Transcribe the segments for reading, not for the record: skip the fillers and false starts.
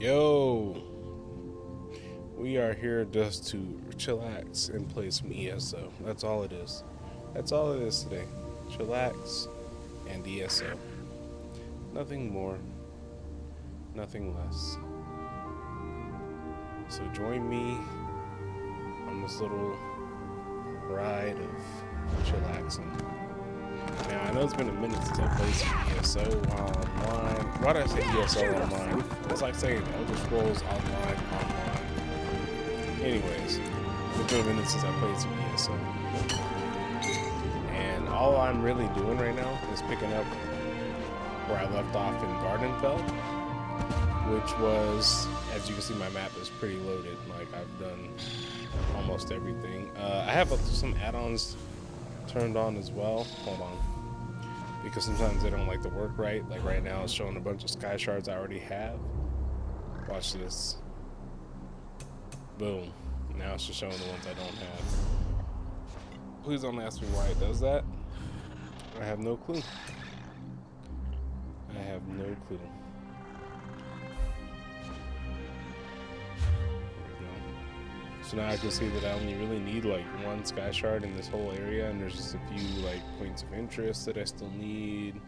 Yo, we are here just to chillax and play some ESO. That's all it is. That's all it is today. Chillax and ESO. Nothing more, nothing less. So join me on this little ride of chillaxing. Now, I know it's been a minute since I played some ESO online. Why did I say ESO online? It's like saying Elder Scrolls online. Anyways, it's been a minute since I played some ESO. And all I'm really doing right now is picking up where I left off in Gardenfeld, which was, as you can see, my map is pretty loaded. Like, I've done almost everything. I have some add-ons turned on as well. Hold on, because sometimes they don't like to work right. Like right now it's showing a bunch of sky shards I already have. Watch this. Boom. Now it's just showing the ones I don't have. Please don't ask me why it does that. I have no clue. I have no clue. So now I can see that I only really need like one sky shard in this whole area, and there's just a few like points of interest that I still need.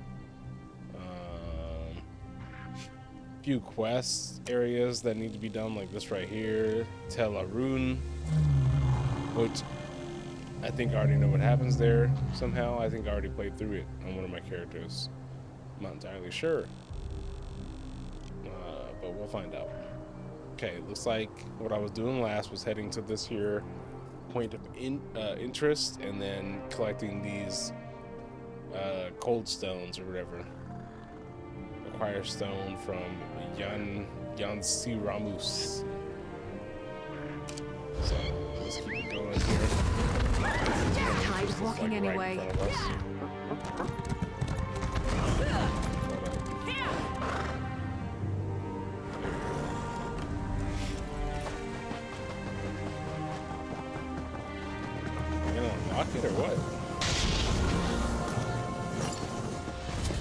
Few quest areas that need to be done, like this right here, Tel Arun, which I think I already know what happens there somehow. I think I already played through it on one of my characters. I'm not entirely sure, but we'll find out. Okay, looks like what I was doing last was heading to this here point of interest and then collecting these cold stones or whatever. Acquire stone from Yansi Ramus. So let's keep it going here. Tired of walking like anyway. Right in front of us. Unlock it or what?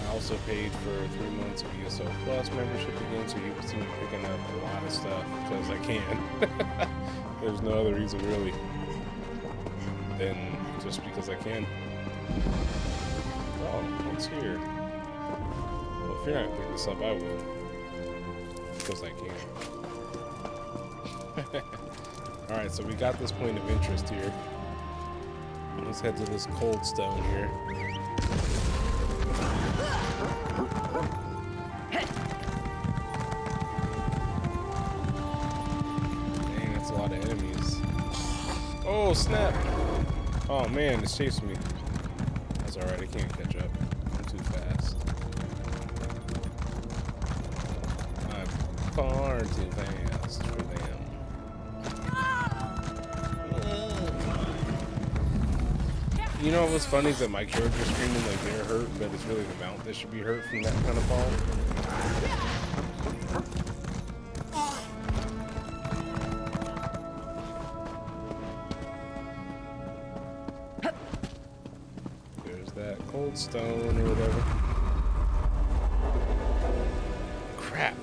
I also paid for 3 months of ESO Plus membership again, so you can see me picking up a lot of stuff because I can. There's no other reason really than just because I can. Oh, what's here? Well, if you're not picking this up, I will. Because I can. Alright, so we got this point of interest here. Let's head to this cold stone here. Dang, that's a lot of enemies. Oh, snap! Oh man, it's chasing me. That's alright, I can't catch up. I'm too fast. I'm far too fast for them. You know what's funny is that my character's screaming like they're hurt, but it's really the mount that should be hurt from that kind of fall. There's that cold stone or whatever. Crap.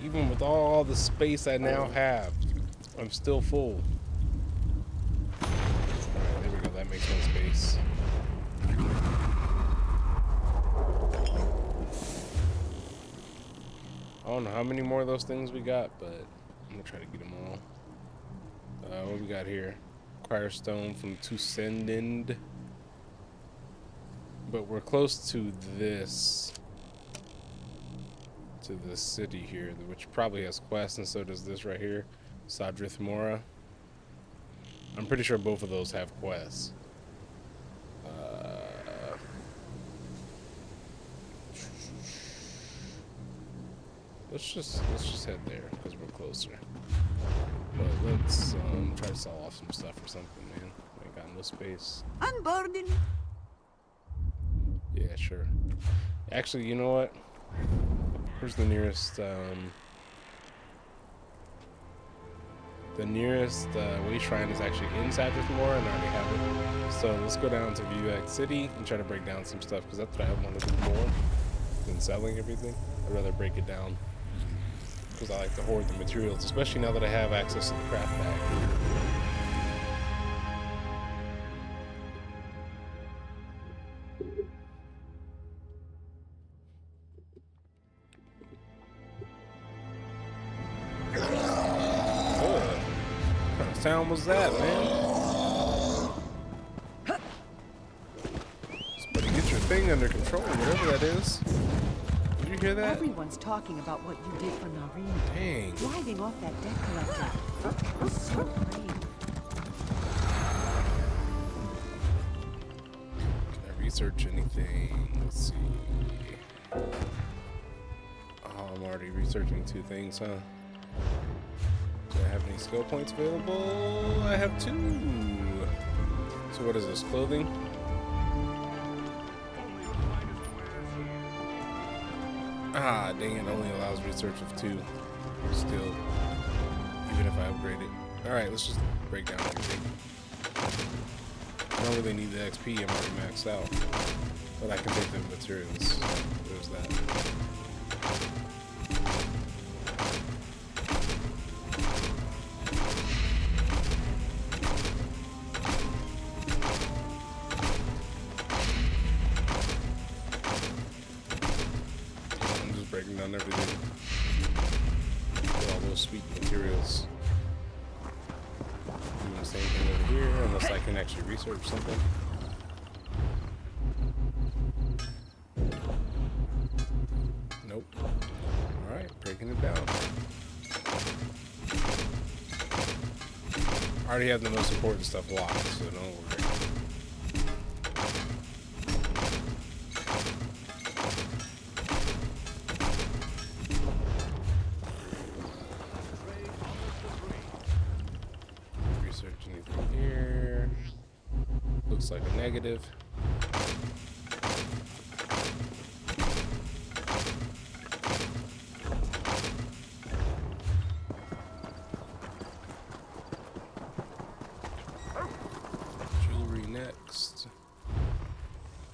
Even with all the space I now have, I'm still full. That makes no space. I don't know how many more of those things we got, but I'm gonna try to get them all. What we got here? Acquire stone from Tusendend. But we're close to this. To the city here, which probably has quests, and so does this right here. Sadrith Mora. I'm pretty sure both of those have quests. Let's just head there because we're closer. But let's try to sell off some stuff or something, man. I ain't got no space. Unburden. Yeah, sure. Actually, you know what? Where's the nearest way shrine is actually in Sadrith Mora, and I already have it. So let's go down to Vuak City and try to break down some stuff, because that's what I want to do more than selling everything. I'd rather break it down. because I like to hoard the materials, especially now that I have access to the craft bag. What kind of sound was that, man? Just better get your thing under control, whatever that is. Did you hear that? Everyone's talking about what you did for Nareen. Dang. Driving off that debt collector. It was so brave. Can I research anything? Let's see. Oh, I'm already researching 2 things, huh? Do I have any skill points available? I have 2. So what is this, clothing? Ah, dang it, only allows research of 2. Still, even if I upgrade it. Alright, let's just break down everything. I don't really need the XP, I'm already maxed out. But I can take the materials. There's that. I'm just breaking down everything. Get all those sweet materials. Doing the same thing over here, unless I can actually research something. Nope. Alright, breaking it down. I already have the most important stuff locked, so don't worry. Research anything here. Looks like a negative. Jewelry next.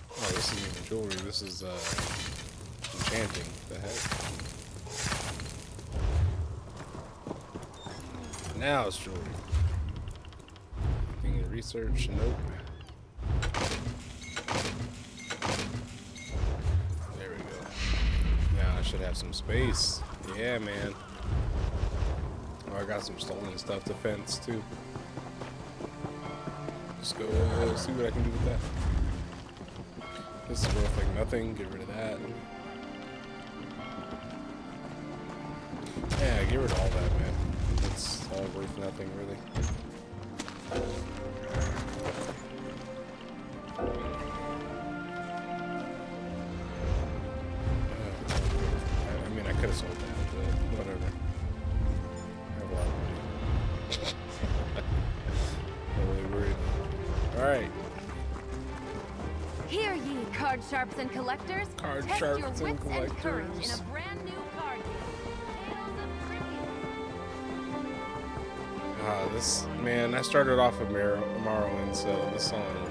Oh, this isn't even jewelry. This is enchanting. The heck? Now it's jewelry. Anything in research? Nope. There we go. Now I should have some space. Yeah, man. Oh, I got some stolen stuff to fence too. Let's go see what I can do with that. This is worth like nothing. Get rid of that. Yeah, get rid of all that, man. It's all worth nothing, really. I mean, I could have sold that, but whatever. I have a lot of money. Not really worried. Alright. Hear ye, card sharps and collectors. Card Test sharps your and wits and courage in collectors. a brand new card game. Tales of Trivia. This, man, I started off with Morrowind, so this song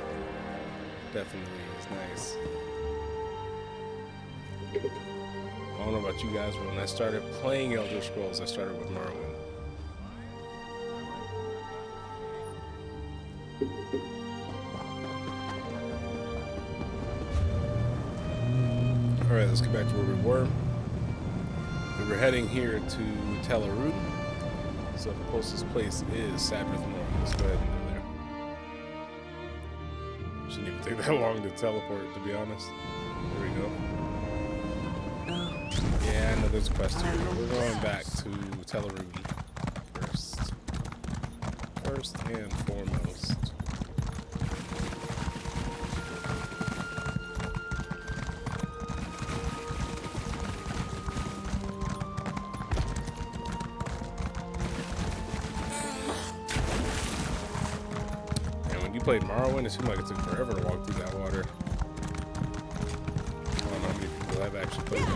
definitely is nice. I don't know about you guys, but when I started playing Elder Scrolls, I started with Morrowind. Alright, let's get back to where we were. We were heading here to Telerun. So the closest place is Sabbath Morn. Let's go ahead and go there. Shouldn't even take that long to teleport, to be honest. There we go. Yeah, I know there's a quest here. We're going back to Telerun first. First and foremost. Played Morrowind, it seemed like it took forever to walk through that water. I don't know how many people have actually played it.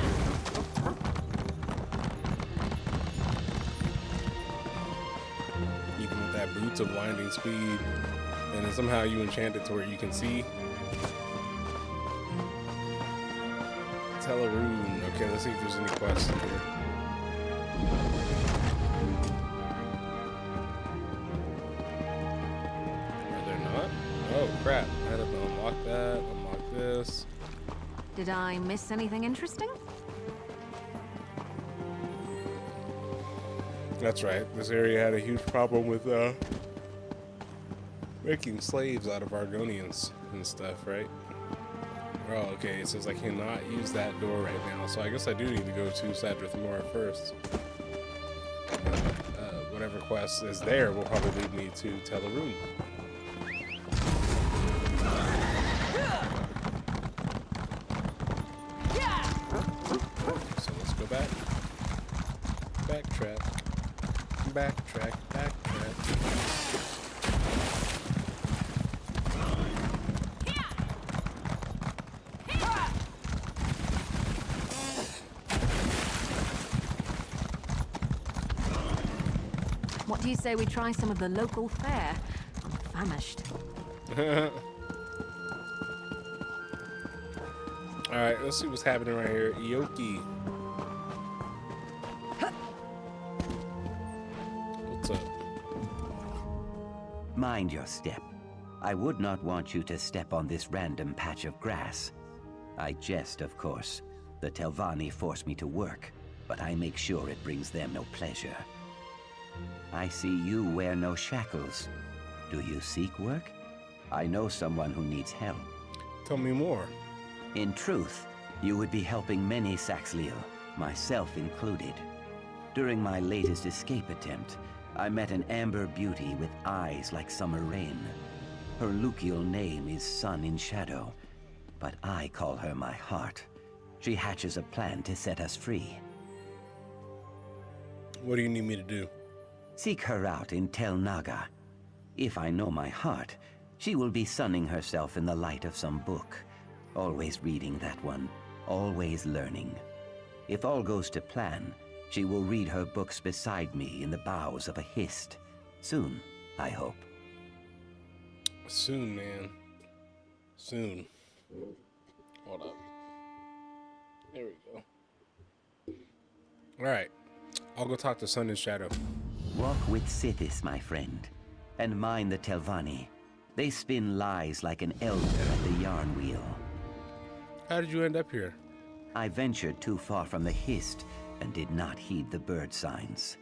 Even with that boots of blinding speed, and then somehow you enchant it to where you can see. Telerun. Okay, let's see if there's any quests in here. crap. I had to unlock that, unlock this. Did I miss anything interesting? That's right. This area had a huge problem with making slaves out of Argonians and stuff, right? Oh, okay. It says I cannot use that door right now, so I guess I do need to go to Sadrith first. Whatever quest is there will probably lead me to Teleroom. So let's go back. Backtrack. Backtrack. What do you say we try some of the local fare? I'm famished. Alright, let's see what's happening right here. Ioki. What's up? Mind your step. I would not want you to step on this random patch of grass. I jest, of course. The Telvanni force me to work, but I make sure it brings them no pleasure. I see you wear no shackles. Do you seek work? I know someone who needs help. Tell me more. In truth, you would be helping many Saxhleel, myself included. During my latest escape attempt, I met an amber beauty with eyes like summer rain. Her Lukial name is Sun in Shadow, but I call her my heart. She hatches a plan to set us free. What do you need me to do? Seek her out in Tel Naga. If I know my heart, she will be sunning herself in the light of some book. Always reading that one, always learning. If all goes to plan, she will read her books beside me in the boughs of a hist. Soon, I hope. Soon, man. Soon. Hold up. There we go. Alright. I'll go talk to Sun and Shadow. Walk with Sithis, my friend, and mind the Telvanni. They spin lies like an elder at the yarn wheel. How did you end up here? I ventured too far from the hist and did not heed the bird signs.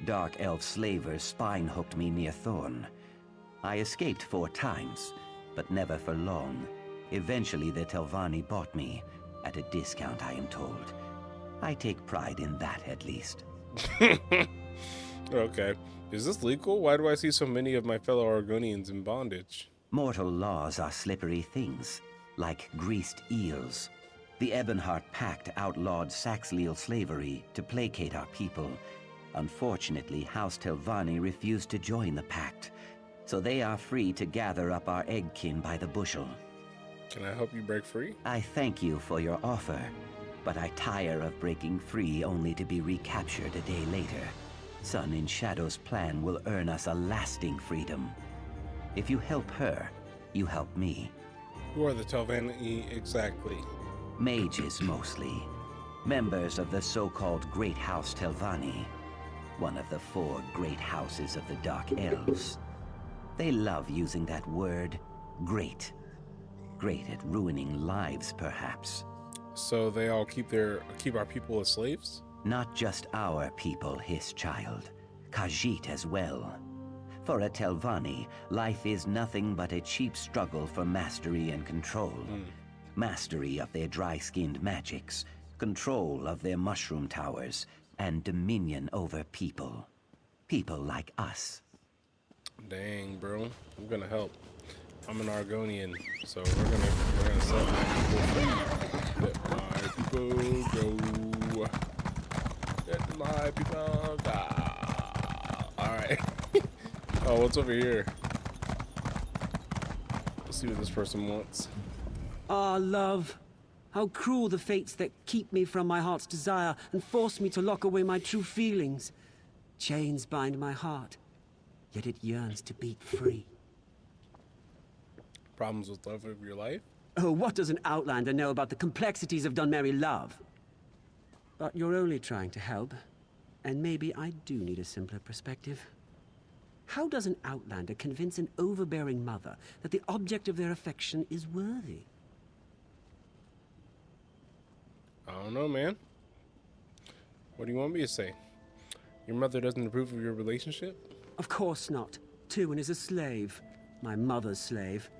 Dark elf slavers spine-hooked me near Thorn. I escaped 4 times, but never for long. Eventually the Telvanni bought me, at a discount I am told. I take pride in that at least. Okay. Is this legal? Why do I see so many of my fellow Argonians in bondage? Mortal laws are slippery things, like greased eels. The Ebonheart Pact outlawed Saxhleel slavery to placate our people. Unfortunately, House Telvanni refused to join the pact, so they are free to gather up our eggkin by the bushel. Can I help you break free? I thank you for your offer, but I tire of breaking free only to be recaptured a day later. Sun in Shadow's plan will earn us a lasting freedom. If you help her, you help me. Who are the Telvanni exactly? Mages mostly. Members of the so-called Great House Telvanni. One of the 4 great houses of the Dark Elves. They love using that word, great. Great at ruining lives, perhaps. So they all keep our people as slaves? Not just our people, his child. Khajiit as well. For a Telvanni, life is nothing but a cheap struggle for mastery and control. Mastery of their dry-skinned magics, control of their mushroom towers, and dominion over people. People like us. Dang, bro. I'm gonna help. I'm an Argonian, so we're gonna set my people free. Let my people go. Let my people go. Alright. Oh, what's over here? Let's see what this person wants. Ah, love. How cruel the fates that keep me from my heart's desire and force me to lock away my true feelings. Chains bind my heart, yet it yearns to beat free. Problems with love of your life? Oh, what does an outlander know about the complexities of Dunmerry love? But you're only trying to help, and maybe I do need a simpler perspective. How does an outlander convince an overbearing mother that the object of their affection is worthy? I don't know, man. What do you want me to say? Your mother doesn't approve of your relationship? Of course not. Tywin is a slave. My mother's slave.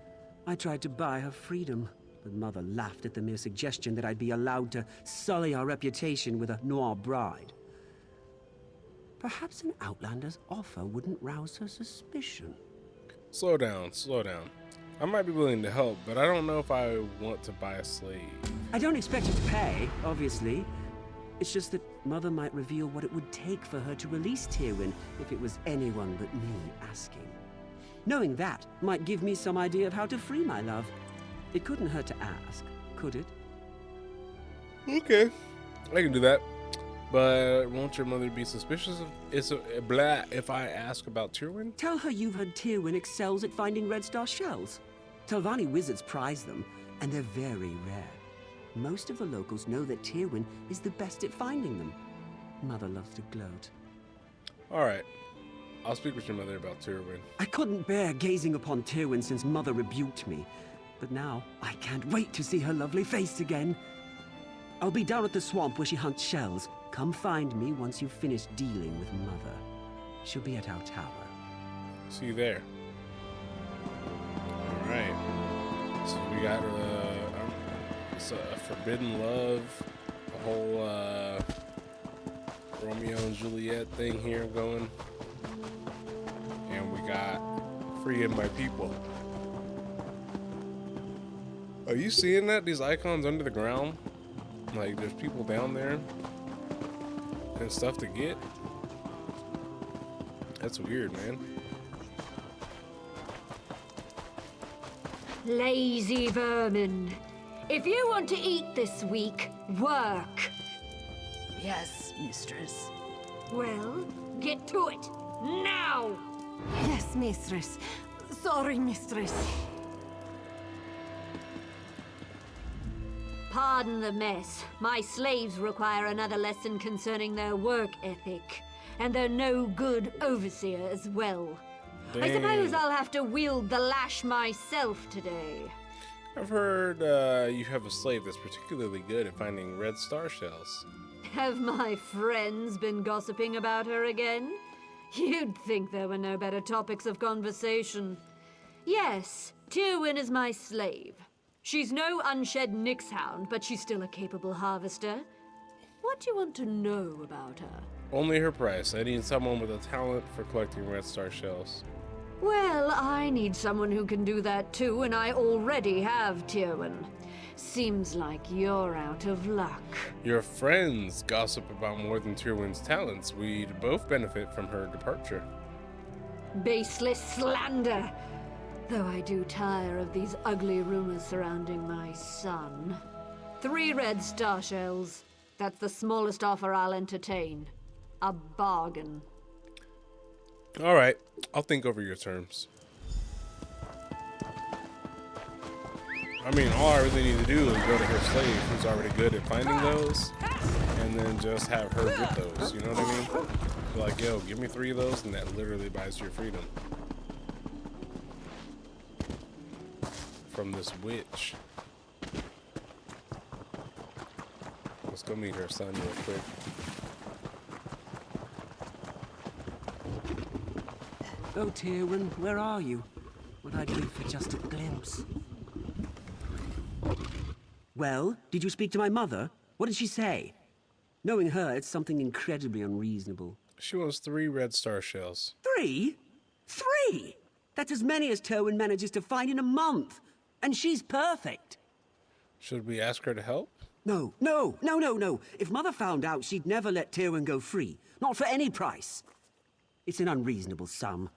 I tried to buy her freedom, but Mother laughed at the mere suggestion that I'd be allowed to sully our reputation with a noir bride. Perhaps an outlander's offer wouldn't rouse her suspicion. Slow down, slow down. I might be willing to help, but I don't know if I want to buy a slave. I don't expect her to pay, obviously. It's just that Mother might reveal what it would take for her to release Tywin if it was anyone but me asking. Knowing that might give me some idea of how to free my love. It couldn't hurt to ask, could it? Okay, I can do that. But won't your mother be suspicious if I ask about Tywin? Tell her you've heard Tywin excels at finding Red Star shells. Telvanni wizards prize them, and they're very rare. Most of the locals know that Tywin is the best at finding them. Mother loves to gloat. Alright, I'll speak with your mother about Tywin. I couldn't bear gazing upon Tywin since Mother rebuked me. But now, I can't wait to see her lovely face again. I'll be down at the swamp where she hunts shells. Come find me once you've finished dealing with Mother. She'll be at our tower. See you there. Alright. So we got a forbidden love, a whole Romeo and Juliet thing here going. And we got freeing my people. Are you seeing that? These icons under the ground? Like, there's people down there and stuff to get. That's weird, man. Lazy vermin. If you want to eat this week, work. Yes, mistress. Well, get to it. Now! Yes, mistress. Sorry, mistress. Pardon the mess. My slaves require another lesson concerning their work ethic. And they're no good overseer as well. Dang. I suppose I'll have to wield the lash myself today. I've heard you have a slave that's particularly good at finding red star shells. Have my friends been gossiping about her again? You'd think there were no better topics of conversation. Yes, Tywin is my slave. She's no unshed Nixhound, but she's still a capable harvester. What do you want to know about her? Only her price. I need someone with a talent for collecting red star shells. Well, I need someone who can do that too, and I already have Tywin. Seems like you're out of luck. Your friends gossip about more than Tywin's talents. We'd both benefit from her departure. Baseless slander! Though I do tire of these ugly rumors surrounding my son. 3 red star shells. That's the smallest offer I'll entertain. A bargain. All right, I'll think over your terms. I mean, all I really need to do is go to her slave, who's already good at finding those, and then just have her get those, you know what I mean? Be like, yo, give me 3 of those, and that literally buys your freedom. From this witch. Let's go meet her son real quick. Oh, Tywin, where are you? What I'd give for just a glimpse. Well, did you speak to my mother? What did she say? Knowing her, it's something incredibly unreasonable. She wants 3 red star shells. 3? 3? That's as many as Tywin manages to find in a month. And she's perfect. Should we ask her to help? No. If Mother found out, she'd never let Tywin go free. Not for any price. It's an unreasonable sum.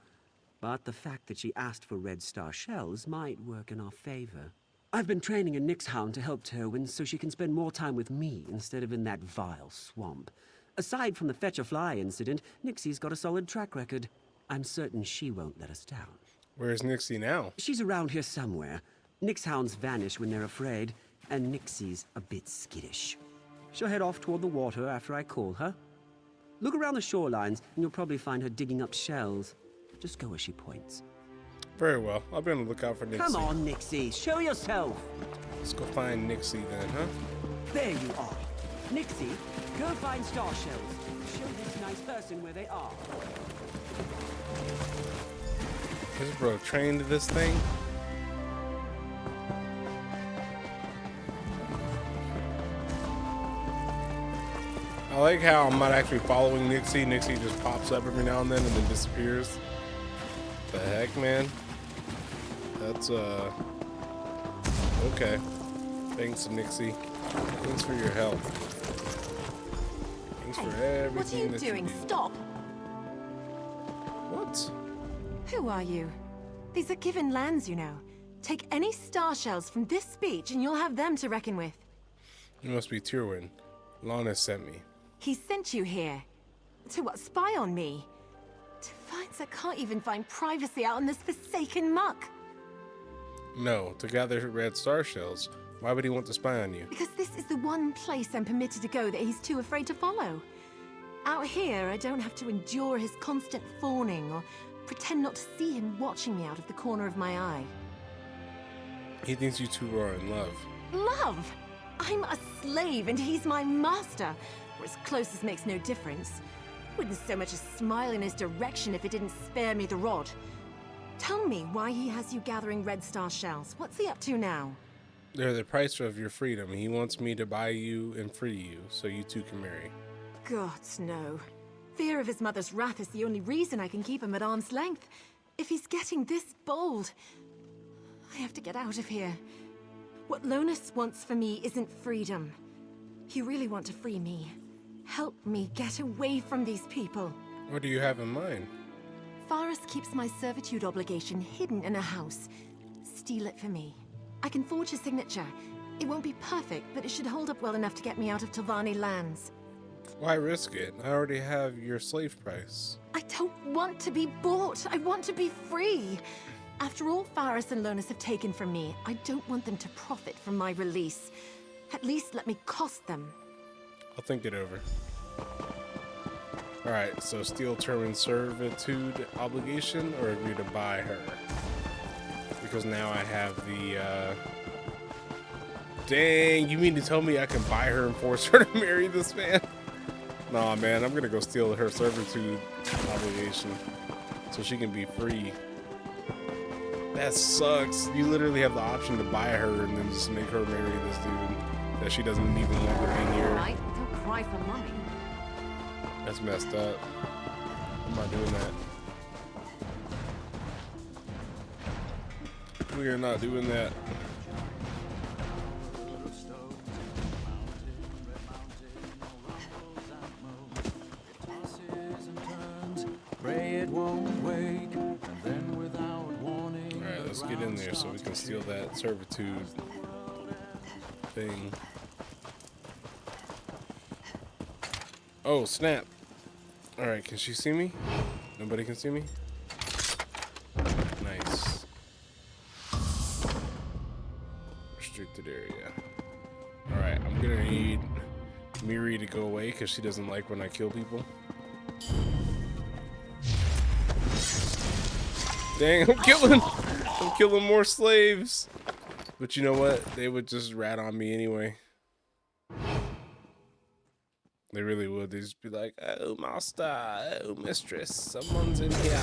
But the fact that she asked for red star shells might work in our favor. I've been training a Nixhound to help Tywin so she can spend more time with me instead of in that vile swamp. Aside from the fetch-a-fly incident, Nixie's got a solid track record. I'm certain she won't let us down. Where's Nixie now? She's around here somewhere. Nixhounds vanish when they're afraid, and Nixie's a bit skittish. She'll head off toward the water after I call her. Look around the shorelines, and you'll probably find her digging up shells. Just go where she points. Very well. I'll be on the lookout for Nixie. Come on, Nixie, show yourself. Let's go find Nixie then, huh? There you are. Nixie, go find star shells. Show this nice person where they are. This bro trained this thing. I like how I'm not actually following Nixie. Nixie just pops up every now and then disappears. The heck, man? That's, okay. Thanks, Nixie. Thanks for your help. Thanks for everything What are you that doing? you do. Stop! What? Who are you? These are given lands, you know. Take any star shells from this beach and you'll have them to reckon with. You must be Tyrwin. Lana sent me. He sent you here. To what, spy on me? To find I can't even find privacy out in this forsaken muck. No, to gather red star shells. Why would he want to spy on you? Because this is the one place I'm permitted to go that he's too afraid to follow. Out here, I don't have to endure his constant fawning or pretend not to see him watching me out of the corner of my eye. He thinks you two are in love. Love! I'm a slave and he's my master, or as close as makes no difference. Wouldn't so much as smile in his direction if it didn't spare me the rod. Tell me why he has you gathering red star shells. What's he up to now? They're the price of your freedom. He wants me to buy you and free you so you two can marry. Gods, no. Fear of his mother's wrath is the only reason I can keep him at arm's length. If he's getting this bold, I have to get out of here. What Lonus wants for me isn't freedom. You really want to free me. Help me get away from these people. What do you have in mind? Faris keeps my servitude obligation hidden in a house. Steal it for me. I can forge a signature. It won't be perfect, but it should hold up well enough to get me out of Telvanni lands. Why risk it? I already have your slave price. I don't want to be bought. I want to be free. After all Faris and Lonus have taken from me, I don't want them to profit from my release. At least let me cost them. I'll think it over. Alright, so steal Tyrwin's servitude obligation or agree to buy her? Because now I have the, Dang, you mean to tell me I can buy her and force her to marry this man? Nah, man, I'm gonna go steal her servitude obligation so she can be free. That sucks. You literally have the option to buy her and then just make her marry this dude that she doesn't even want to be near. Alright, don't cry for money. That's messed up. I'm not doing that. We are not doing that. Alright, let's get in there so we can steal that servitude thing. Oh, snap. Alright, can she see me? Nobody can see me? Nice. Restricted area. Alright, I'm gonna need Miri to go away because she doesn't like when I kill people. Dang, I'm killing more slaves. But you know what? They would just rat on me anyway. They really would. They'd just be like, oh, master, oh, mistress, someone's in here.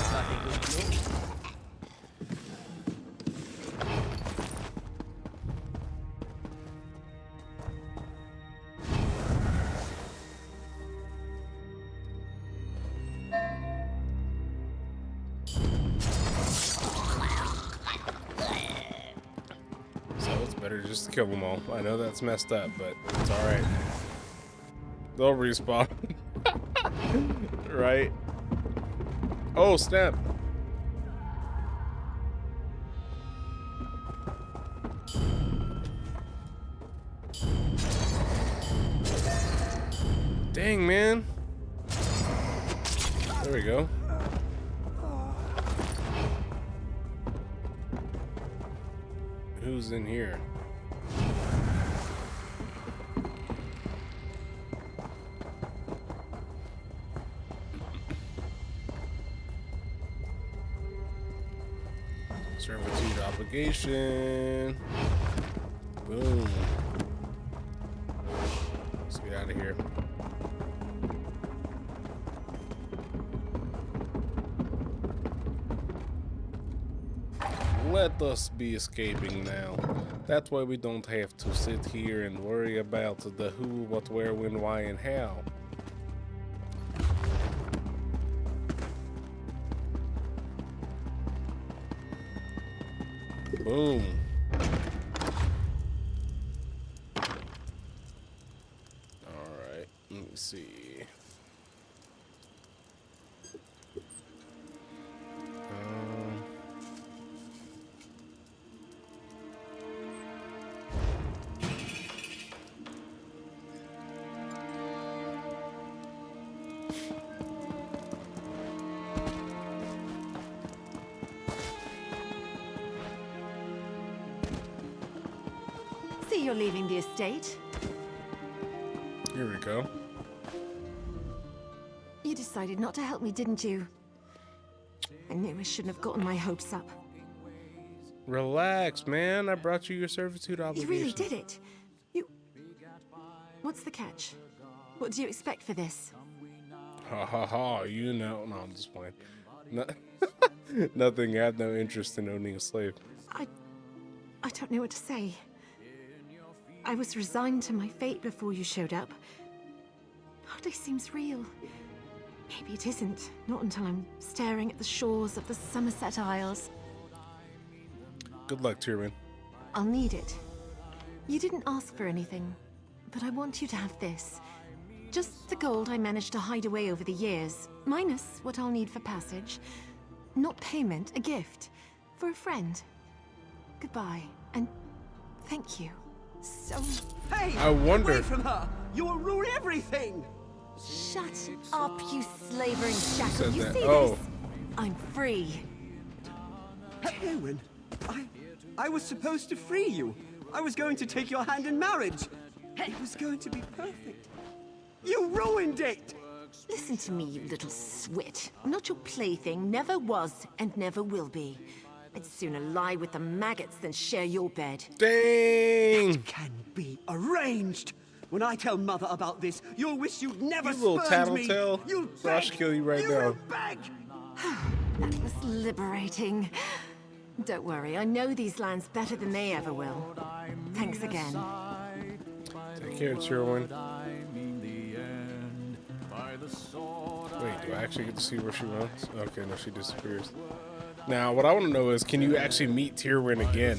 So it's better just to kill them all. I know that's messed up, but it's alright. They'll respawn. Right? Oh, snap. Dang, man. There we go. Who's in here? Navigation. Boom. Let's get out of here. Let us be escaping now. That way we don't have to sit here and worry about the who, what, where, when, why, and how. Boom. Alright, let me see. See, you're leaving the estate. Here we go. You decided not to help me, didn't you? I knew I shouldn't have gotten my hopes up. Relax, man. I brought you your servitude You obligation. really did it. You... What's the catch? What do you expect for this? Ha ha ha, you know. No, I'm just playing. No, nothing. I have no interest in owning a slave. I don't know what to say. I was resigned to my fate before you showed up. Hardly seems real. Maybe it isn't. Not until I'm staring at the shores of the Somerset Isles. Good luck, Tyrwin. I'll need it. You didn't ask for anything, but I want you to have this. Just the gold I managed to hide away over the years, minus what I'll need for passage. Not payment, a gift. For a friend. Goodbye, and thank you. So... Hey! I wonder- Away from her! You'll ruin everything! Shut up, you slavering shackle. said You that? see Oh. this? I'm free. Tywin, I was supposed to free you. I was going to take your hand in marriage. It was going to be perfect. You ruined it! Listen to me, you little swit. I'm not your plaything, never was and never will be. I'd sooner lie with the maggots than share your bed. Dang! Can be arranged. When I tell Mother about this, you'll wish you'd never You little spurned me. tattletale. You'll Bro, I should kill you right you now. will beg. That was liberating. Don't worry, I know these lands better than they ever will. Thanks again. Take care, Tyrwin. Wait, do I actually get to see where she went? Okay, no, she disappears. Now, what I want to know is, can you actually meet Tyrwin again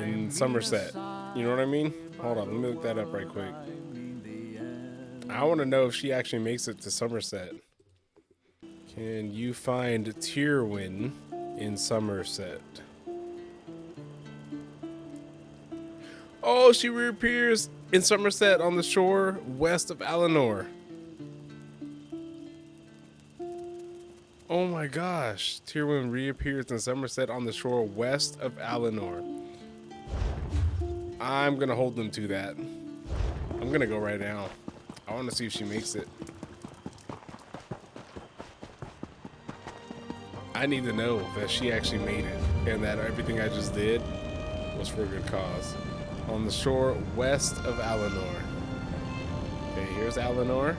in Somerset? You know what I mean? Hold on, let me look that up right quick. I want to know if she actually makes it to Somerset. Can you find Tyrwin in Somerset? Oh, she reappears in Somerset on the shore west of Alinor. Oh my gosh. Tyrwin reappears in Somerset on the shore west of Alinor. I'm gonna hold them to that. I'm gonna go right now. I want to see if she makes it. I need to know that she actually made it and that everything I just did was for a good cause. On the shore west of Alinor. Okay, here's Alinor.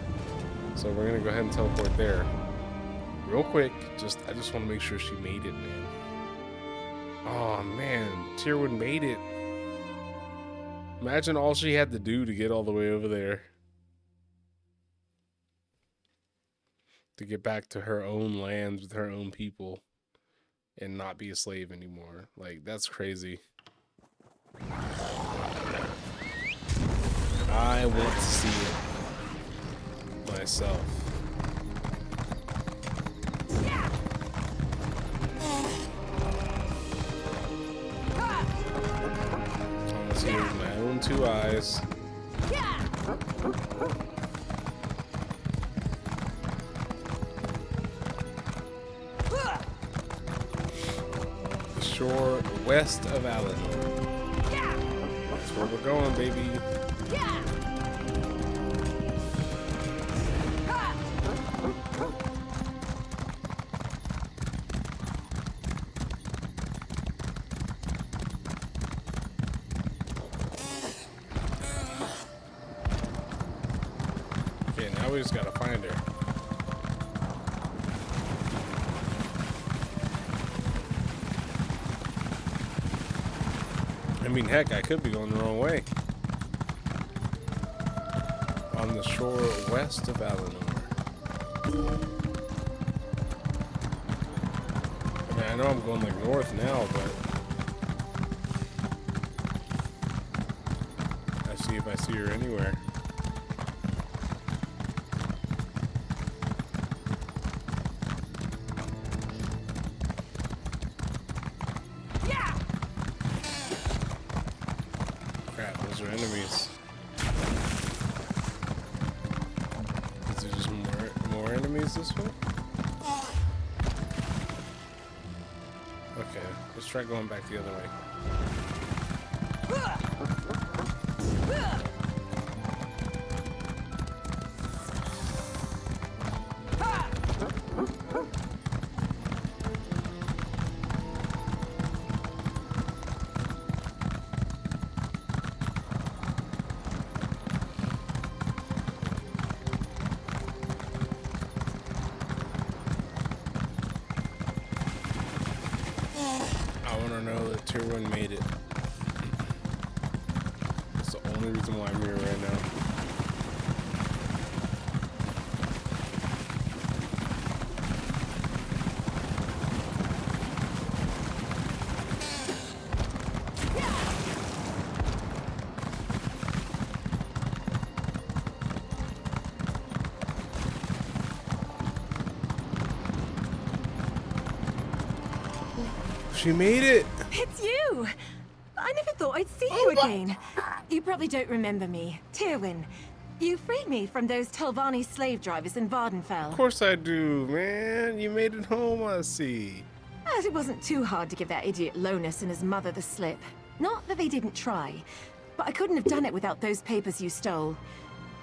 So we're gonna go ahead and teleport there. Real quick, I just want to make sure she made it, man. Oh man, Tyrwin made it. Imagine all she had to do to get all the way over there. To get back to her own lands with her own people and not be a slave anymore. Like, that's crazy. I want to see it myself. I want to see it with my own two eyes. The shore west of Alinor. That's where we're going, baby. we just gotta find her. I mean, heck, I could be going the wrong way. On the shore west of Alinor. I mean, I know I'm going like north now, but I see if I see her anywhere. Crap, those are enemies. Is there just more enemies this way? Okay, let's try going back the other way. I want to know that Tier 1 made it. That's the only reason why I'm here right now. She made it! It's you! I never thought I'd see you again. You probably don't remember me. Tyrwin. You freed me from those Telvanni slave drivers in Vardenfell. Of course I do, man. You made it home, I see. It wasn't too hard to give that idiot Lonus and his mother the slip. Not that they didn't try, but I couldn't have done it without those papers you stole.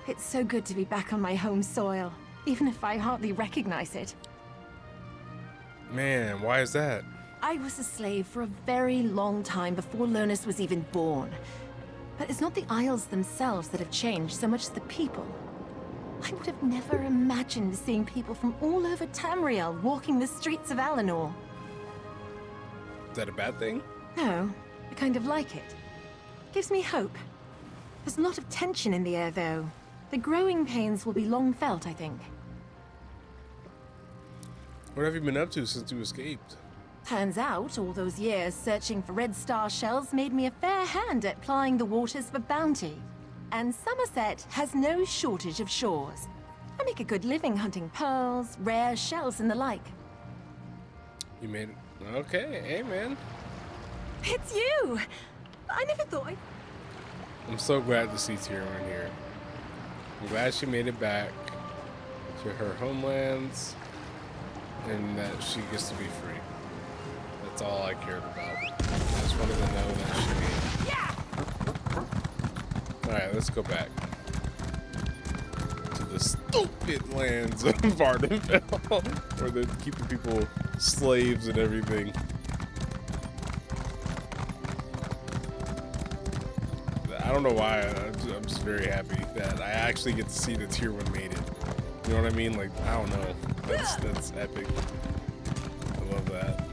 It's so good to be back on my home soil, even if I hardly recognize it. Man, why is that? I was a slave for a very long time before Lonus was even born. But it's not the Isles themselves that have changed so much as the people. I would have never imagined seeing people from all over Tamriel walking the streets of Alinor. Is that a bad thing? No, I kind of like it. Gives me hope. There's a lot of tension in the air, though. The growing pains will be long felt, I think. What have you been up to since you escaped? Turns out, all those years searching for red star shells made me a fair hand at plying the waters for bounty. And Somerset has no shortage of shores. I make a good living hunting pearls, rare shells, and the like. You made it. Okay, hey man. It's you! I never thought I'd... I'm so glad to see Tyrwin here. I'm glad she made it back to her homelands and that she gets to be free. That's all I cared about. I just wanted to know that she made it. Alright, let's go back to the stupid lands of Vardenfell, where they're keeping people slaves and everything. I don't know why, I'm just very happy that I actually get to see that Tier 1 made it. You know what I mean? Like, I don't know. That's epic. I love that.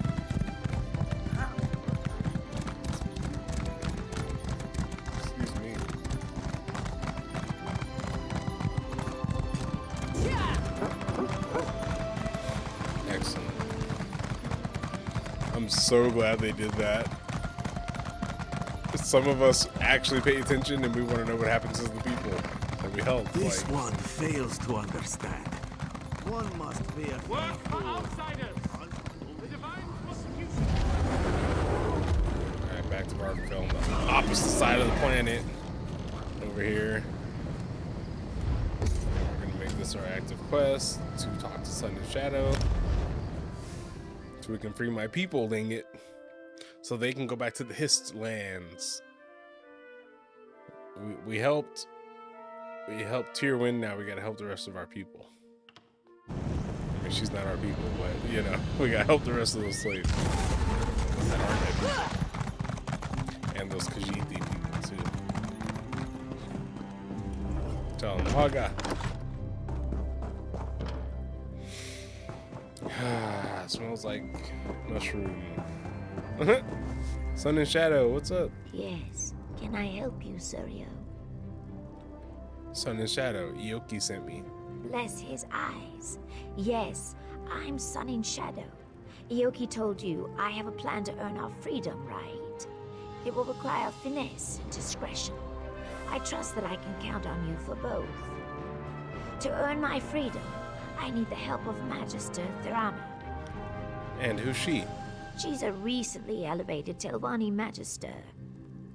Excuse me. Excellent. I'm so glad they did that. Some of us actually pay attention and we want to know what happens to the people that we help. This like, one fails to understand. One must be a Work for outsiders. The divine prosecution. Alright, back to Vardenfell on the opposite side of the planet. Over here. We're gonna make this our active quest to talk to Sun and Shadow. So we can free my people, dang it. So they can go back to the Hist lands. We helped Tyrwin, now we gotta help the rest of our people. I mean, she's not our people, but you know, we gotta help the rest of those slaves. That aren't our people. And those Khajiit people too. Tell them, Haga. smells like mushroom. Sun and Shadow, what's up? Yes. Can I help you, Suryo? Sun and Shadow, Ioki sent me. Bless his eyes. Yes, I'm Sun in Shadow. Ioki told you I have a plan to earn our freedom, right? It will require finesse and discretion. I trust that I can count on you for both. To earn my freedom, I need the help of Magister Thirama. And who's she? She's a recently elevated Telvanni Magister.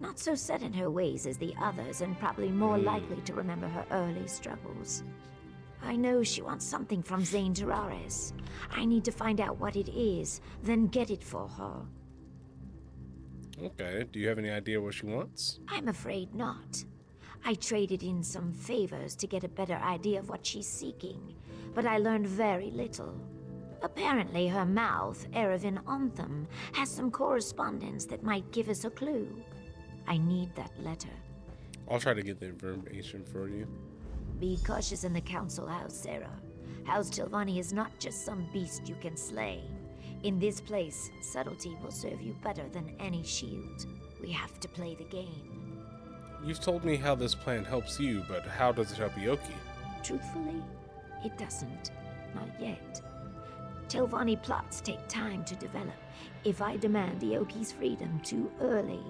Not so set in her ways as the others, and probably more likely to remember her early struggles. I know she wants something from Zane Tararis. I need to find out what it is, then get it for her. Okay, do you have any idea what she wants? I'm afraid not. I traded in some favors to get a better idea of what she's seeking, but I learned very little. Apparently her mouth, Erevan Anthem, has some correspondence that might give us a clue. I need that letter. I'll try to get the information for you. Be cautious in the council house, Sarah. House Telvanni is not just some beast you can slay. In this place, subtlety will serve you better than any shield. We have to play the game. You've told me how this plan helps you, but how does it help Ioki? Truthfully, it doesn't. Not yet. Telvanni plots take time to develop. If I demand Ioki's freedom too early,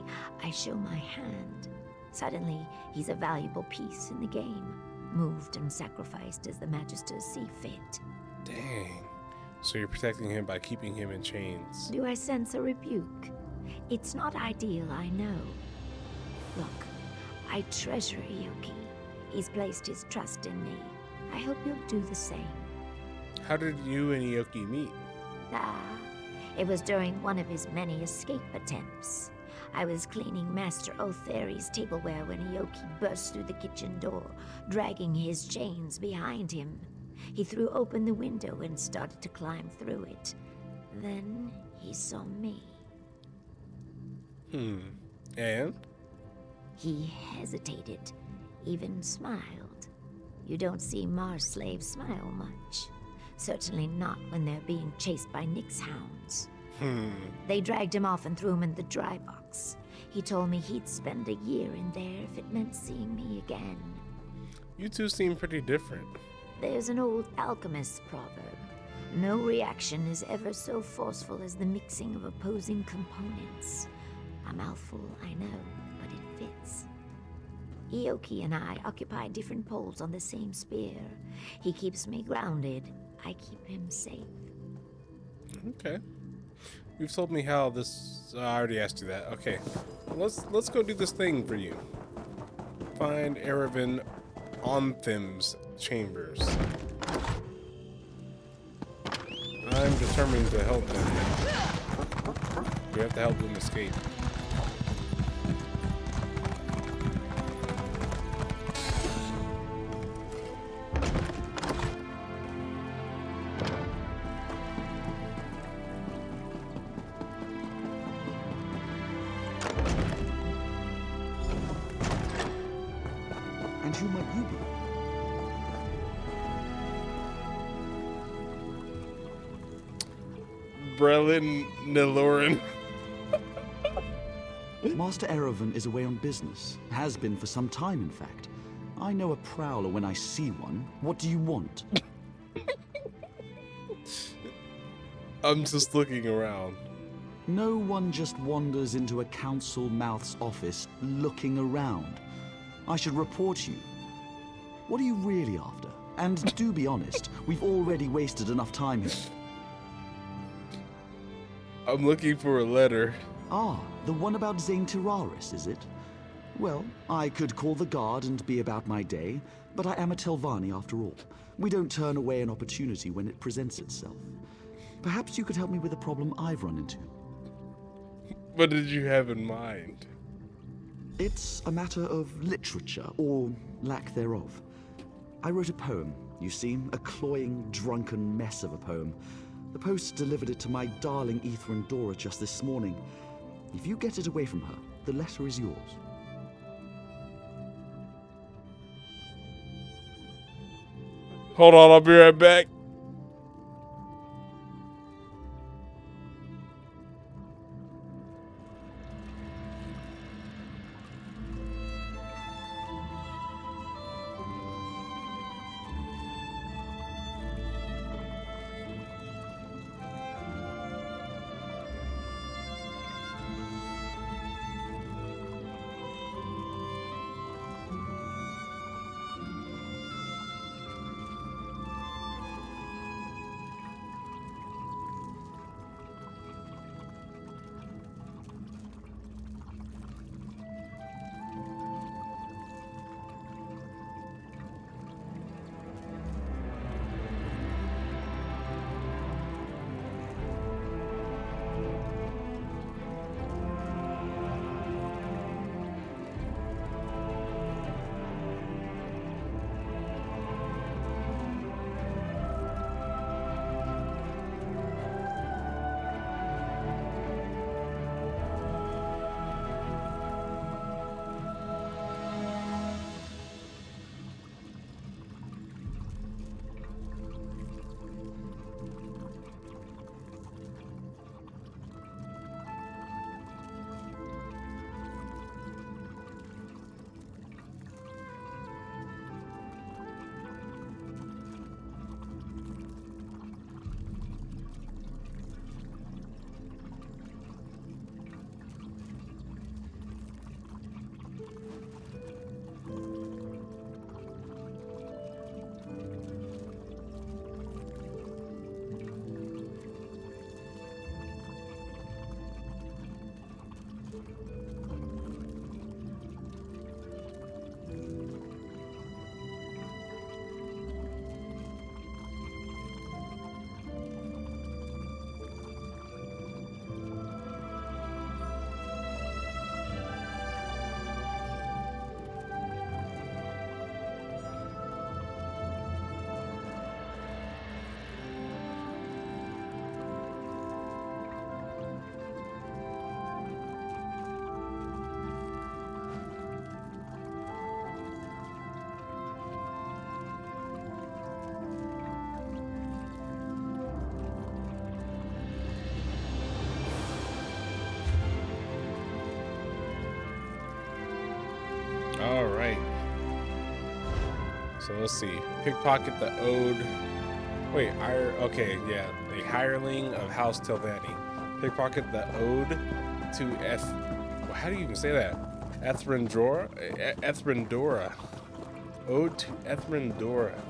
I show my hand. Suddenly, he's a valuable piece in the game, moved and sacrificed as the Magisters see fit. Dang. So you're protecting him by keeping him in chains. Do I sense a rebuke? It's not ideal, I know. Look, I treasure Ioki. He's placed his trust in me. I hope you'll do the same. How did you and Ioki meet? It was during one of his many escape attempts. I was cleaning Master Otheri's tableware when Ioki burst through the kitchen door, dragging his chains behind him. He threw open the window and started to climb through it. Then he saw me. And? He hesitated, even smiled. You don't see Mars slaves smile much. Certainly not when they're being chased by Nyx hounds. They dragged him off and threw him in the dry box. He told me he'd spend a year in there if it meant seeing me again. You two seem pretty different. There's an old alchemist's proverb. No reaction is ever so forceful as the mixing of opposing components. A mouthful, I know, but it fits. Ioki and I occupy different poles on the same spear. He keeps me grounded. I keep him safe. Okay. You've told me how this... I already asked you that. Okay. Let's go do this thing for you. Find Erevan Anthem's chambers. I'm determined to help them. We have to help them escape. And who might you be? Brelin Niloran. Master Erevan is away on business. Has been for some time, in fact. I know a prowler when I see one. What do you want? I'm just looking around. No one just wanders into a council mouth's office looking around. I should report you. What are you really after? And do be honest, we've already wasted enough time here. I'm looking for a letter. Ah, the one about Zane Tararis, is it? Well, I could call the guard and be about my day, but I am a Telvanni after all. We don't turn away an opportunity when it presents itself. Perhaps you could help me with a problem I've run into. What did you have in mind? It's a matter of literature, or lack thereof. I wrote a poem, you see, a cloying, drunken mess of a poem. The post delivered it to my darling Ether Dora just this morning. If you get it away from her, the letter is yours. Hold on, I'll be right back. All right. So let's see. Pickpocket the ode. Wait, okay, yeah. A hireling of House Telvanni. Pickpocket the ode to how do you even say that? Ethrendora? Ethrendora. Ode to Ethrendora.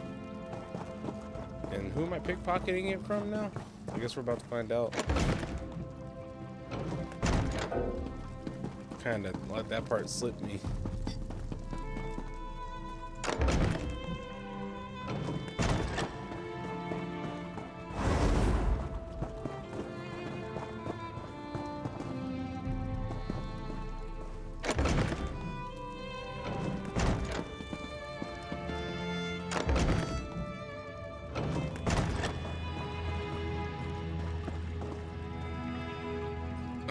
And who am I pickpocketing it from now? I guess we're about to find out. Kind of let that part slip me.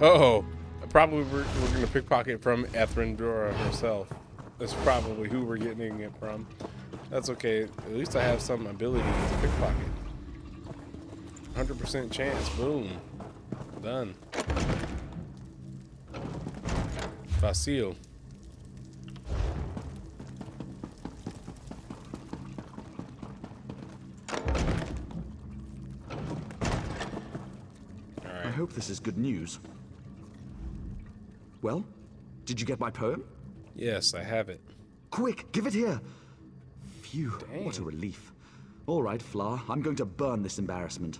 Oh, probably we're gonna pickpocket from Ethrendora herself. That's probably who we're getting it from. That's okay. At least I have some ability to pickpocket. 100% chance. Boom. Done. Facile. I hope this is good news. Well, did you get my poem? Yes, I have it. Quick, give it here. Phew, Dang. what a relief. All right, Fla, I'm going to burn this embarrassment.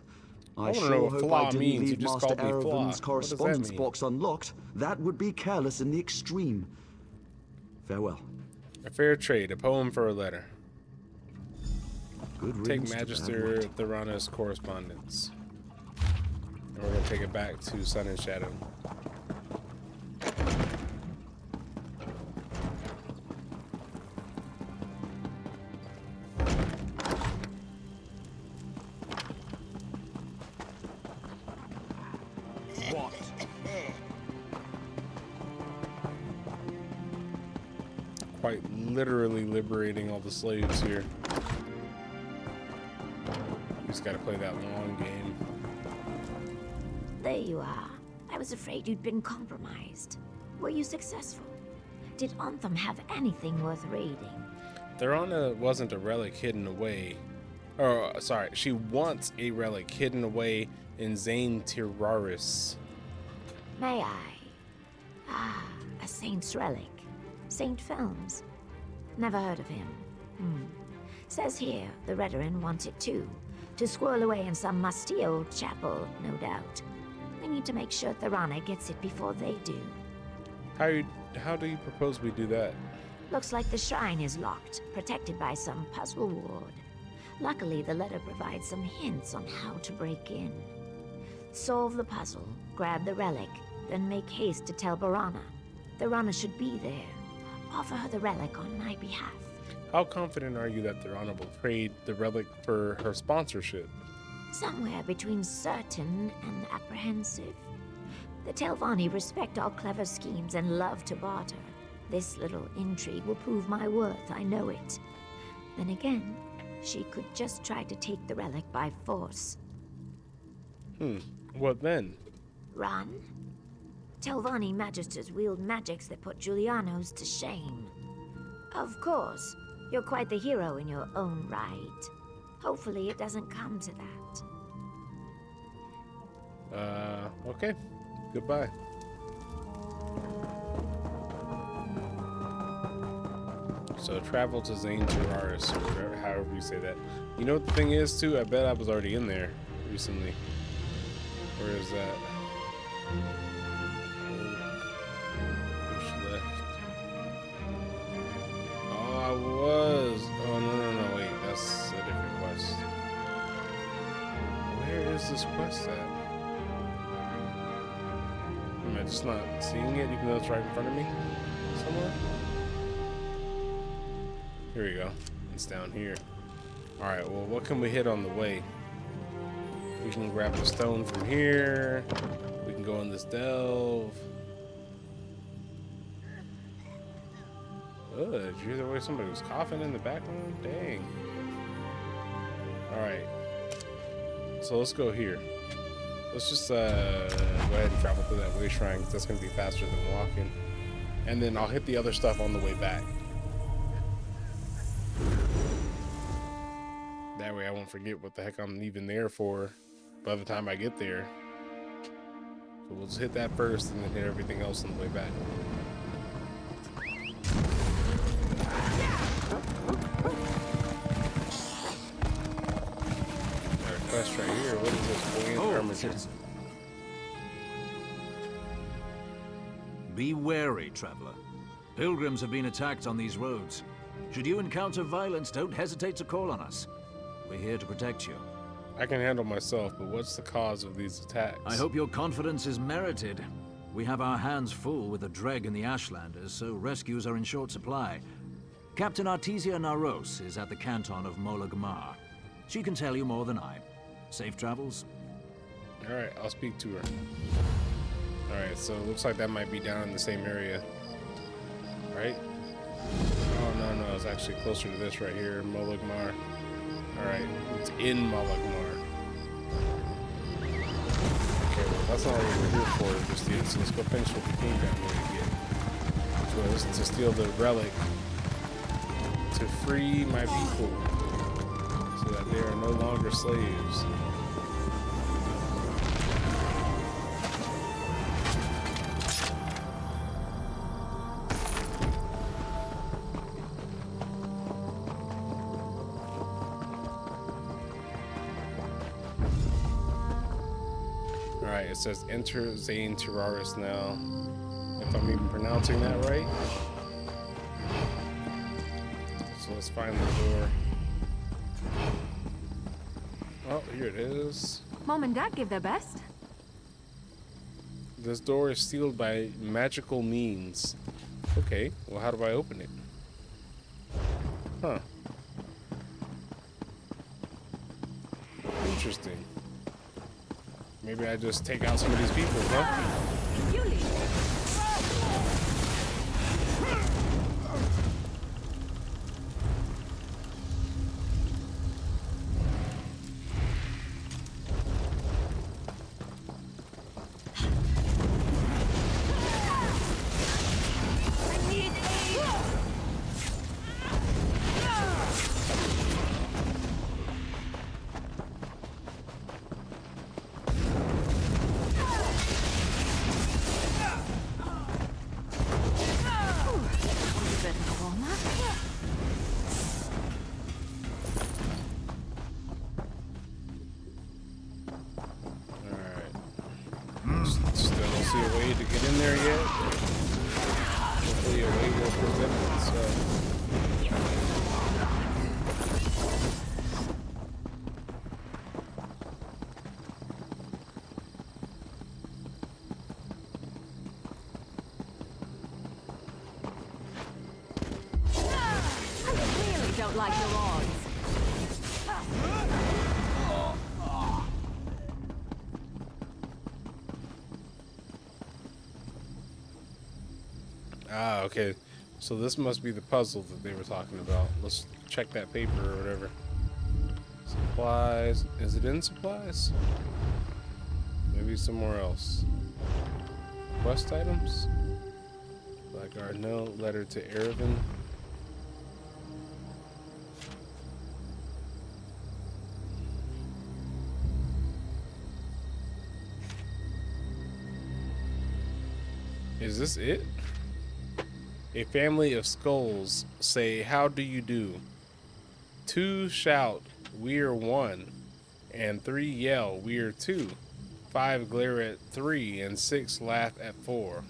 I wanna know sure what hope Fla I didn't means. You leave just Master called me Fla. Erevan's What does that correspondence mean? box unlocked. That would be careless in the extreme. Farewell. A fair trade. A poem for a letter. Good Take riddance to bad Magister luck. Thorana's correspondence. And we're gonna take it back to Sun and Shadow. What? Quite literally liberating all the slaves here. We just gotta play that long game. There you are. I was afraid you'd been compromised. Were you successful? Did Anthem have anything worth raiding? Thorana wasn't a relic hidden away. Oh, sorry. She wants a relic hidden away in Zane Tiraris. May I? Ah, a saint's relic. Saint Films. Never heard of him. Says here, the Redoran wants it too. To squirrel away in some musty old chapel, no doubt. We need to make sure Thorana gets it before they do. How do you propose we do that? Looks like the shrine is locked, protected by some puzzle ward. Luckily, the letter provides some hints on how to break in. Solve the puzzle, grab the relic, then make haste to tell Barana. Thorana should be there. Offer her the relic on my behalf. How confident are you that Thorana will trade the relic for her sponsorship? Somewhere between certain and apprehensive. The Telvanni respect all clever schemes and love to barter. This little intrigue will prove my worth, I know it. Then again, she could just try to take the relic by force. What then? Run? Telvanni magisters wield magics that put Giuliano's to shame. Of course, you're quite the hero in your own right. Hopefully it doesn't come to that. Okay. Goodbye. So travel to Zane Tiraris, or whatever, however you say that. You know what the thing is, too? I bet I was already in there recently. Where is that? Push left. Oh, I was. Oh, no, wait. That's a different quest. Where is this quest at? Am I just not seeing it, even though it's right in front of me? Somewhere? Here we go. It's down here. Alright, well, what can we hit on the way? We can grab the stone from here. We can go in this delve. Oh, did you hear the way somebody was coughing in the background? Dang. Alright. So let's go here. Let's just go ahead and travel through that way shrine, because that's going to be faster than walking. And then I'll hit the other stuff on the way back. That way I won't forget what the heck I'm even there for by the time I get there. So we'll just hit that first and then hit everything else on the way back. Our quest right here. What is this? Buoyant armature. Be wary, traveler. Pilgrims have been attacked on these roads. Should you encounter violence, don't hesitate to call on us. We're here to protect you. I can handle myself, but what's the cause of these attacks? I hope your confidence is merited. We have our hands full with the Dreg and the Ashlanders, so rescues are in short supply. Captain Artesia Naros is at the canton of Molagmar. She can tell you more than I. Safe travels? Alright, I'll speak to her. Alright, so it looks like that might be down in the same area. Right? Oh, no, it's actually closer to this right here, Molagmar. Alright, it's in Molagmar. Okay, well, that's not what we're here for just yet, so let's go finish what we came down here to get. Which was to steal the relic to free my people so that they are no longer slaves. Alright, it says enter Zane Terraris now. If I'm even pronouncing that right. So let's find the door. Oh, here it is. Mom and Dad give their best. This door is sealed by magical means. Okay, well, how do I open it? Huh. Interesting. Maybe I just take out some of these people, huh? You leave. Still don't see a way to get in there yet. Hopefully a way will present itself. I really don't like your odds. Ah, okay. So this must be the puzzle that they were talking about. Let's check that paper or whatever. Supplies. Is it in supplies? Maybe somewhere else. Quest items? Blackguard note, letter to Erevan. Is this it? A family of skulls say, "How do you do?" 2 shout, "We are 1." And 3 yell, "We are 2." 5 glare at 3, and 6 laugh at 4.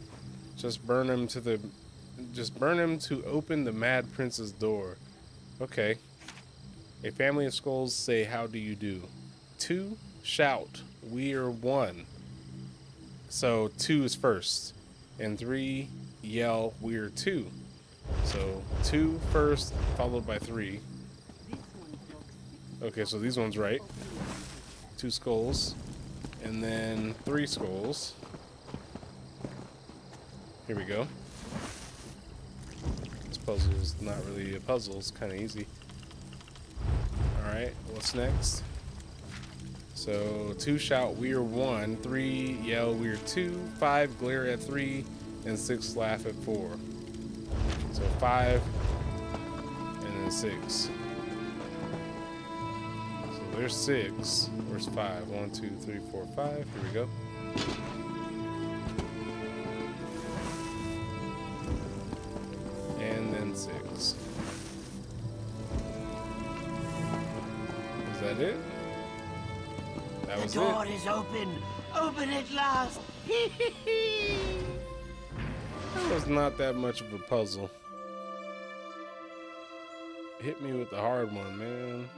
Just burn him to open the Mad Prince's door. Okay. A family of skulls say, "How do you do?" 2 shout, "We are 1." So 2 is first. And 3 yell, "We are 2." So 2 first, followed by 3. Okay, so these ones right. 2 skulls. And then 3 skulls. Here we go. This puzzle is not really a puzzle, it's kind of easy. Alright, what's next? So 2 shout, "We are 1." 3 yell, "We are 2." 5 glare at 3, and 6 laugh at 4. So 5 and then 6. there's 6. Where's 5? 1, 2, 3, 4, 5. Here we go. And then 6. Is that it? That was it. The door is open. Open at last. That was not that much of a puzzle. Hit me with the hard one, man.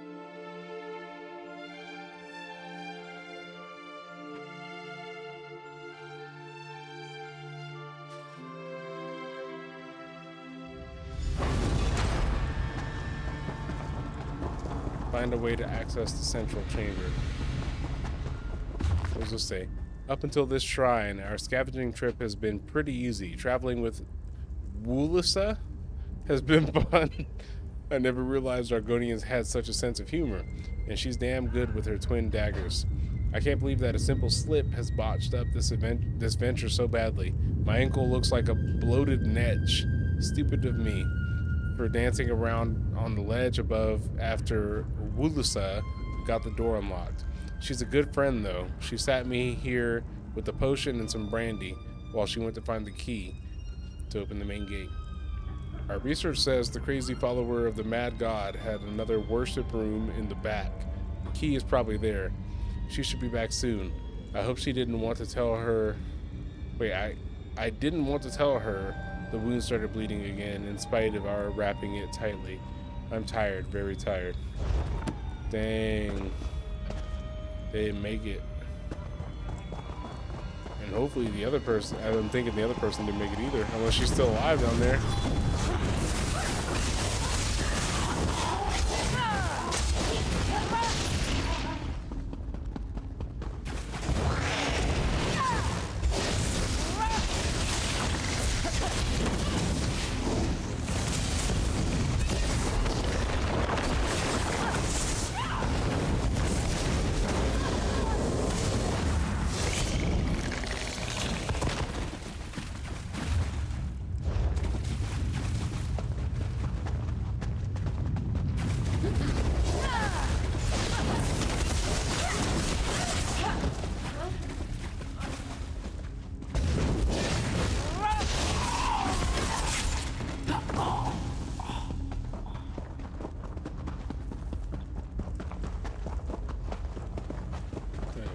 Find a way to access the central chamber. What does this say? Up until this shrine, our scavenging trip has been pretty easy. Traveling with Wulisa has been fun. I never realized Argonians had such a sense of humor, and she's damn good with her twin daggers. I can't believe that a simple slip has botched up this venture so badly. My ankle looks like a bloated netch. Stupid of me for dancing around on the ledge above after Wulisa got the door unlocked. She's a good friend, though. She sat me here with a potion and some brandy while she went to find the key to open the main gate. Our research says the crazy follower of the mad god had another worship room in the back. The key is probably there. She should be back soon. I hope she didn't want to tell her... Wait, I didn't want to tell her the wound started bleeding again in spite of our wrapping it tightly. I'm tired, very tired. Dang. They didn't make it. And hopefully the other person, I'm thinking the other person didn't make it either, unless she's still alive down there.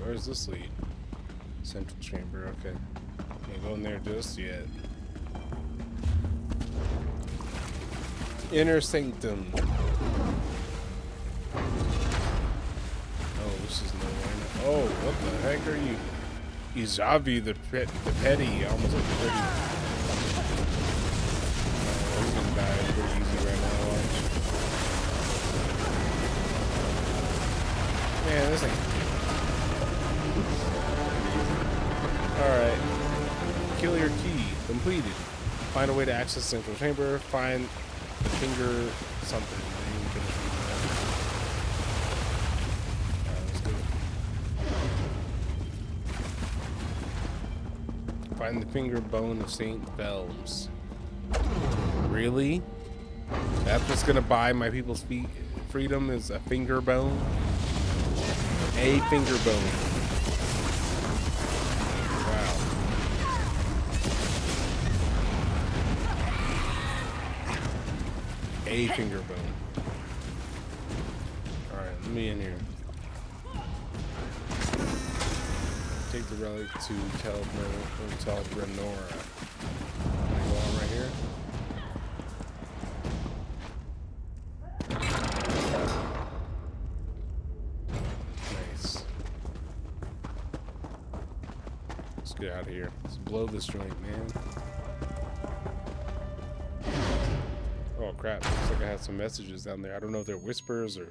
Where's this lead? Central chamber, okay. Can't go in there just yet. Inner sanctum. Oh, this is nowhere. Oh, what the heck are you? Izavi the petty, almost like pretty. Oh, he's gonna die pretty easy right now, watch. Man, this ain't. Alright. Kill your key. Completed. Find a way to access central chamber. Find the finger something. Let's do it. Find the finger bone of St. Belms. Really? That's what's gonna buy my people's freedom is a finger bone? A finger bone. A finger bone. Alright, let me in here. Take the relic to Telbrenora. Can I go on right here? Nice. Let's get out of here. Let's blow this joint, man. Oh crap, looks like I have some messages down there. I don't know if they're whispers or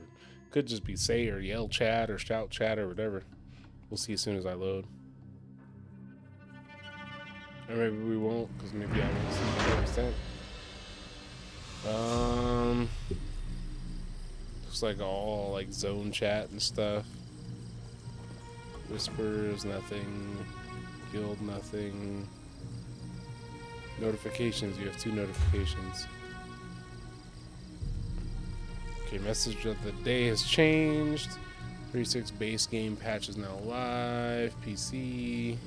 could just be say or yell chat or shout chat or whatever. We'll see as soon as I load. Or maybe we won't, because maybe I won't see 100%. Looks like all like zone chat and stuff. Whispers, nothing. Guild, nothing. Notifications, you have 2 notifications. Okay, message of the day has changed. 3.6 base game patch is now live. PC.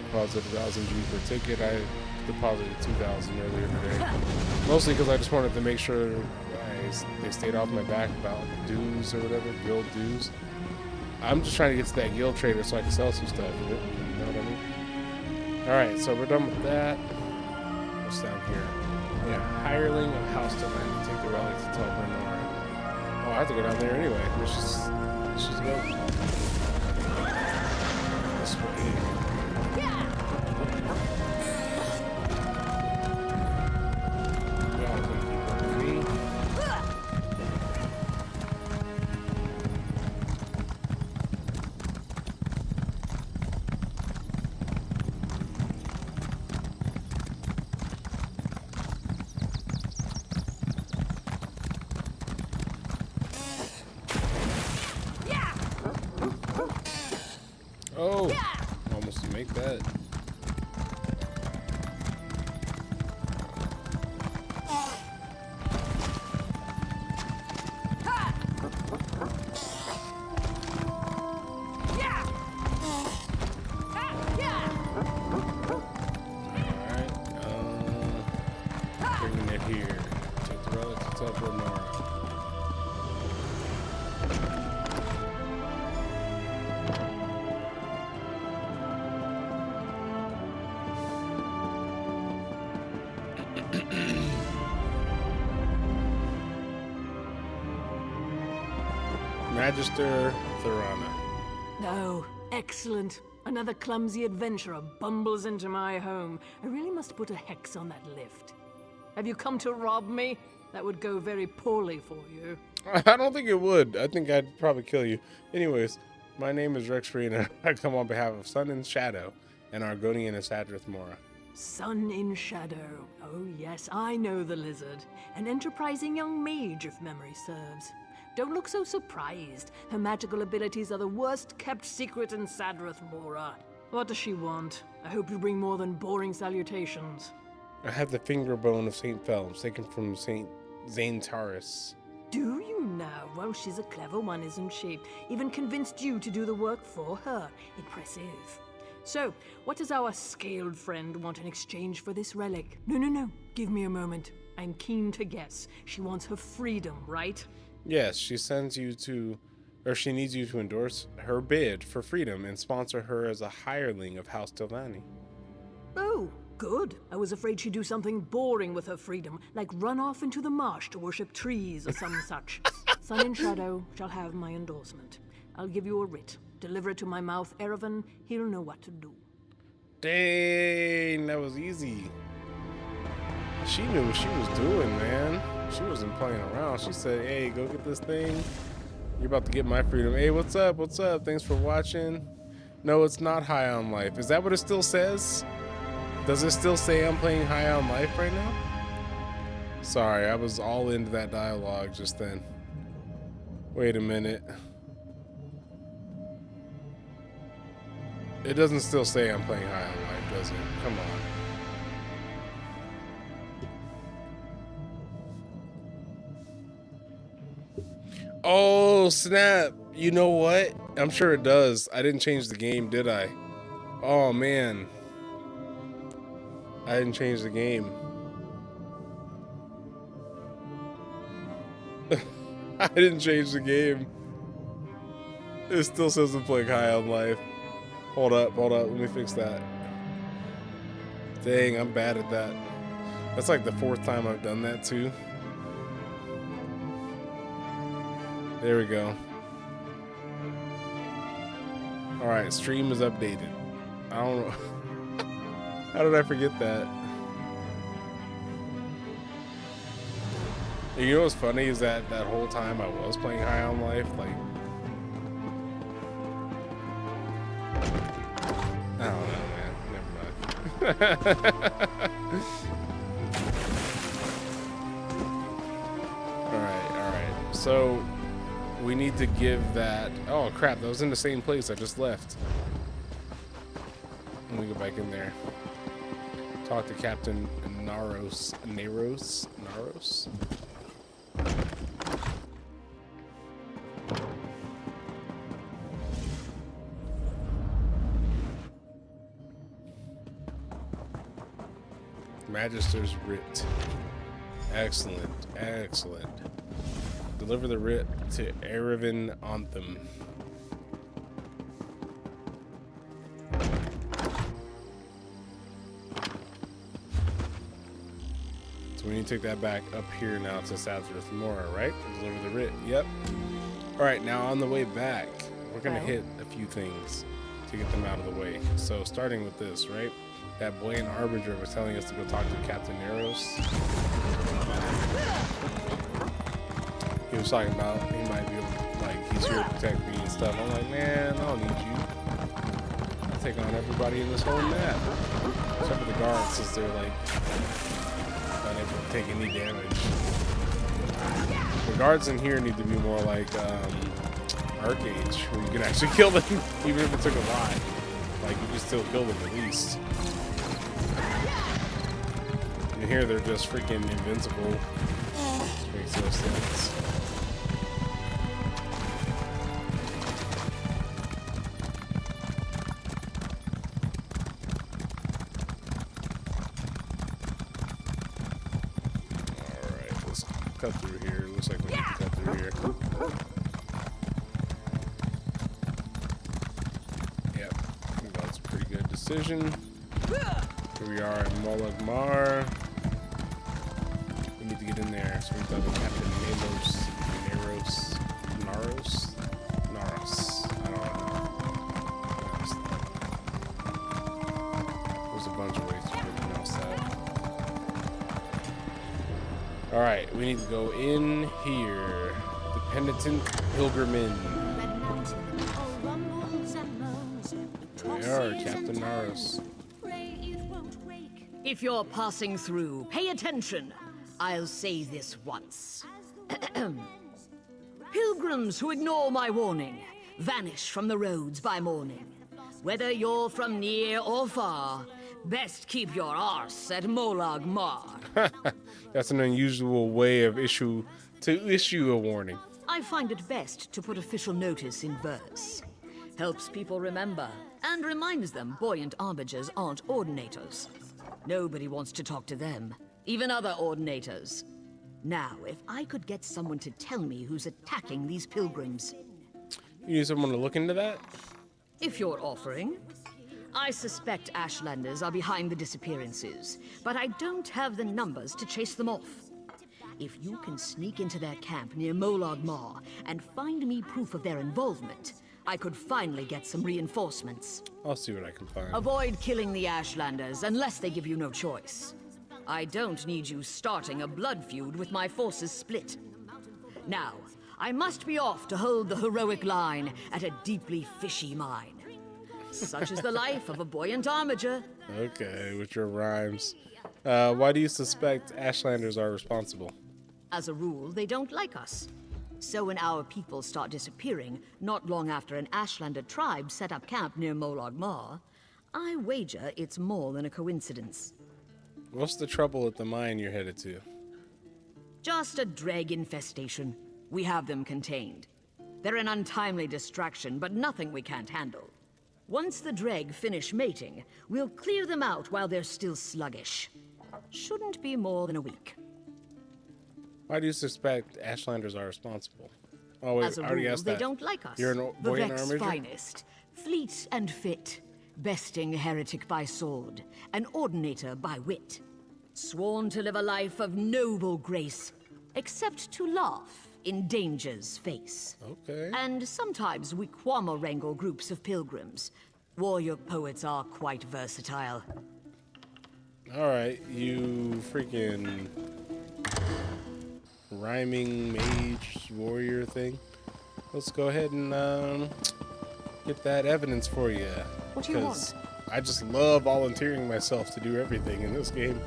Deposit 1,000 G per ticket. I deposited 2,000 earlier today. Mostly because I just wanted to make sure they stayed off my back about dues or whatever, guild dues. I'm just trying to get to that guild trader so I can sell some stuff. You know what I mean? Alright, so we're done with that. What's down here? Yeah, hireling of House to Land. Take the relic to Telbernor. Oh, I have to go down there anyway. Let's just go. This way. Oh, almost to make that. Alright, bringing it here. Take the relic to Telbernor. Magister Thorana. No, excellent. Another clumsy adventurer bumbles into my home. I really must put a hex on that lift. Have you come to rob me? That would go very poorly for you. I don't think it would. I think I'd probably kill you. Anyways, my name is Rex Free, and I come on behalf of Sun and Shadow and Argonian and Sadrith Mora. Sun in Shadow. Oh yes, I know the lizard. An enterprising young mage, if memory serves. Don't look so surprised. Her magical abilities are the worst kept secret in Sadrith Mora. What does she want? I hope you bring more than boring salutations. I have the finger bone of St. Phelms, taken from St. Zaintaris. Do you now? Well, she's a clever one, isn't she? Even convinced you to do the work for her. Impressive. So, what does our scaled friend want in exchange for this relic? No. Give me a moment. I'm keen to guess. She wants her freedom, right? Yes, she needs you to endorse her bid for freedom and sponsor her as a hireling of House Tilvani. Oh, good. I was afraid she'd do something boring with her freedom, like run off into the marsh to worship trees or some such. Sun and Shadow shall have my endorsement. I'll give you a writ. Deliver it to my mouth, Erevan. He'll know what to do. Dang, that was easy. She knew what she was doing, man. She wasn't playing around. She said, hey, go get this thing. You're about to get my freedom. Hey, what's up? What's up? Thanks for watching. No, it's not High on Life. Is that what it still says? Does it still say I'm playing High on Life right now? Sorry, I was all into that dialogue just then. Wait a minute. It doesn't still say I'm playing High on Life, does it? Come on. Oh, snap. You know what? I'm sure it does. I didn't change the game, did I? Oh, man. I didn't change the game. I didn't change the game. It still says I'm playing High on Life. Hold up. Let me fix that. Dang, I'm bad at that. That's like the 4th time I've done that, too. There we go. Alright, stream is updated. I don't know. How did I forget that? You know what's funny is that whole time I was playing High on Life, like... I don't know, man. Never mind. Alright. So... we need to give that... Oh, crap. That was in the same place I just left. Let me go back in there. Talk to Captain Naros. Magister's writ. Excellent, excellent. Deliver the writ to Erevan Anthem. So we need to take that back up here now to Southworth Mora, right? Deliver the writ. Yep. All right, now on the way back, we're gonna hit a few things to get them out of the way. So starting with this, right? That boy in Harbinger was telling us to go talk to Captain Neros. He was talking about he might be able to, like, he's here to protect me and stuff. I'm like, man, I don't need you. I'll take on everybody in this whole map. Except for the guards, since they're like unable to take any damage. The guards in here need to be more like Arcades, where you can actually kill them, even if it took a lot. Like, you can still kill them at least. And here they're just freaking invincible. Which makes no sense. Alright, let's cut through here. Looks like we need to cut through here. Yep, I think that's a pretty good decision. Here we are in Molag Mar. We need to get in there. So we've done the Captain Naros. I don't know. There's a bunch of ways to pronounce that. Alright, we need to go in here. The Penitent Pilgrimin. There we are, Captain Naros. If you're passing through, pay attention. I'll say this once. Pilgrims who ignore my warning vanish from the roads by morning. Whether you're from near or far, best keep your arse at Molag Mar. That's an unusual way of issue a warning. I find it best to put official notice in verse. Helps people remember, and reminds them buoyant arbigers aren't ordinators. Nobody wants to talk to them, even other ordinators. Now, if I could get someone to tell me who's attacking these pilgrims. You need someone to look into that? If you're offering. I suspect Ashlanders are behind the disappearances, but I don't have the numbers to chase them off. If you can sneak into their camp near Molag Mar and find me proof of their involvement, I could finally get some reinforcements. I'll see what I can find. Avoid killing the Ashlanders unless they give you no choice. I don't need you starting a blood feud with my forces split. Now, I must be off to hold the heroic line at a deeply fishy mine. Such is the life of a buoyant armiger. Okay, with your rhymes. Why do you suspect Ashlanders are responsible? As a rule, they don't like us. So when our people start disappearing, not long after an Ashlander tribe set up camp near Molag Mar, I wager it's more than a coincidence. What's the trouble at the mine you're headed to? Just a dreg infestation. We have them contained. They're an untimely distraction, but nothing we can't handle. Once the dreg finish mating, we'll clear them out while they're still sluggish. Shouldn't be more than a week. Why do you suspect Ashlanders are responsible? Oh wait, As a I already rule, asked they that. don't like us. You're The buoyant Vex's armiger? finest, fleet and fit, besting heretic by sword, an ordinator by wit, sworn to live a life of noble grace, except to laugh in danger's face. Okay. And sometimes we quammer wrangle groups of pilgrims. Warrior poets are quite versatile. Alright, you freaking rhyming mage warrior thing. Let's go ahead and get that evidence for you. What do you want? Because I just love volunteering myself to do everything in this game,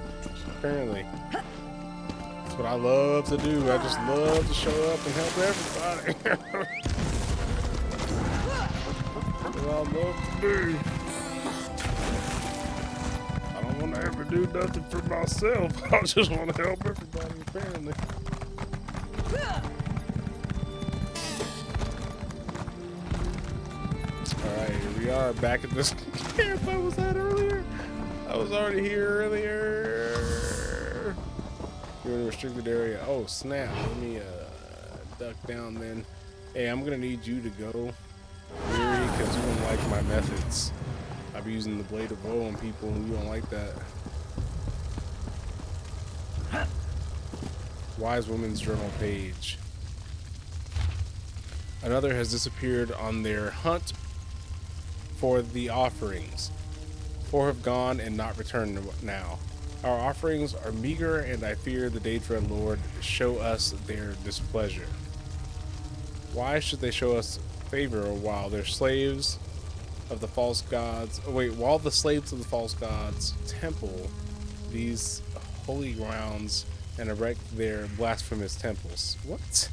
apparently. That's what I love to do. I just love to show up and help everybody. That's what I love to do. I don't want to ever do nothing for myself. I just want to help everybody, apparently. Alright, here we are back at this camp I was at earlier. I was already here earlier. You're in a restricted area. Oh, snap. Let me duck down then. Hey, I'm gonna need you to go, because you don't like my methods. I'll be using the blade of woe on people and you don't like that. Wise Woman's Journal page. Another has disappeared on their hunt for the offerings. 4 have gone and not returned now. Our offerings are meager, and I fear the Daedra Lord show us their displeasure. Why should they show us favor while they're slaves of the false gods? Oh, wait, while the slaves of the false gods temple these holy grounds and erect their blasphemous temples. What?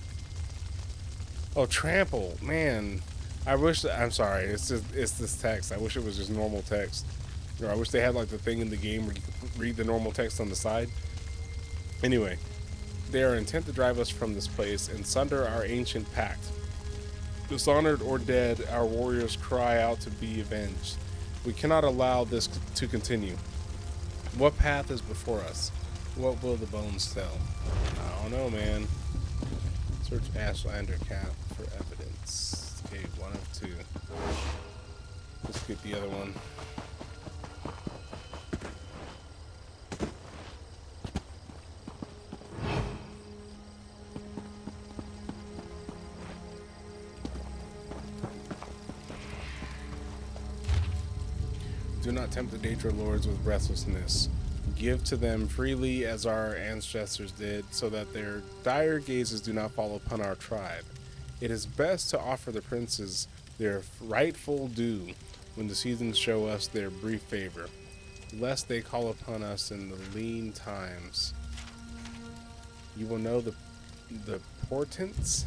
Oh, trample, man. I wish. I'm sorry. It's this text. I wish it was just normal text. Or I wish they had like the thing in the game where you could read the normal text on the side. Anyway, they are intent to drive us from this place and sunder our ancient pact. Dishonored or dead, our warriors cry out to be avenged. We cannot allow this to continue. What path is before us? What will the bones tell? I don't know, man. Search Ashlander camp for evidence. Okay, 1 of 2. Let's get the other one. Do not tempt the Daedra Lords with breathlessness. Give to them freely as our ancestors did, so that their dire gazes do not fall upon our tribe. It is best to offer the princes their rightful due when the seasons show us their brief favor, lest they call upon us in the lean times. You will know the portents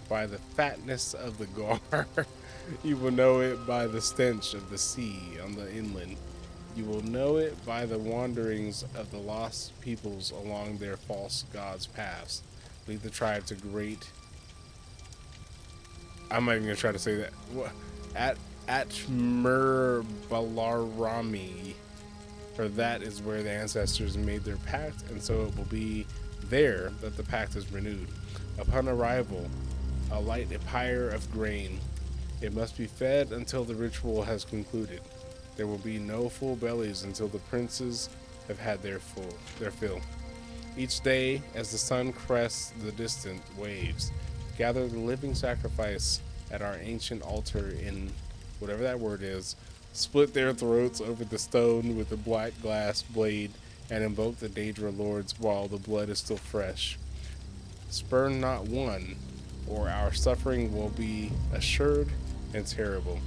by the fatness of the gar. You will know it by the stench of the sea on the inland. You will know it by the wanderings of the lost peoples along their false gods' paths. Lead the tribe to great... I'm not even going to try to say that. Atmerbalarami. For that is where the ancestors made their pact, and so it will be there that the pact is renewed. Upon arrival, alight a pyre of grain. It must be fed until the ritual has concluded. There will be no full bellies until the princes have had their fill. Each day, as the sun crests the distant waves, gather the living sacrifice at our ancient altar in whatever that word is, split their throats over the stone with a black glass blade, and invoke the Daedra Lords while the blood is still fresh. Spurn not one, or our suffering will be assured and terrible.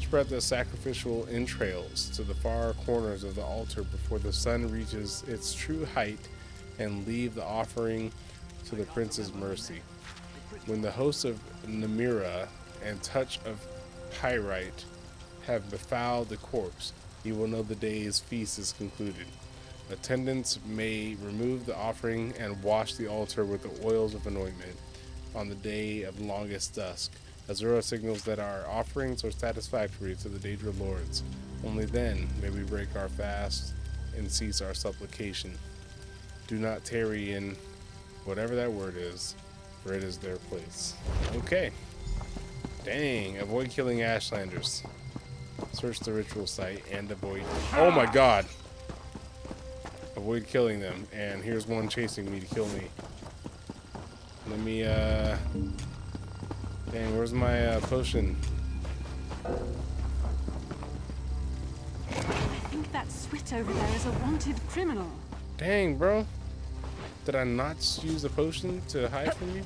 Spread the sacrificial entrails to the far corners of the altar before the sun reaches its true height, and leave the offering to the prince's mercy. When the hosts of Namira and touch of pyrite have befouled the corpse, you will know the day's feast is concluded. Attendants may remove the offering and wash the altar with the oils of anointment on the day of longest dusk. Azura signals that our offerings are satisfactory to the Daedra Lords. Only then may we break our fast and cease our supplication. Do not tarry in whatever that word is, for it is their place. Okay. Dang, avoid killing Ashlanders. Search the ritual site and avoid... Oh my god! Avoid killing them. And here's one chasing me to kill me. Let me, Dang, where's my potion? I think that swit over there is a wanted criminal. Dang, bro. Did I not use a potion to hide from you?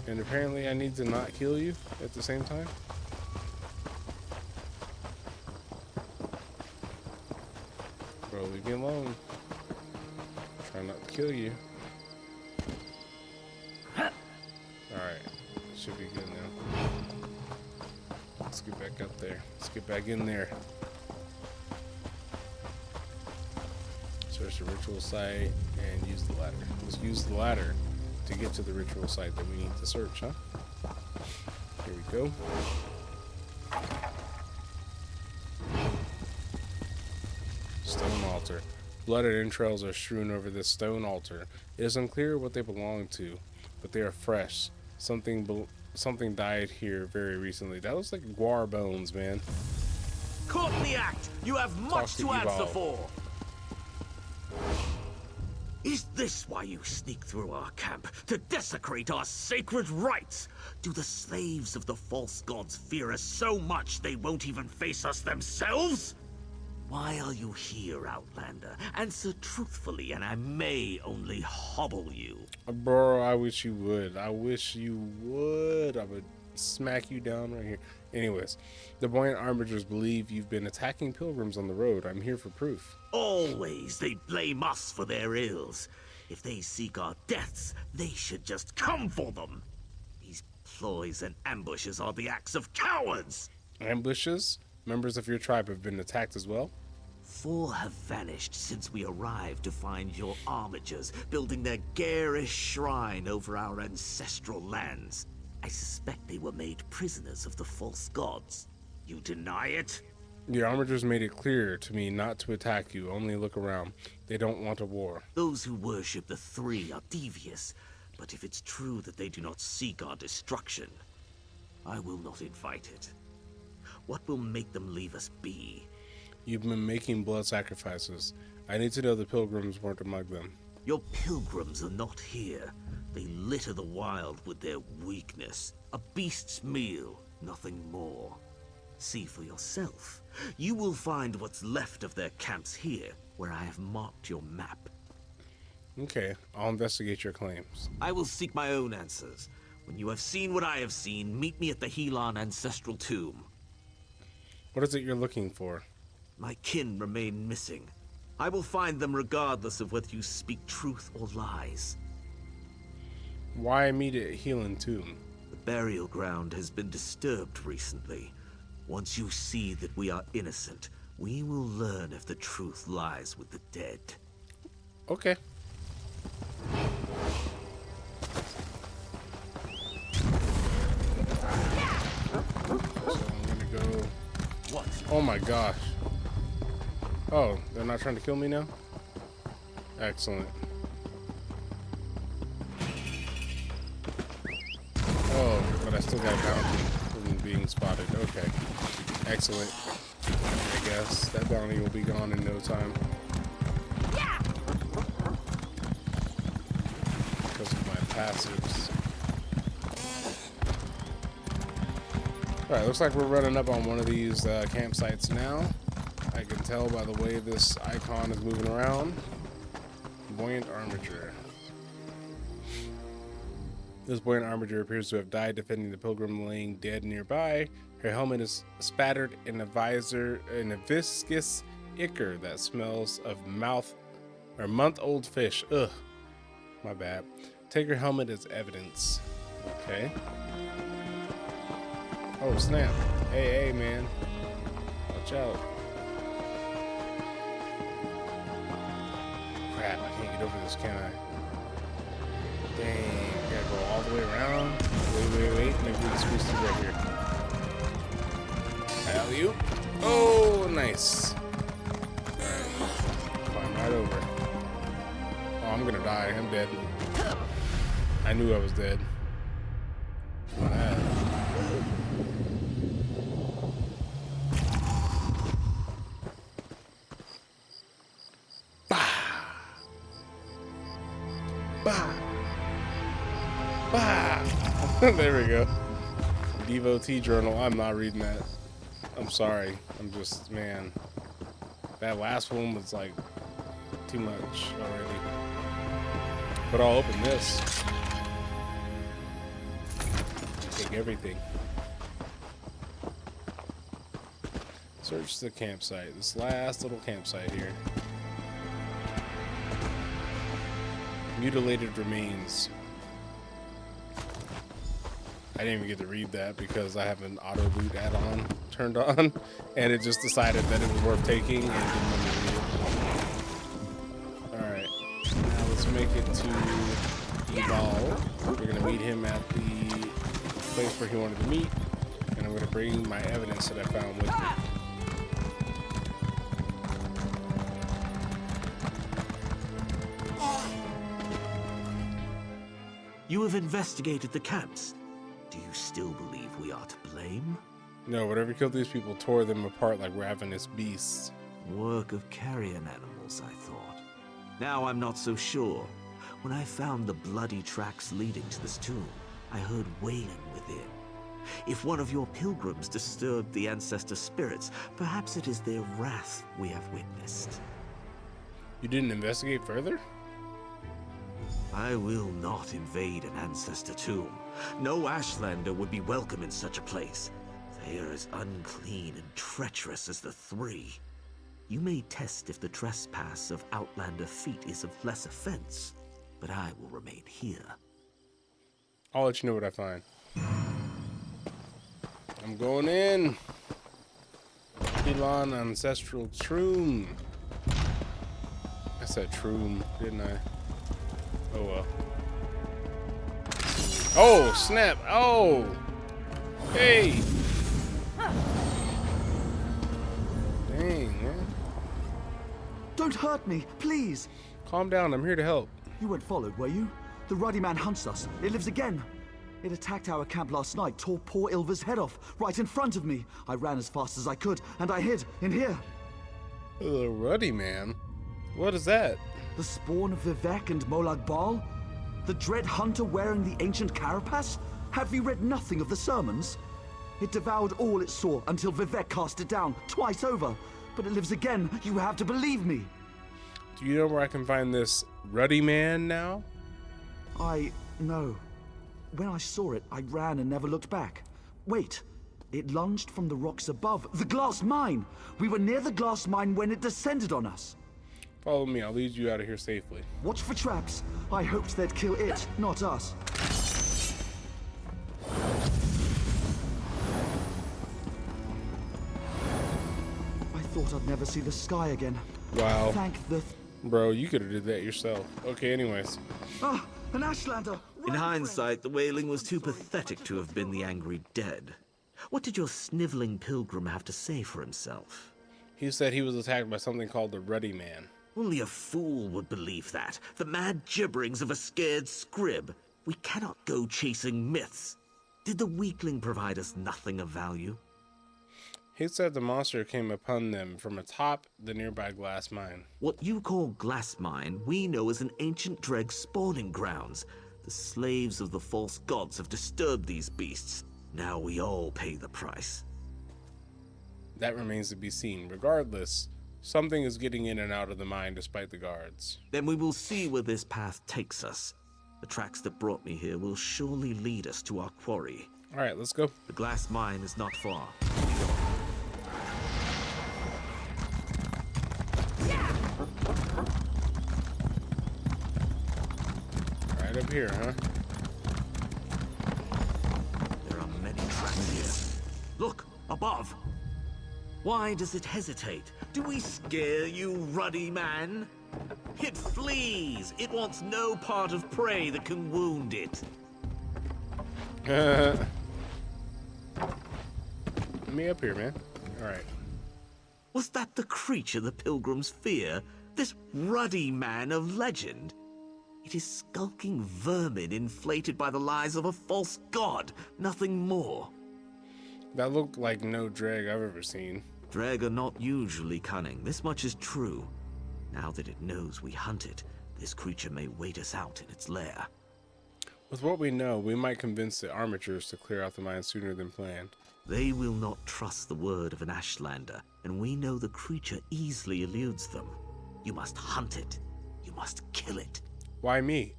And apparently I need to not kill you at the same time? Bro, leave me alone. Try not to kill you. Alright. Should be good now. Let's get back up there. Let's get back in there. Search the ritual site and use the ladder. Let's use the ladder to get to the ritual site that we need to search, huh? Here we go. altar. Blood and entrails are strewn over this stone altar. It is unclear what they belong to, but they are fresh. Something died here very recently. That looks like guar bones, man. Caught in the act! You have much to answer for! Is this why you sneak through our camp? To desecrate our sacred rites? Do the slaves of the false gods fear us so much they won't even face us themselves? Why are you here, Outlander? Answer truthfully, and I may only hobble you. Bro, I wish you would. I wish you would. I would smack you down right here. Anyways, the buoyant armigers believe you've been attacking pilgrims on the road. I'm here for proof. Always they blame us for their ills. If they seek our deaths, they should just come for them. These ploys and ambushes are the acts of cowards. Ambushes? Members of your tribe have been attacked as well? 4 have vanished since we arrived to find your armigers building their garish shrine over our ancestral lands. I suspect they were made prisoners of the false gods. You deny it? Your armigers made it clear to me not to attack you, only look around. They don't want a war. Those who worship the Three are devious, but if it's true that they do not seek our destruction, I will not invite it. What will make them leave us be? You've been making blood sacrifices. I need to know the pilgrims weren't among them. Your pilgrims are not here. They litter the wild with their weakness. A beast's meal, nothing more. See for yourself. You will find what's left of their camps here, where I have marked your map. Okay, I'll investigate your claims. I will seek my own answers. When you have seen what I have seen, meet me at the Helon Ancestral Tomb. What is it you're looking for? My kin remain missing. I will find them regardless of whether you speak truth or lies. Why meet at Helon Tomb? The burial ground has been disturbed recently. Once you see that we are innocent, we will learn if the truth lies with the dead. Okay. So I'm gonna go... What? Oh my gosh. Oh, they're not trying to kill me now? Excellent. Oh, but I still got bounty from being spotted. Okay. Excellent. I guess that bounty will be gone in no time. Because of my passives. Alright, looks like we're running up on one of these campsites now. I can tell by the way this icon is moving around. Buoyant armiger. This buoyant armiger appears to have died defending the pilgrim laying dead nearby. Her helmet is spattered in a viscous ichor that smells of month-old fish. Ugh. My bad. Take her helmet as evidence. Okay. Oh, snap. Hey, man. Watch out. Crap, I can't get over this, can I? Dang, gotta go all the way around. Wait. Maybe we can squeeze through right here. Alley-oop. Oh, nice. Alright. Climb right over. Oh, I'm gonna die. I'm dead. I knew I was dead. There we go. Devotee journal. I'm not reading that. I'm sorry. I'm just, man. That last one was like too much already. But I'll open this. Take everything. Search the campsite. This last little campsite here. Mutilated remains. I didn't even get to read that because I have an auto loot add-on turned on, and it just decided that it was worth taking and didn't let me read it. Alright, now let's make it to Evolve. We're going to meet him at the place where he wanted to meet, and I'm going to bring my evidence that I found with me. You have investigated the camps. Do you still believe we are to blame? No, whatever killed these people tore them apart like ravenous beasts. Work of carrion animals, I thought. Now I'm not so sure. When I found the bloody tracks leading to this tomb, I heard wailing within. If one of your pilgrims disturbed the ancestor spirits, perhaps it is their wrath we have witnessed. You didn't investigate further? I will not invade an ancestor tomb. No Ashlander would be welcome in such a place. They are as unclean and treacherous as the three. You may test if the trespass of Outlander feet is of less offense, but I will remain here. I'll let you know what I find. I'm going in. Elon Ancestral Tomb. I said Tomb, didn't I? Oh well. Oh, snap. Oh. Hey. Dang, man. Don't hurt me, please! Calm down. I'm here to help. You weren't followed, were you? The Ruddy Man hunts us. It lives again. It attacked our camp last night, tore poor Ilva's head off, right in front of me. I ran as fast as I could, and I hid in here. The Ruddy Man? What is that? The spawn of Vivek and Molag Bal? The dread hunter wearing the ancient carapace? Have you read nothing of the sermons? It devoured all it saw until Vivek cast it down, twice over. But it lives again, you have to believe me. Do you know where I can find this Ruddy Man now? I know. When I saw it, I ran and never looked back. Wait, it lunged from the rocks above. The glass mine! We were near the glass mine when it descended on us. Follow me, I'll lead you out of here safely. Watch for traps. I hoped they'd kill it, not us. I thought I'd never see the sky again. Wow. Thank the... Bro, you could have did that yourself. Okay, anyways. Ah, an Ashlander! In hindsight, the wailing was too pathetic to have been the angry dead. What did your sniveling pilgrim have to say for himself? He said he was attacked by something called the Ruddy Man. Only a fool would believe that. The mad gibberings of a scared scrib. We cannot go chasing myths. Did the weakling provide us nothing of value? He said the monster came upon them from atop the nearby glass mine. What you call glass mine, we know as an ancient dreg spawning grounds. The slaves of the false gods have disturbed these beasts. Now we all pay the price. That remains to be seen. Regardless, something is getting in and out of the mine despite the guards. Then we will see where this path takes us. The tracks that brought me here will surely lead us to our quarry. All right, let's go. The glass mine is not far. Right up here, huh? There are many tracks here. Look, above. Why does it hesitate? Do we scare you, Ruddy Man? It flees. It wants no part of prey that can wound it. Let me up here, man. All right. Was that the creature the pilgrims fear? This Ruddy Man of legend? It is skulking vermin inflated by the lies of a false god, nothing more. That looked like no drag I've ever seen. Dreg are not usually cunning, this much is true. Now that it knows we hunt it, this creature may wait us out in its lair. With what we know, we might convince the armatures to clear out the mine sooner than planned. They will not trust the word of an Ashlander, and we know the creature easily eludes them. You must hunt it. You must kill it. Why me?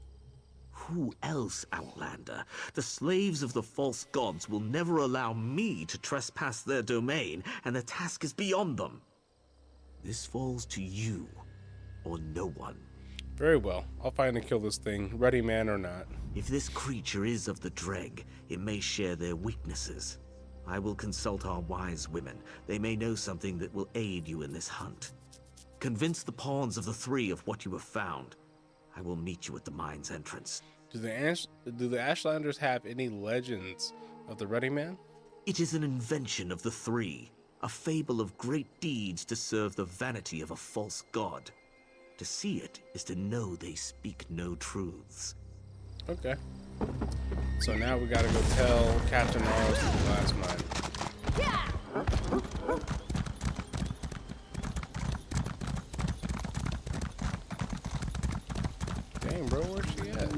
Who else, Outlander? The slaves of the false gods will never allow me to trespass their domain, and the task is beyond them. This falls to you, or no one. Very well. I'll find and kill this thing, Ruddy Man or not. If this creature is of the Dreg, it may share their weaknesses. I will consult our wise women. They may know something that will aid you in this hunt. Convince the pawns of the three of what you have found. I will meet you at the mine's entrance. Do the Ashlanders have any legends of the Ruddy Man? It is an invention of the three, a fable of great deeds to serve the vanity of a false god. To see it is to know they speak no truths. Okay. So now we gotta go tell Captain Arrows to the last mine. Dang, bro, where's she at?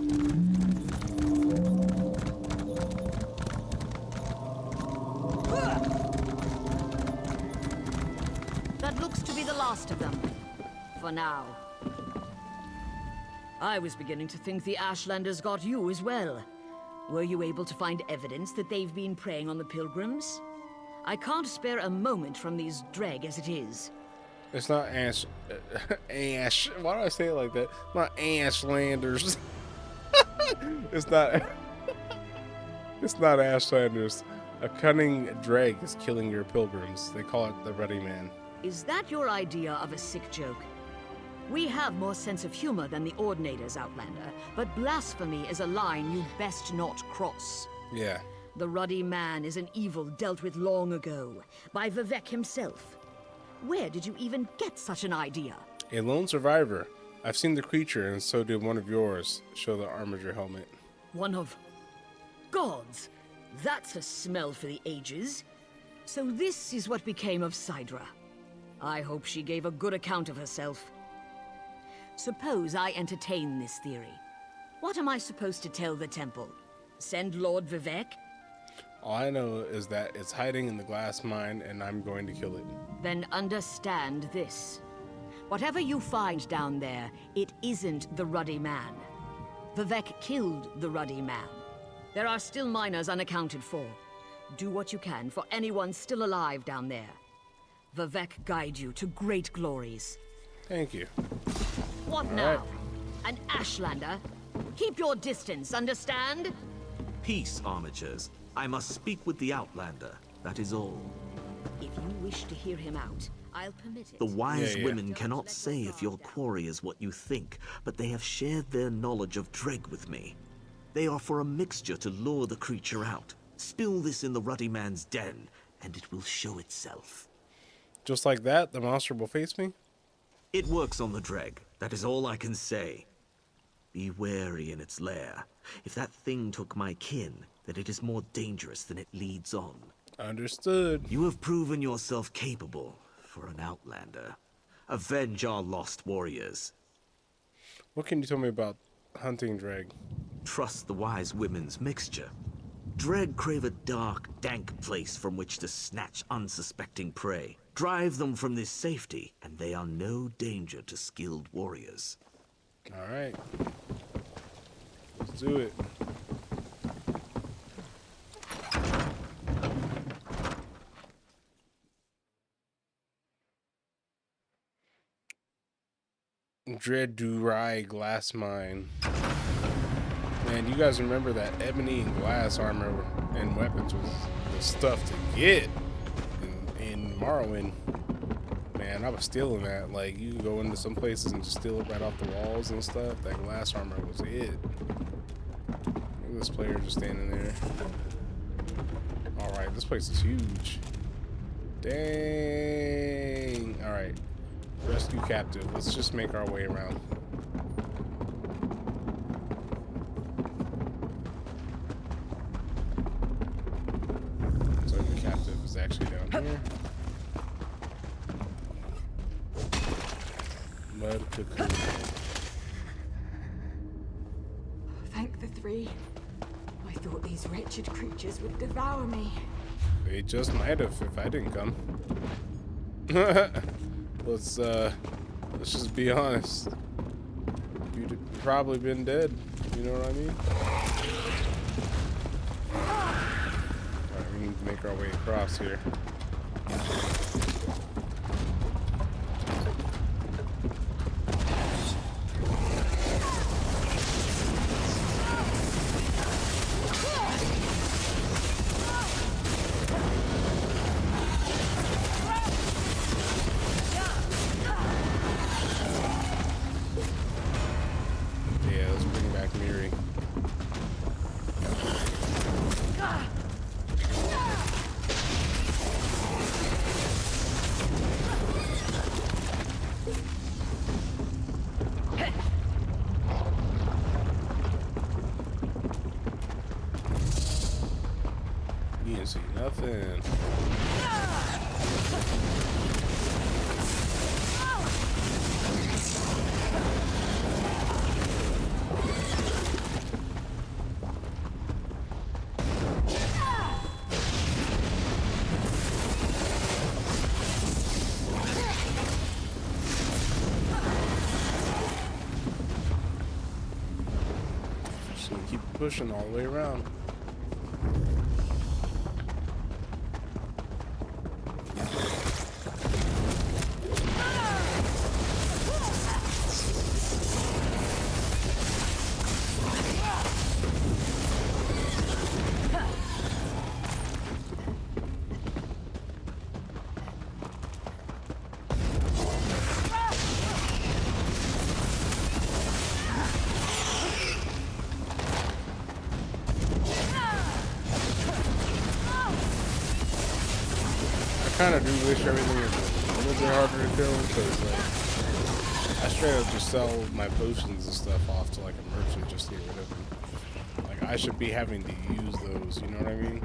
That looks to be the last of them. For now. I was beginning to think the Ashlanders got you as well. Were you able to find evidence that they've been preying on the pilgrims? I can't spare a moment from these Dreg as it is. It's not Ash. Ash. Why do I say it like that? Not Ashlanders. It's not. It's not Ashlanders. A cunning Dreg is killing your pilgrims. They call it the Ruddy Man. Is that your idea of a sick joke? We have more sense of humor than the Ordinators, Outlander, but blasphemy is a line you best not cross. Yeah. The Ruddy Man is an evil dealt with long ago, by Vivek himself. Where did you even get such an idea? A lone survivor. I've seen the creature, and so did one of yours. Show the armature helmet. One of... gods! That's a smell for the ages. So this is what became of Sidra. I hope she gave a good account of herself. Suppose I entertain this theory. What am I supposed to tell the temple? Send Lord Vivek? All I know is that it's hiding in the glass mine, and I'm going to kill it. Then understand this. Whatever you find down there, it isn't the Ruddy Man. Vivek killed the Ruddy Man. There are still miners unaccounted for. Do what you can for anyone still alive down there. Vivek guide you to great glories. Thank you. What All now? right. An Ashlander? Keep your distance, understand? Peace, armatures. I must speak with the Outlander. That is all. If you wish to hear him out, I'll permit it. The wise Yeah. women cannot say if your quarry is what you think, but they have shared their knowledge of Dreg with me. They offer a mixture to lure the creature out. Spill this in the Ruddy Man's den, and it will show itself. Just like that, the monster will face me? It works on the Dreg. That is all I can say. Be wary in its lair. If that thing took my kin, then it is more dangerous than it leads on. Understood. You have proven yourself capable for an Outlander. Avenge our lost warriors. What can you tell me about hunting Dreg? Trust the wise women's mixture. Dreg crave a dark, dank place from which to snatch unsuspecting prey. Drive them from this safety, and they are no danger to skilled warriors. All right. Let's do it. Dread Durai Glass Mine. Man, you guys remember that ebony and glass armor and weapons was the stuff to get in Morrowind. Man, I was stealing that. Like, you could go into some places and just steal it right off the walls and stuff. That glass armor was it. Look at this player just standing there. Alright, this place is huge. Dang. Alright. Rescue captive. Let's just make our way around. So the captive is actually down here. Mud cocoon. Thank the three. I thought these wretched creatures would devour me. They just might have if I didn't come. Let's just be honest. You'd probably been dead. You know what I mean? Alright, we need to make our way across here. Yeah, let's bring back Miri. didn't see nothing. Just gonna keep pushing all the way around. I kind of do wish everything was a little bit harder to kill, because like I straight up just sell my potions and stuff off to like a merchant just to get rid of them. Like I should be having to use those, you know what I mean?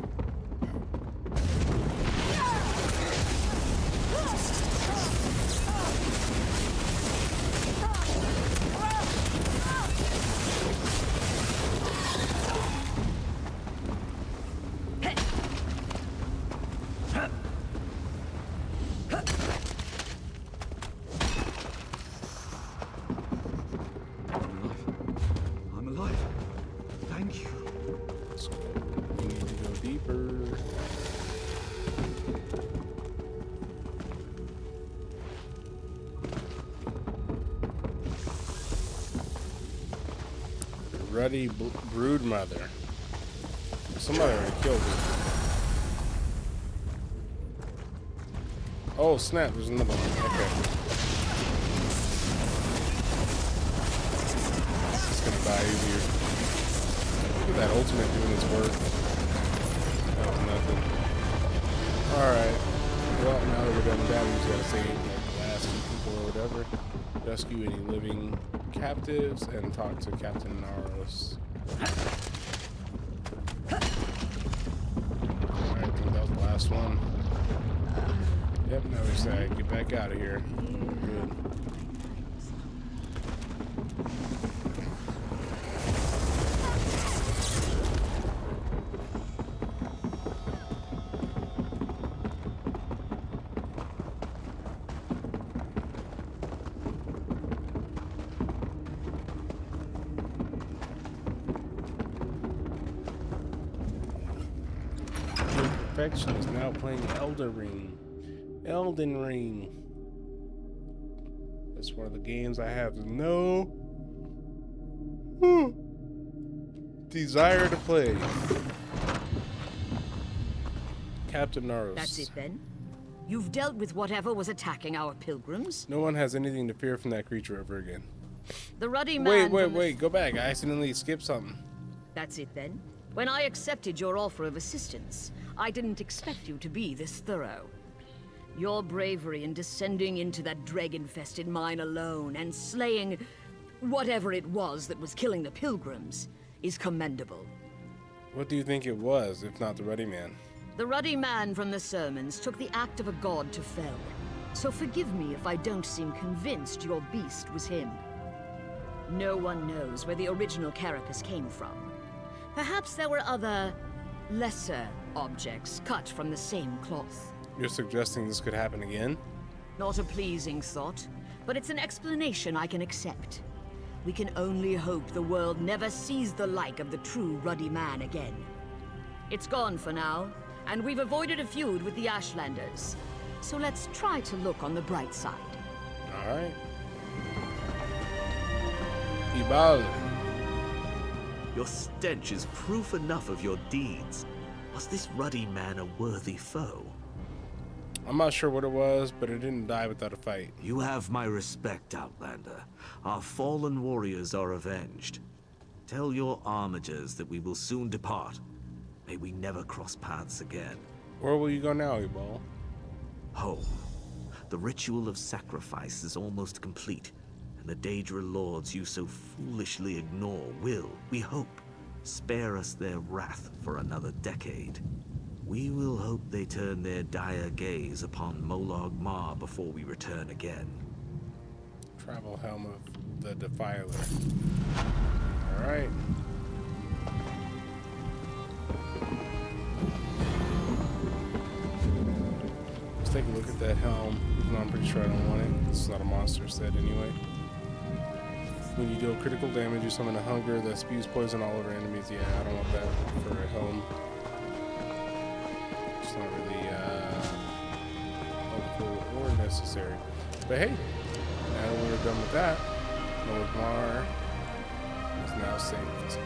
I'm alive. Thank you. So we need to go deeper. Ruddy brood mother. Somebody already killed her. Oh snap! There's another one. Okay. It's gonna die easier. Look at that ultimate doing its work. That was nothing. Alright. Well, now that we're done with that, we just gotta save like the last few people or whatever. Rescue any living captives and talk to Captain Naros. Alright, I think that was the last one. Yep, now we say get back out of here. Good. Perfection is now playing Elden Ring. Elden Ring. That's one of the games I have no desire to play. Captain Naros. That's it then? You've dealt with whatever was attacking our pilgrims? No one has anything to fear from that creature ever again. The ruddy man... Wait, go back. I accidentally skipped something. That's it then? When I accepted your offer of assistance, I didn't expect you to be this thorough. Your bravery in descending into that dreg-infested mine alone and slaying whatever it was that was killing the pilgrims is commendable. What do you think it was, if not the Ruddy Man? The ruddy man from the sermons took the act of a god to fell. So forgive me if I don't seem convinced your beast was him. No one knows where the original carapace came from. Perhaps there were other, lesser objects cut from the same cloth. You're suggesting this could happen again? Not a pleasing thought, but it's an explanation I can accept. We can only hope the world never sees the like of the true ruddy man again. It's gone for now, and we've avoided a feud with the Ashlanders. So let's try to look on the bright side. Alright. Ibal. Your stench is proof enough of your deeds. Was this ruddy man a worthy foe? I'm not sure what it was, but it didn't die without a fight. You have my respect, Outlander. Our fallen warriors are avenged. Tell your armigers that we will soon depart. May we never cross paths again. Where will you go now, Ibal? Home. The ritual of sacrifice is almost complete, and the Daedra lords you so foolishly ignore will, we hope, spare us their wrath for another decade. We will hope they turn their dire gaze upon Molag Mar before we return again. Travel helm of the Defiler. Alright. Let's take a look at that helm, even though I'm pretty sure I don't want it. It's not a monster set anyway. When you deal critical damage, you summon a hunger that spews poison all over enemies. Yeah, I don't want that for a helm. It's not really helpful or necessary. But hey, now that we're done with that, Molag Mar is now saved.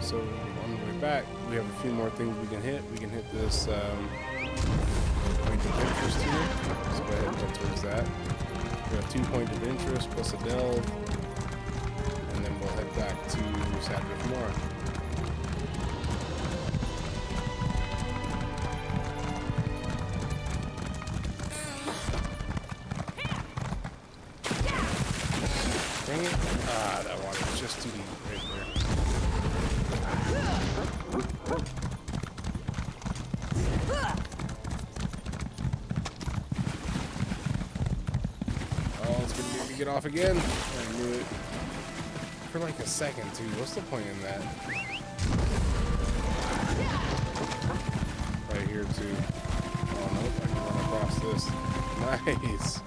So on the way back, we have a few more things we can hit. We can hit this point of interest here. Let's go ahead and head towards that. We have 2 points of interest plus a delve. And then we'll head back to Sadrith Mora. Dang it. Ah, that water was just too deep right there. Oh, it's gonna get me get off again. I knew it. For like a second, too. What's the point in that? Right here, too. Oh, nope. I can run across this. Nice.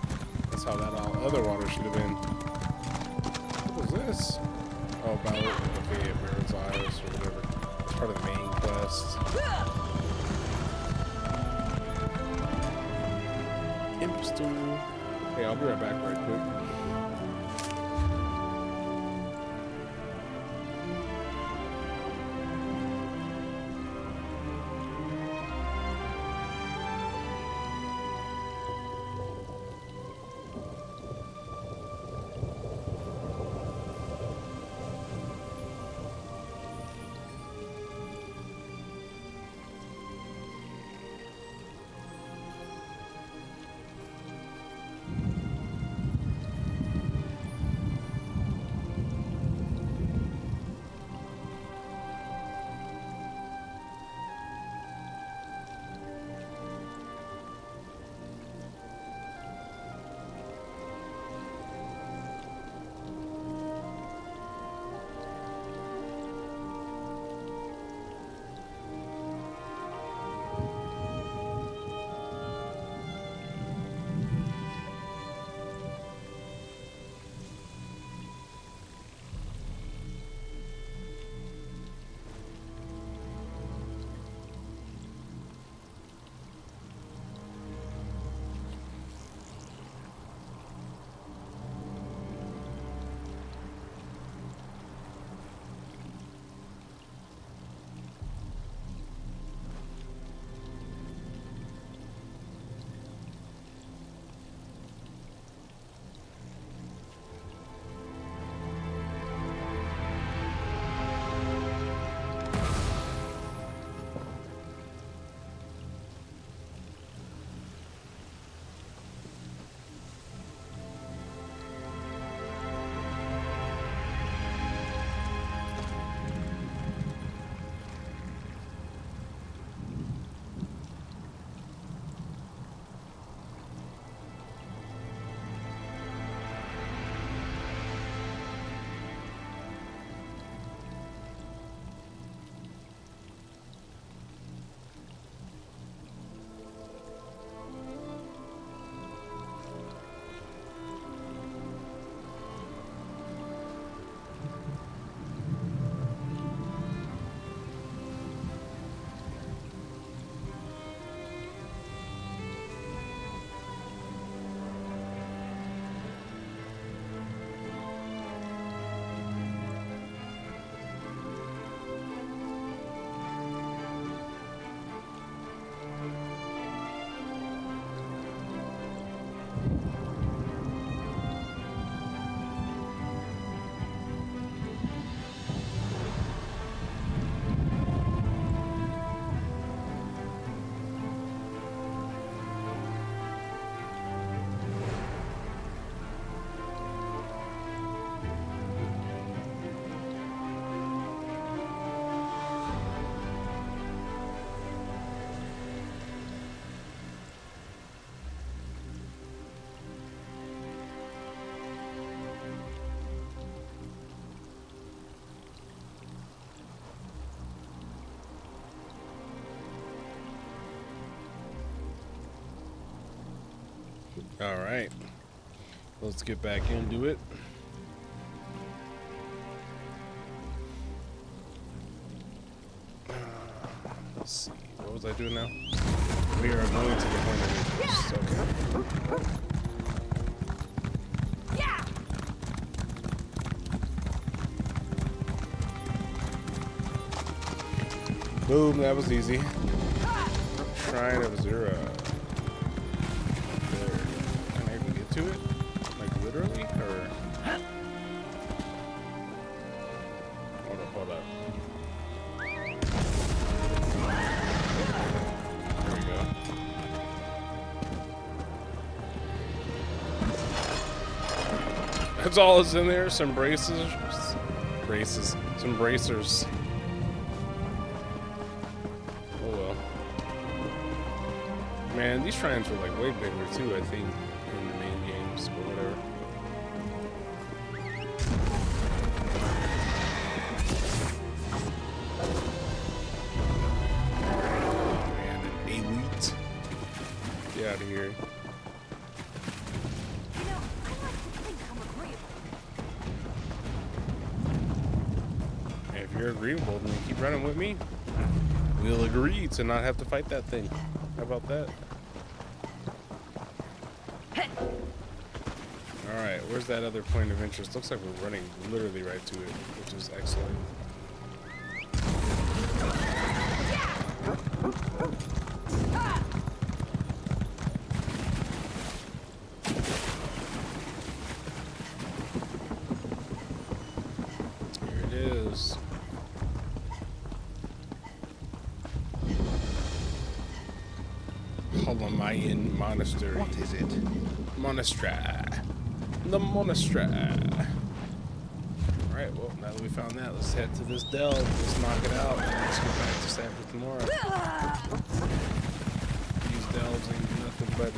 That's how that all other water should have been. What was this? Oh, about it. Okay, yeah, Baron's Isles or whatever. It's part of the main quest. Interesting. Hey, I'll be right back right quick. All right. Let's get back into it. Let's see. What was I doing now? We are going to the point of interest. Okay. Boom, that was easy. Shrine of Zura. There. Can I even get to it? Like literally? Or hold up. There we go. That's all that's in there. Some braces. Some bracers. Man, these shrines were like way bigger too, I think, in the main games, but whatever. Oh man, an elite. Get out of here. You know, I like to think I'm agreeable. If you're agreeable, then keep running with me. We'll agree to not have to fight that thing. How about that? Alright, where's that other point of interest? Looks like we're running literally right to it, which is excellent. Here it is. Mayan monastery. What is it? Monastery. The monastery. Alright, well, now that we found that, let's head to this delve. Let's knock it out. And let's go back to Stanford tomorrow. These delves ain't nothing but a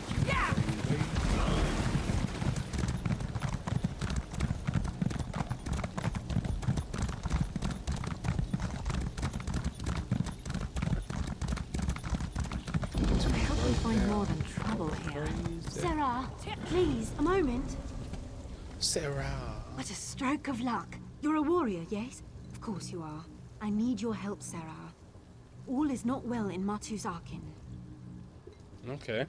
More than trouble here. Sarah, please, a moment. Sarah. What a stroke of luck. You're a warrior, yes? Of course you are. I need your help, Sarah. All is not well in Matu's Arkin. Okay.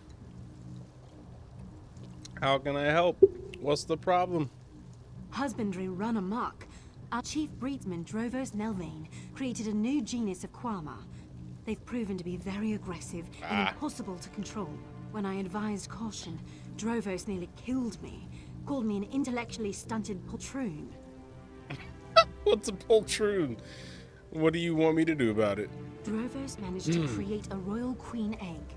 How can I help? What's the problem? Husbandry run amok. Our chief breedsman, Drovos Nelvain, created a new genus of Quama. They've proven to be very aggressive and impossible to control. When I advised caution, Drovos nearly killed me. Called me an intellectually stunted poltroon. What's a poltroon? What do you want me to do about it? Drovos managed to create a royal queen egg.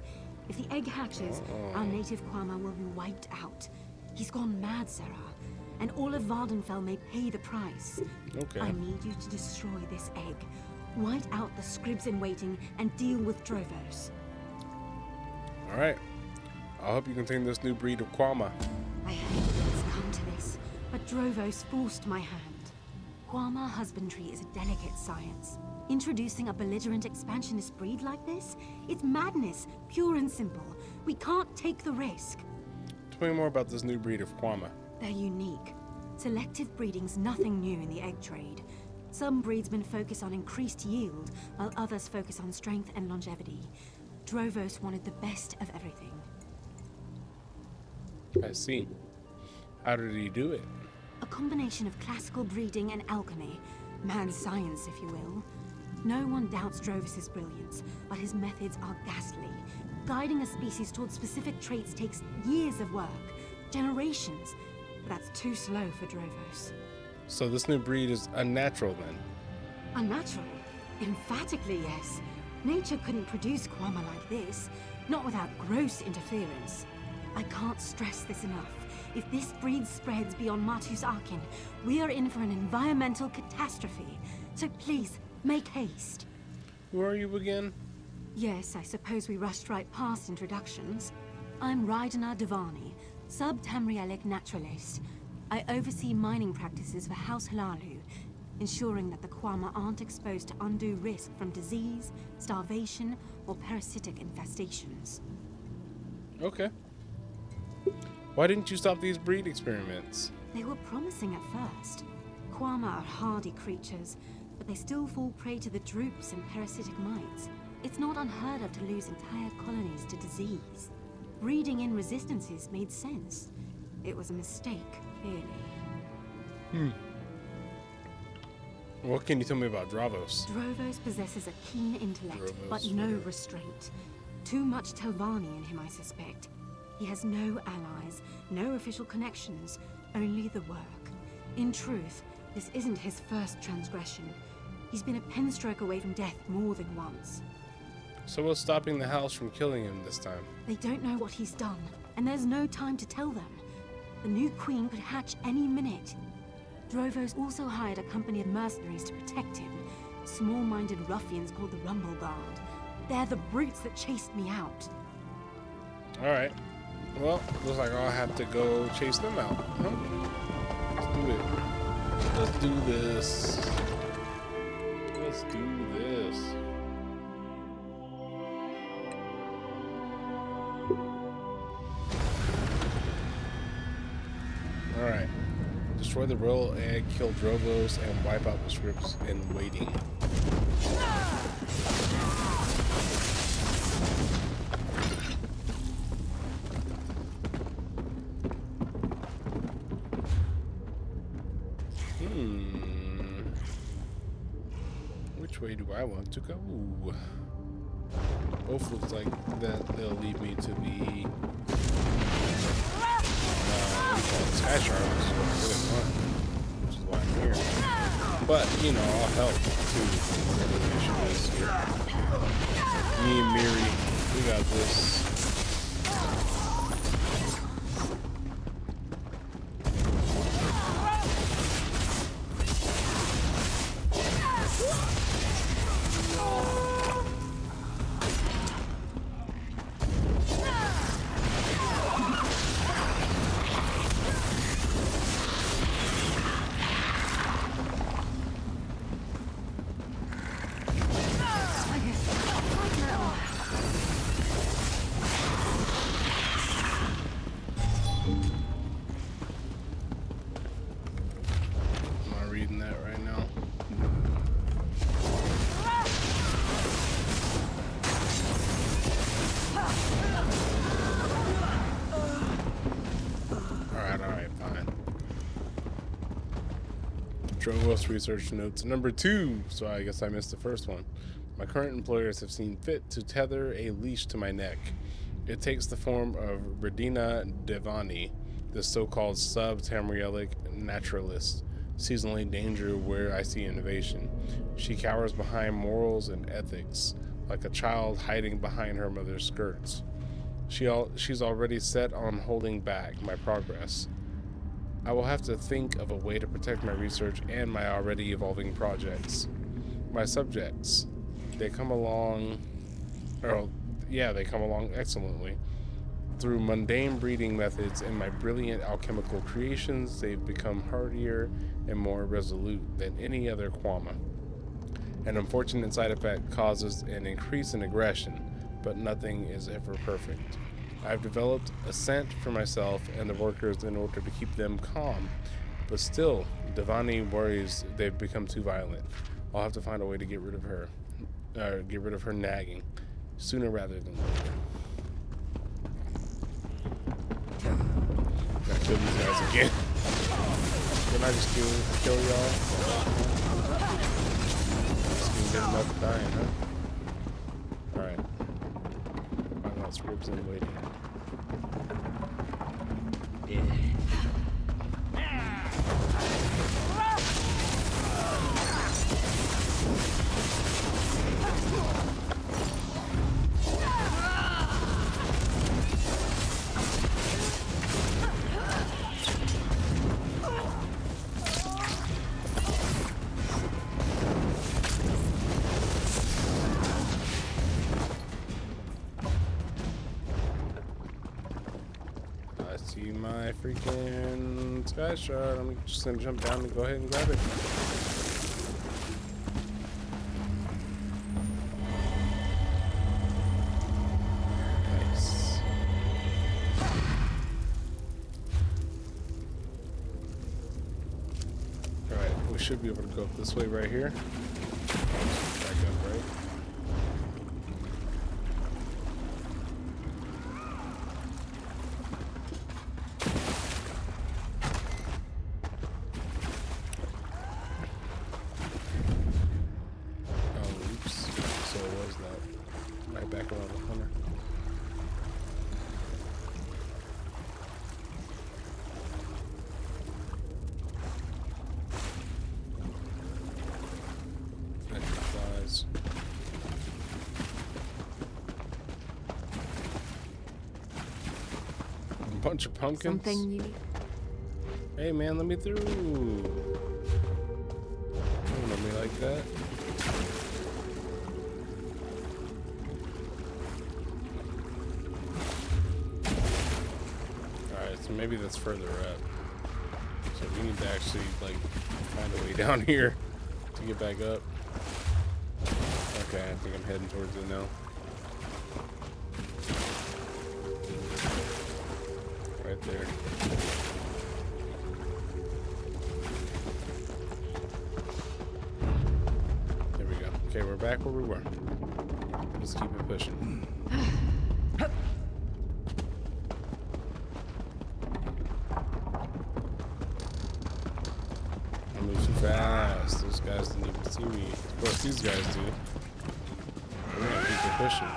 If the egg hatches, our native Quama will be wiped out. He's gone mad, Sarah. And all of Vardenfell may pay the price. Okay. I need you to destroy this egg. White out the scribs in waiting and deal with Drovos. Alright. I'll help you contain this new breed of Quama. I hate it's come to this, but Drovos forced my hand. Quama husbandry is a delicate science. Introducing a belligerent expansionist breed like this? It's madness, pure and simple. We can't take the risk. Tell me more about this new breed of Quama. They're unique. Selective breeding's nothing new in the egg trade. Some breedsmen focus on increased yield, while others focus on strength and longevity. Drovos wanted the best of everything. I see. How did he do it? A combination of classical breeding and alchemy. Mad science, if you will. No one doubts Drovos' brilliance, but his methods are ghastly. Guiding a species towards specific traits takes years of work. Generations. But that's too slow for Drovos. So this new breed is unnatural then? Unnatural? Emphatically yes. Nature couldn't produce Quama like this, not without gross interference. I can't stress this enough. If this breed spreads beyond Matu's Arkin, we are in for an environmental catastrophe. So please, make haste. Who are you again? Yes, I suppose we rushed right past introductions. I'm Rydana Devani, sub-Tamrielic naturalist. I oversee mining practices for House Halalu, ensuring that the Quama aren't exposed to undue risk from disease, starvation, or parasitic infestations. Okay. Why didn't you stop these breed experiments? They were promising at first. Quama are hardy creatures, but they still fall prey to the droops and parasitic mites. It's not unheard of to lose entire colonies to disease. Breeding in resistances made sense. It was a mistake, clearly. What can you tell me about Dravos? Drovos possesses a keen intellect, Drovos, but no whatever. restraint. Too much Telvanni in him, I suspect. He has no allies, no official connections, only the work. In truth, this isn't his first transgression. He's been a penstroke away from death more than once. So what's stopping the house from killing him this time? They don't know what he's done, and there's no time to tell them. The new queen could hatch any minute. Drovos also hired a company of mercenaries to protect him. Small-minded ruffians called the Rumble Guard. They're the brutes that chased me out. Alright. Well, looks like I'll have to go chase them out. Huh? Let's do it. Let's do this. Let's do this. Alright. Destroy the royal egg, kill Drovos, and wipe out the scripts in waiting. Which way do I want to go? Both looks like that they'll lead me to the Sky Sharks, which is why I'm here. But, you know, I'll help too. Whatever the issue is here. Me and Miri, we got this. Drovos research notes number 2, so I guess I missed the first one. My current employers have seen fit to tether a leash to my neck. It takes the form of Redina Devani, the so-called sub-Tamrielic naturalist, seasonally danger where I see innovation. She cowers behind morals and ethics, like a child hiding behind her mother's skirts. She's already set on holding back my progress. I will have to think of a way to protect my research and my already evolving projects. My subjects, they come along excellently. Through mundane breeding methods and my brilliant alchemical creations, they've become hardier and more resolute than any other Quama. An unfortunate side effect causes an increase in aggression, but nothing is ever perfect. I've developed a scent for myself and the workers in order to keep them calm, but still, Devani worries they've become too violent. I'll have to find a way to get rid of her nagging, sooner rather than later. Gotta kill these guys again. Can I just kill y'all? Just gonna get enough dying, huh? Alright. Find out scripts and waiting. My freaking sky shard. I'm just gonna jump down and go ahead and grab it. Nice. should be able to go up this way right here. Back up, right? Oh, oops. So it was that. Right back around the corner. A bunch of pumpkins. Something you... Hey man, let me through. Don't let me like that. Alright, so maybe that's further up. So we need to actually like find a way down here to get back up. Okay, I think I'm heading towards it now. Right there. There we go. Okay, we're back where we were. Let's keep it pushing. I move too fast. Those guys didn't even see me. Of course, these guys do. We're gonna keep it pushing.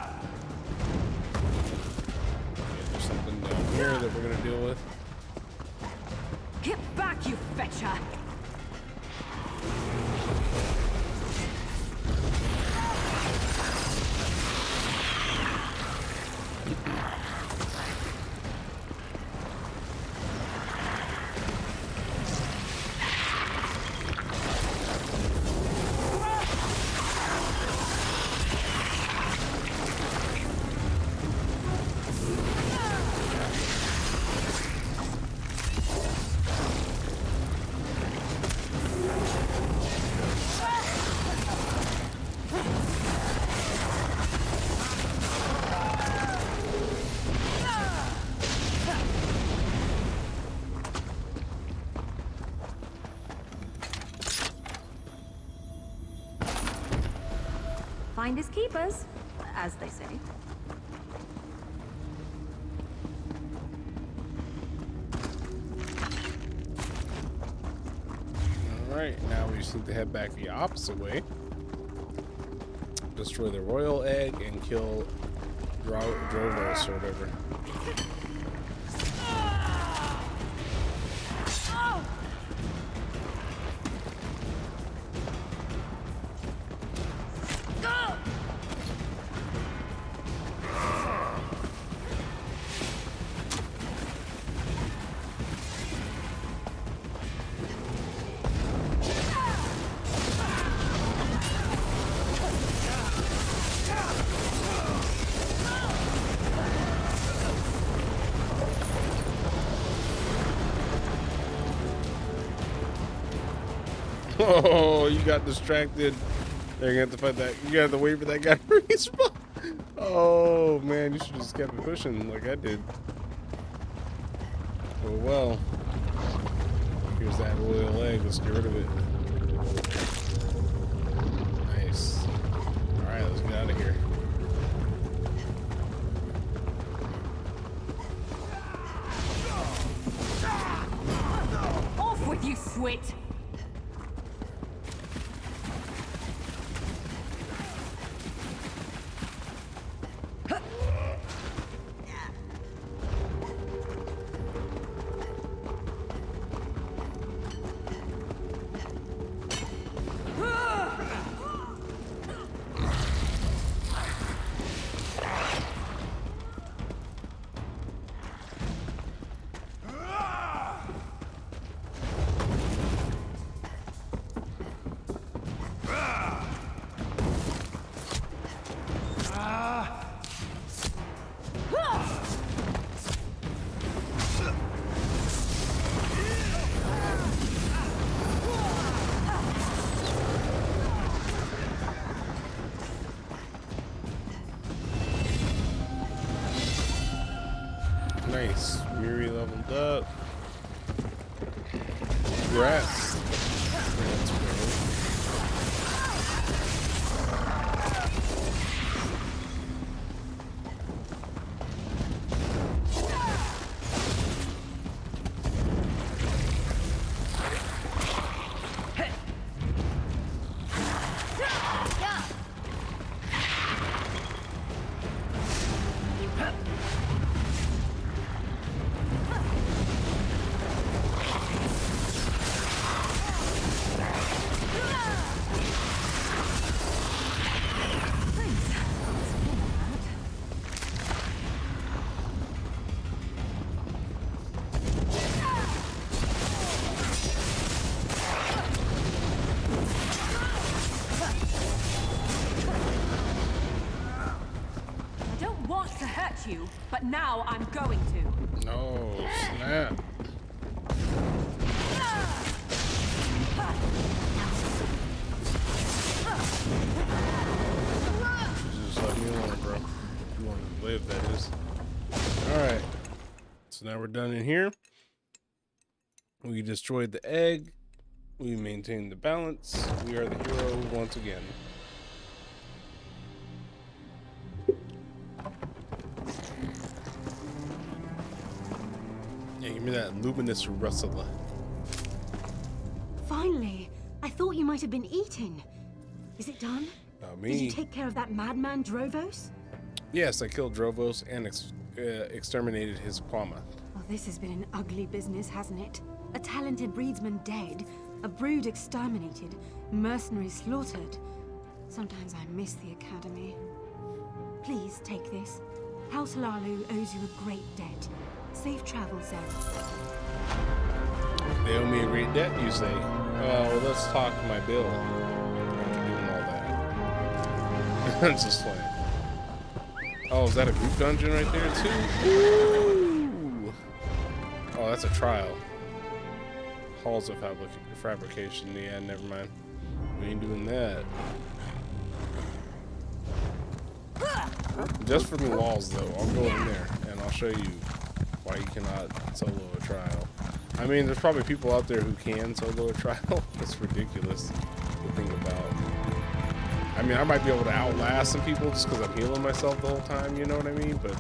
There's something down here that we're gonna deal with. Get back, you fetcher! Finders keepers, as they say. Alright, now we just need to head back the opposite way. Destroy the royal egg and kill Drovos or whatever. Oh, you got distracted. They're gonna have to fight that. You gotta have to wait for that guy to respawn. Oh man, you should have just kept it pushing like I did. Oh well. Here's that royal egg. Let's get rid of it. Nice. Alright, let's get out of here. Off with you, Swit! Nice. Miri leveled up. Congrats. Yeah, that's great. you, but now I'm going to. No, snap. Just like you want it, bro. You want to live, that is. Alright. So now we're done in here. We destroyed the egg. We maintained the balance. We are the hero once again. Yeah, give me that luminous rustler. Finally! I thought you might have been eating. Is it done? Not me. Did you take care of that madman Drovos? Yes, I killed Drovos and exterminated his Quama. Well, this has been an ugly business, hasn't it? A talented breedsman dead, a brood exterminated, mercenaries slaughtered. Sometimes I miss the academy. Please take this. House Lalu owes you a great debt. Safe travels, Zara. They owe me a great debt, you say? Well, let's talk my bill. After doing all that. That's just funny. Oh, is that a group dungeon right there, too? Ooh. Oh, that's a trial. Halls of fabrication. Yeah, never mind. We ain't doing that. Just for the walls, though. I'll go in there and I'll show you why you cannot solo a trial. I mean, there's probably people out there who can solo a trial. It's ridiculous to think about. I mean, I might be able to outlast some people just because I'm healing myself the whole time, you know what I mean? But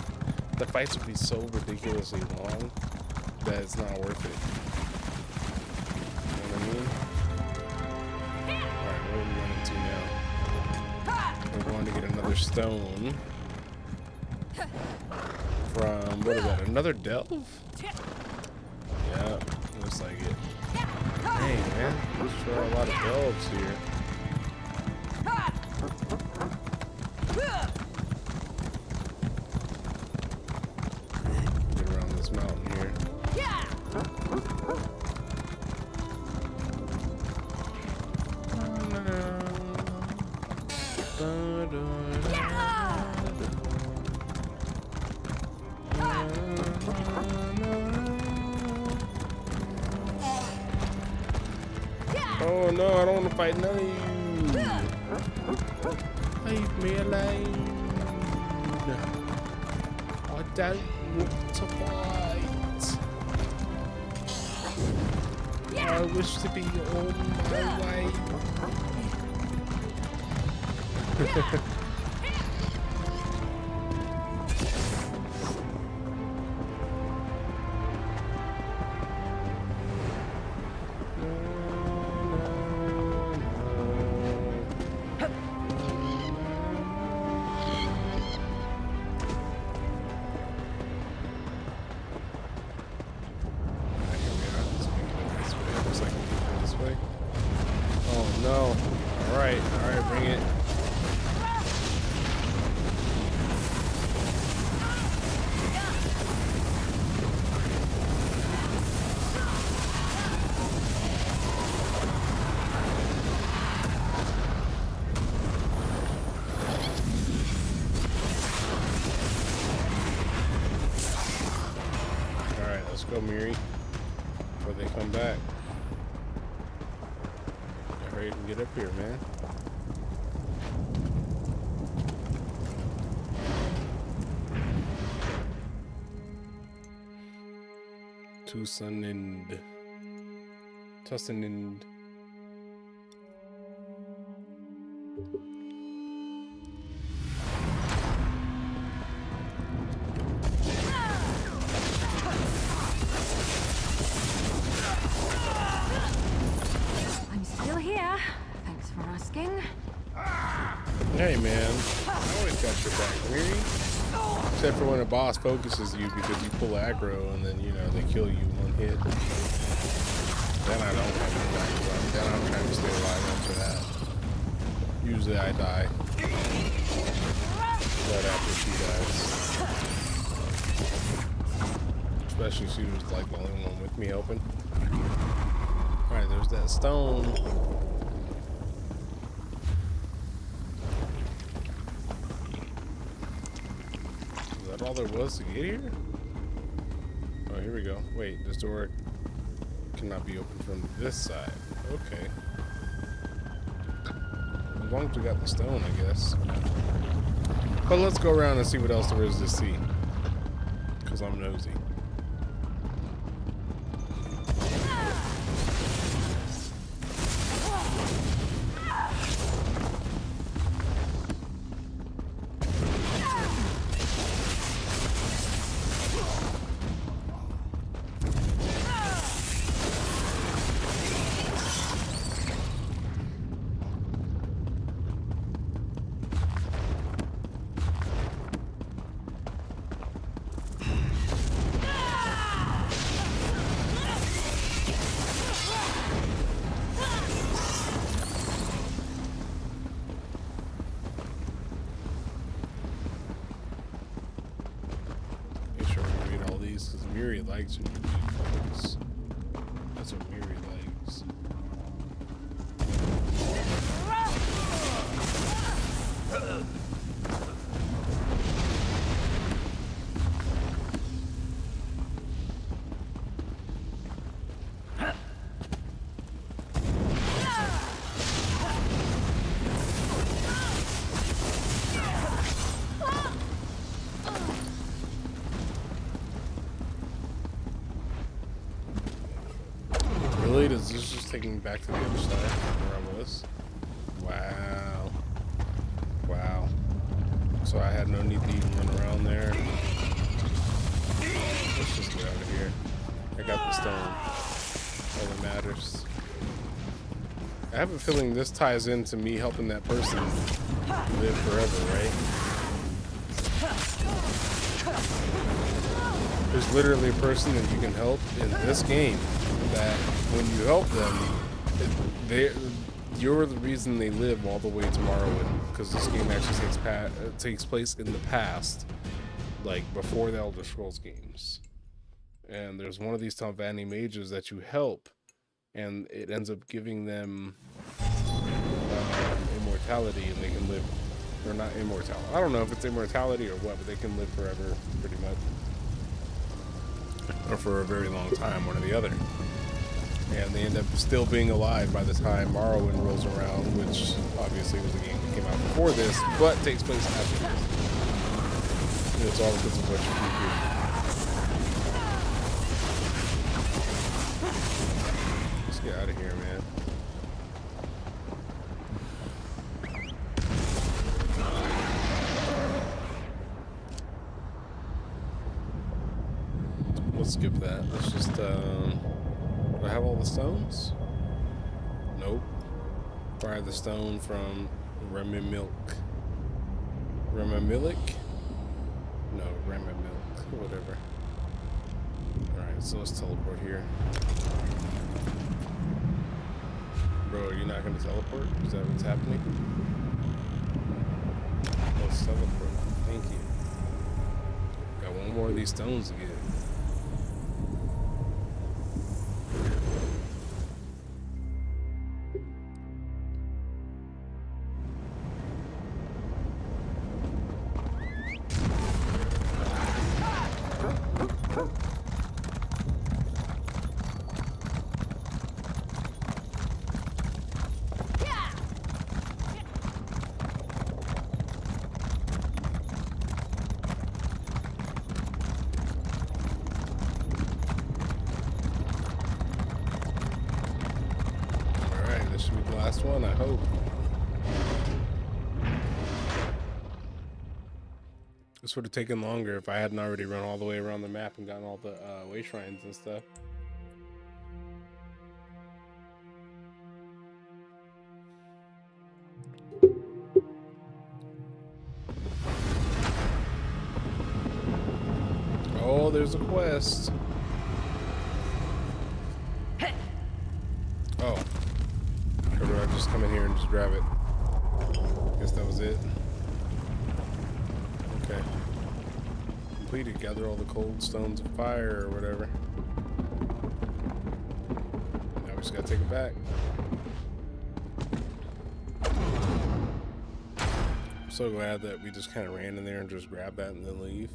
the fights would be so ridiculously long that it's not worth it. You know what I mean? Alright, what are we going to now? We're going to get another stone. From, what is that, another delve? Yeah, looks like it. Dang, man. There's sure a lot of delves here. Get around this mountain here. Oh no, I don't want to fight none of you. Leave me alone. I don't want to fight. I wish to be on my way. Go, Miri, before they come back. Hurry and get up here, man. Tusanind. Hey man, I always got your back, Miri. Except for when a boss focuses you because you pull aggro and then, you know, they kill you in one hit. Then I don't have your back, but then I'm trying to stay alive after that. Usually I die. Right after she dies. Especially if she was like the only one with me helping. Alright, there's that stone. all there was to get here? Oh, here we go. Wait, this door cannot be opened from this side. Okay. As long as we got the stone, I guess. But let's go around and see what else there is to see. Because I'm nosy. Because Miri likes when you read books. That's what Miri likes. Really? Does this just take me back to the other side where I was? Wow. Wow. So I had no need to even run around there. Let's just get out of here. I got the stone. All that matters. I have a feeling this ties into me helping that person live forever, right? There's literally a person that you can help in this game that when you help them, you're the reason they live all the way to Morrowind, because this game actually takes place in the past, like before the Elder Scrolls games. And there's one of these Telvanni mages that you help, and it ends up giving them immortality, and they can live, or not immortality. I don't know if it's immortality or what, but they can live forever, pretty much. Or for a very long time, one or the other. And they end up still being alive by the time Morrowind rolls around, which obviously was a game that came out before this, but takes place after this. And it's all because of what you do. Let's get out of here, man. Let's skip that. Let's just, do I have all the stones? Nope. Acquired the stone from Remimilk. Remimilic? No, Remimilk. Whatever. Alright, so let's teleport here. Bro, are you not gonna teleport? Is that what's happening? Let's teleport. Thank you. Got one more of these stones to get. Last one, I hope. This would have taken longer if I hadn't already run all the way around the map and gotten all the way shrines and stuff. Oh, there's a quest. Oh. Or do I just come in here and just grab it? Guess that was it. Okay. Completed. Gather all the cold stones of fire or whatever. Now we just gotta take it back. I'm so glad that we just kind of ran in there and just grabbed that and then leave.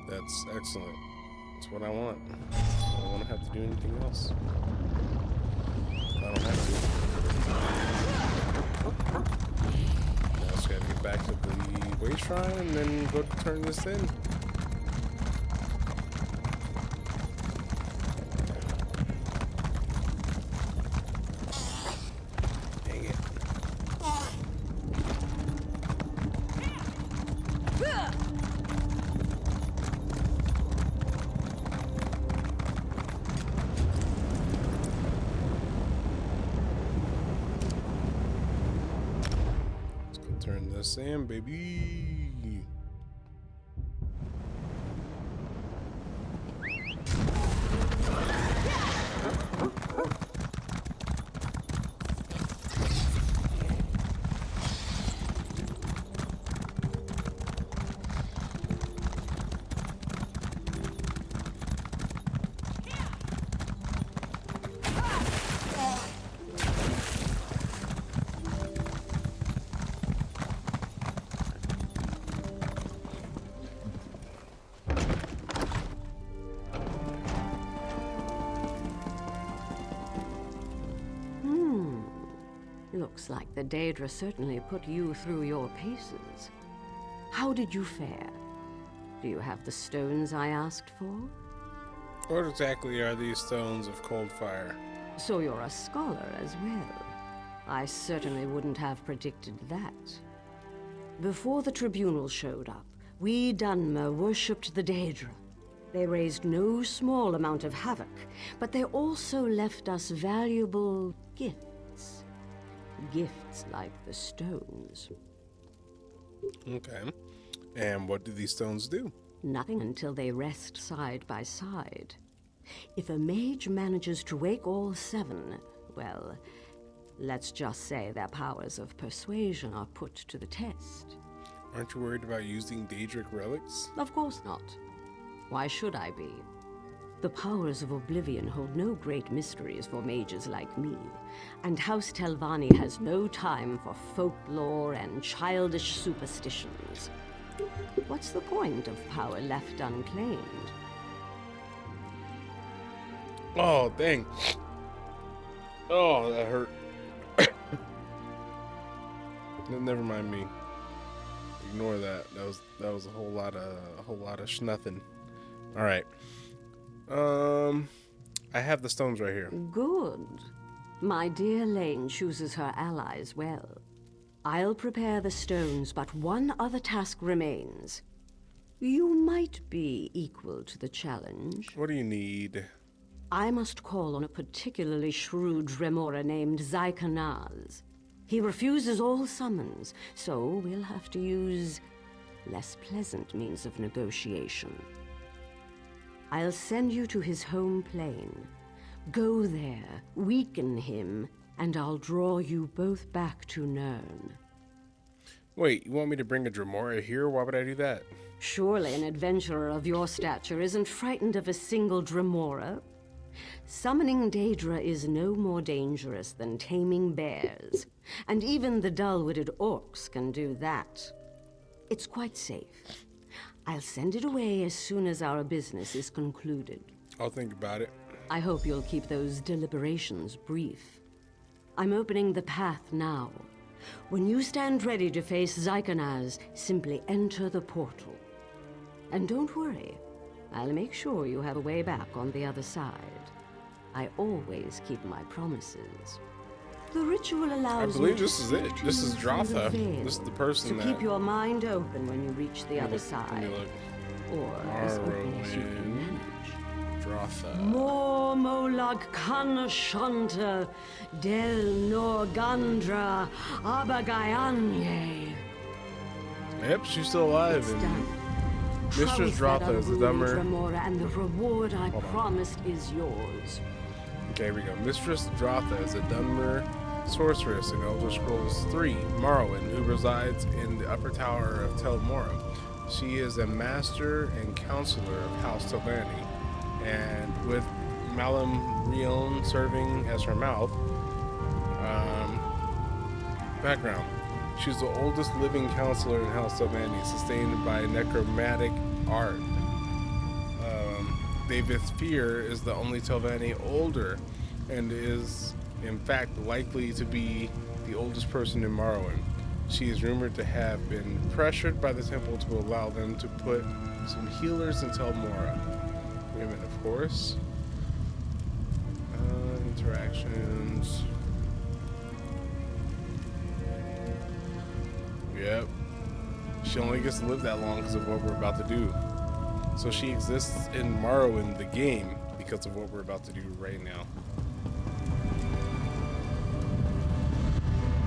That's excellent. That's what I want. I don't want to have to do anything else. I don't have to. I just gotta get back to the way shrine and then go to turn this in. Dang it. Turn this in, baby. Looks like the Daedra certainly put you through your paces. How did you fare? Do you have the stones I asked for? What exactly are these stones of cold fire? So you're a scholar as well. I certainly wouldn't have predicted that. Before the tribunal showed up, we Dunmer worshipped the Daedra. They raised no small amount of havoc, but they also left us valuable gifts. Gifts like the stones. Okay. And what do these stones do? Nothing until they rest side by side. If a mage manages to wake all seven, well, let's just say their powers of persuasion are put to the test. Aren't you worried about using Daedric relics? Of course not. Why should I be? The powers of Oblivion hold no great mysteries for mages like me, and House Telvanni has no time for folklore and childish superstitions. What's the point of power left unclaimed? Oh, dang. Oh, that hurt. Never mind me. Ignore that. That was a whole lot of schnothing. All right. I have the stones right here. Good. My dear Lane chooses her allies well. I'll prepare the stones, but one other task remains. You might be equal to the challenge. What do you need? I must call on a particularly shrewd Remora named Zykanaz. He refuses all summons, so we'll have to use less pleasant means of negotiation. I'll send you to his home plane. Go there, weaken him, and I'll draw you both back to Nirn. Wait, you want me to bring a Dremora here? Why would I do that? Surely an adventurer of your stature isn't frightened of a single Dremora. Summoning Daedra is no more dangerous than taming bears, and even the dull-witted orcs can do that. It's quite safe. I'll send it away as soon as our business is concluded. I'll think about it. I hope you'll keep those deliberations brief. I'm opening the path now. When you stand ready to face Zykanaz, simply enter the portal. And don't worry, I'll make sure you have a way back on the other side. I always keep my promises. The ritual allows I believe this is it. This is Drotha. This is the person so that... keep your mind open when you reach the other side. Or as open as you can manage. Drotha. Mor Molag Kanashanta Del Norgandra Abagayanye. Yep, she's still alive. It's and done. Mistress Drotha is the dumber. And the reward I promised is yours. Okay, here we go. Mistress Drotha is a Dunmer sorceress in Elder Scrolls 3, Morrowind, who resides in the upper tower of Tel Mora. She is a master and counselor of House Telvanni, and with Malam Rion serving as her mouth. Background. She's the oldest living counselor in House Telvanni, sustained by necromantic art. David's fear is the only Telvanni older, and is in fact likely to be the oldest person in Morrowind. She is rumored to have been pressured by the temple to allow them to put some healers in Tel Mora. Women, of course. Interactions. Yep. She only gets to live that long because of what we're about to do. So she exists in Morrowind, the game, because of what we're about to do right now.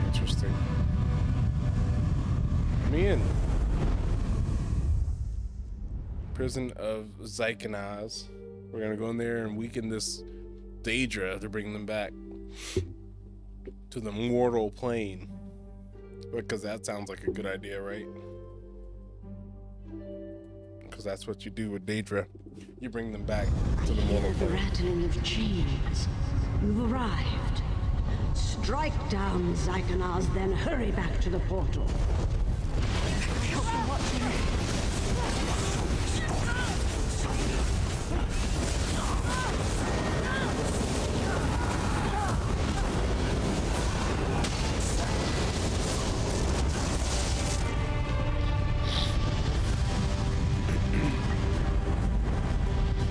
Interesting. Let me in. Prison of Zykanaz. We're gonna go in there and weaken this Daedra to bring them back to the mortal plane. Because that sounds like a good idea, right? Because that's what you do with Daedra. You bring them back to the mortal The plane. rattling of chains. You've arrived. Strike down Zykanaz, then hurry back to the portal.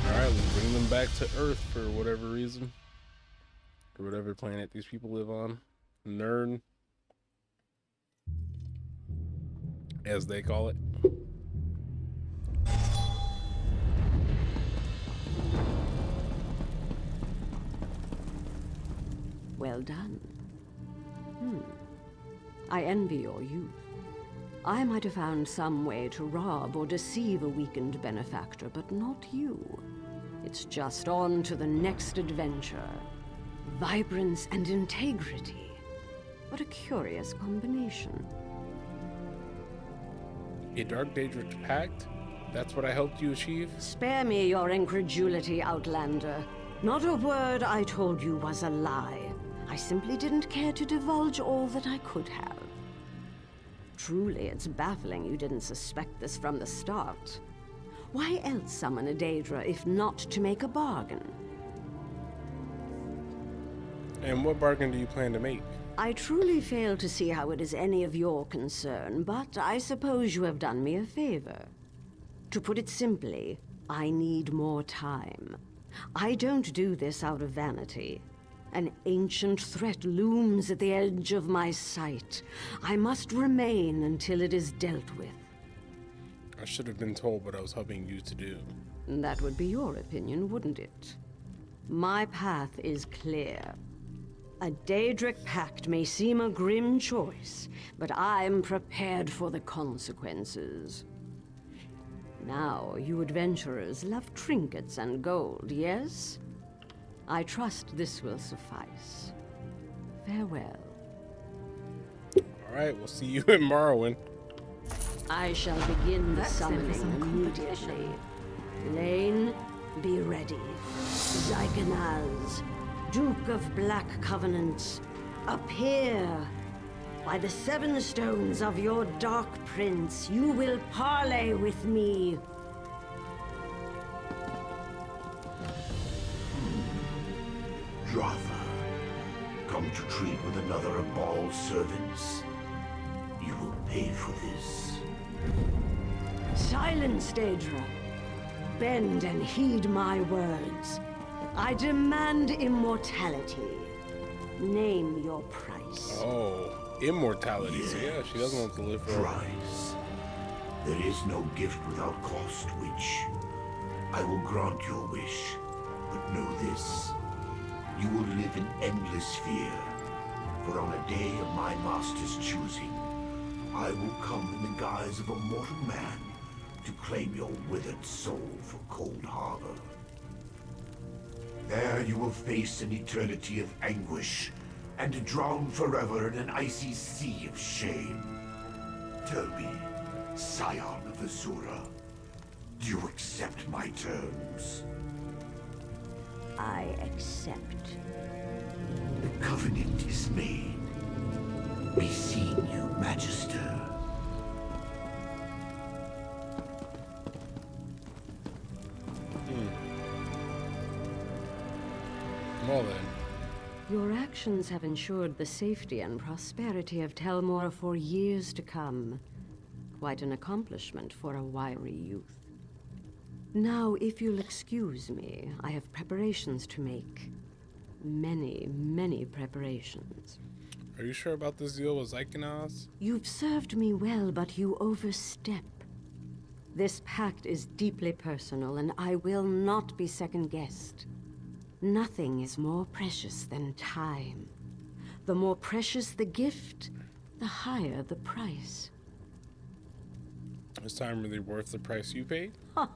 Alright, let's bring them back to Earth for whatever reason. Or whatever planet these people live on. Nern. As they call it. Well done. I envy your youth. I might have found some way to rob or deceive a weakened benefactor, but not you. It's just on to the next adventure. Vibrance and integrity. What a curious combination. A Dark Daedric Pact? That's what I helped you achieve? Spare me your incredulity, Outlander. Not a word I told you was a lie. I simply didn't care to divulge all that I could have. Truly, it's baffling you didn't suspect this from the start. Why else summon a Daedra if not to make a bargain? And what bargain do you plan to make? I truly fail to see how it is any of your concern, but I suppose you have done me a favor. To put it simply, I need more time. I don't do this out of vanity. An ancient threat looms at the edge of my sight. I must remain until it is dealt with. I should have been told what I was helping you to do. That would be your opinion, wouldn't it? My path is clear. A Daedric pact may seem a grim choice, but I'm prepared for the consequences. Now, you adventurers love trinkets and gold, yes? I trust this will suffice. Farewell. Alright, we'll see you in Morrowind. I shall begin the That's in for summoning some immediately. Lane, be ready. Zykanaz, Duke of Black Covenant, appear. By the 7 stones of your Dark Prince, you will parley with me. Jaffa, come to treat with another of Baal's servants. You will pay for this. Silence, Daedra. Bend and heed my words. I demand immortality. Name your price. Oh, immortality. Yes. So yeah, she doesn't want to live forever. Price. There is no gift without cost, witch. I will grant your wish, but know this. You will live in endless fear, for on a day of my master's choosing, I will come in the guise of a mortal man to claim your withered soul for Cold Harbor. There you will face an eternity of anguish and drown forever in an icy sea of shame. Tell me, Scion of Azura, do you accept my terms? I accept. The covenant is made. Be seen, you Magister. Well then. Your actions have ensured the safety and prosperity of Telmore for years to come. Quite an accomplishment for a wiry youth. Now, if you'll excuse me, I have preparations to make. Many, many preparations. Are you sure about this deal with Zykonos? You've served me well, but you overstep. This pact is deeply personal, and I will not be second-guessed. Nothing is more precious than time. The more precious the gift, the higher the price. Is time really worth the price you paid? Huh.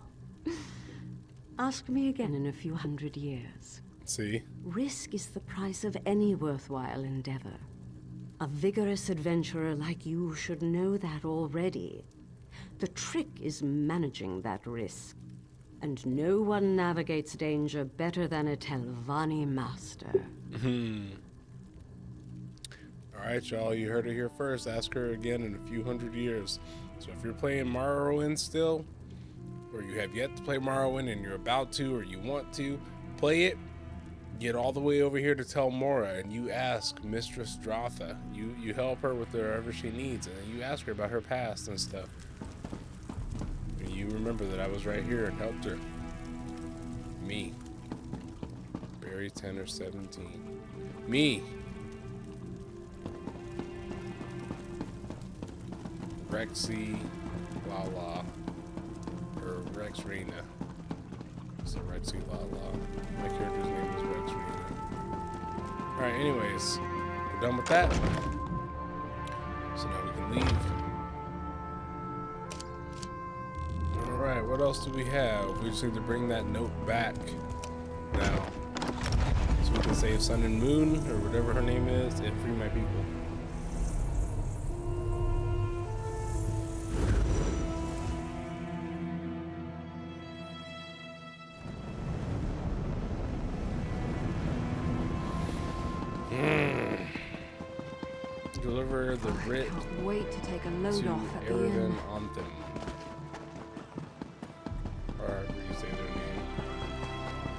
Ask me again in a few hundred years. See? Risk is the price of any worthwhile endeavor. A vigorous adventurer like you should know that already. The trick is managing that risk. And no one navigates danger better than a Telvanni master. Alright, y'all, you heard it here first. Ask her again in a few hundred years. So if you're playing Morrowind still, or you have yet to play Morrowind and you're about to, or you want to, play it, get all the way over here to Telmora, and you ask Mistress Dratha. You help her with whatever she needs, and then you ask her about her past and stuff. And you remember that I was right here and helped her. Me. Barry Tanner 17. Me. Rexy Lala. Or Rex Rena. So Rexy Lala. My character's name is Rex Rena. Alright, anyways. We're done with that. So now we can leave. Alright, what else do we have? We just need to bring that note back now. So we can save Sun and Moon, or whatever her name is, and free my people. Deliver the writ Wait to take a load to off at the Aragon inn. Anthem. Or however you say their name.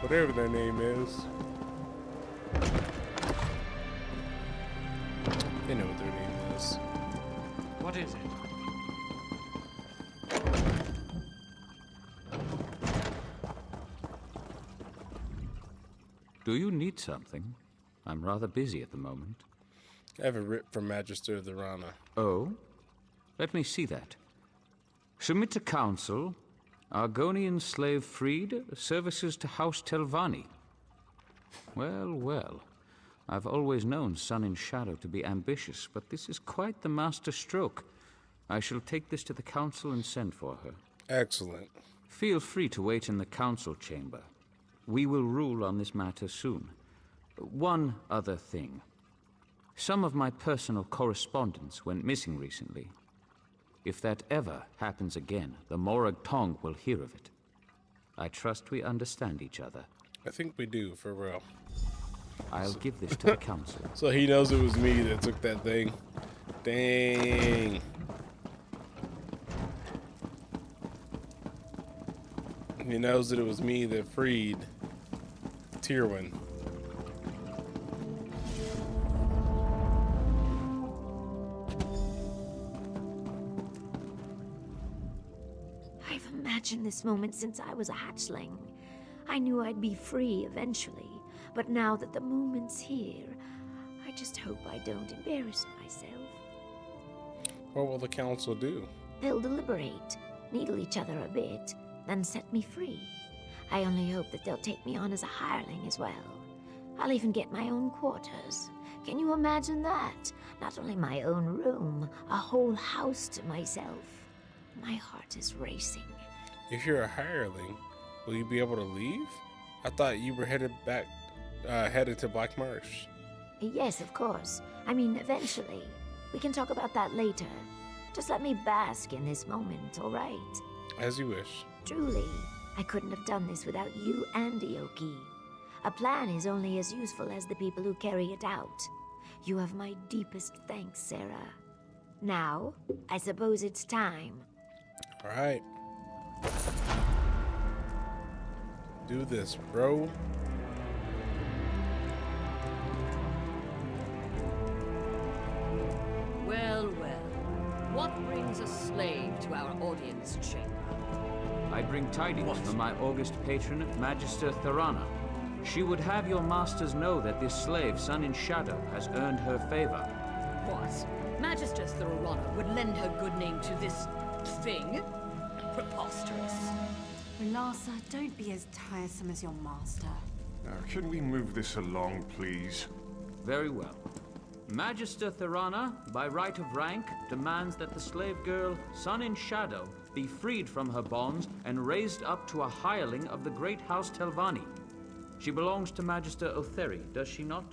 Whatever their name is. They know what their name is. What is it? Do you need something? I'm rather busy at the moment. I have a writ from Magister of the Rana. Oh? Let me see that. Submit to council. Argonian slave freed. Services to House Telvanni. Well, well. I've always known Sun in Shadow to be ambitious, but this is quite the master stroke. I shall take this to the council and send for her. Excellent. Feel free to wait in the council chamber. We will rule on this matter soon. One other thing. Some of my personal correspondence went missing recently. If that ever happens again, the Morag Tong will hear of it. I trust we understand each other. I think we do, for real. I'll give this to the council. So he knows it was me that took that thing. Dang. He knows that it was me that freed Tyrwin. I've imagined this moment since I was a hatchling. I knew I'd be free eventually, but now that the moment's here, I just hope I don't embarrass myself. What will the council do? They'll deliberate, needle each other a bit, then set me free. I only hope that they'll take me on as a hireling as well. I'll even get my own quarters. Can you imagine that? Not only my own room, a whole house to myself. My heart is racing. If you're a hireling, will you be able to leave? I thought you were headed to Black Marsh. Yes, of course. I mean, eventually. We can talk about that later. Just let me bask in this moment, all right? As you wish. Truly, I couldn't have done this without you and Ioki. A plan is only as useful as the people who carry it out. You have my deepest thanks, Sarah. Now, I suppose it's time. All right. Do this, bro. brings a slave to our audience chamber. I bring tidings from my august patron, Magister Thorana. She would have your masters know that this slave, Sun in Shadow, has earned her favor. What? Magister Thorana would lend her good name to this thing? Preposterous. Relasa, don't be as tiresome as your master. Now, can we move this along, please? Very well. Magister Thorana, by right of rank, demands that the slave girl, Sun in Shadow, be freed from her bonds and raised up to a hireling of the great House Telvanni. She belongs to Magister Otheri, does she not?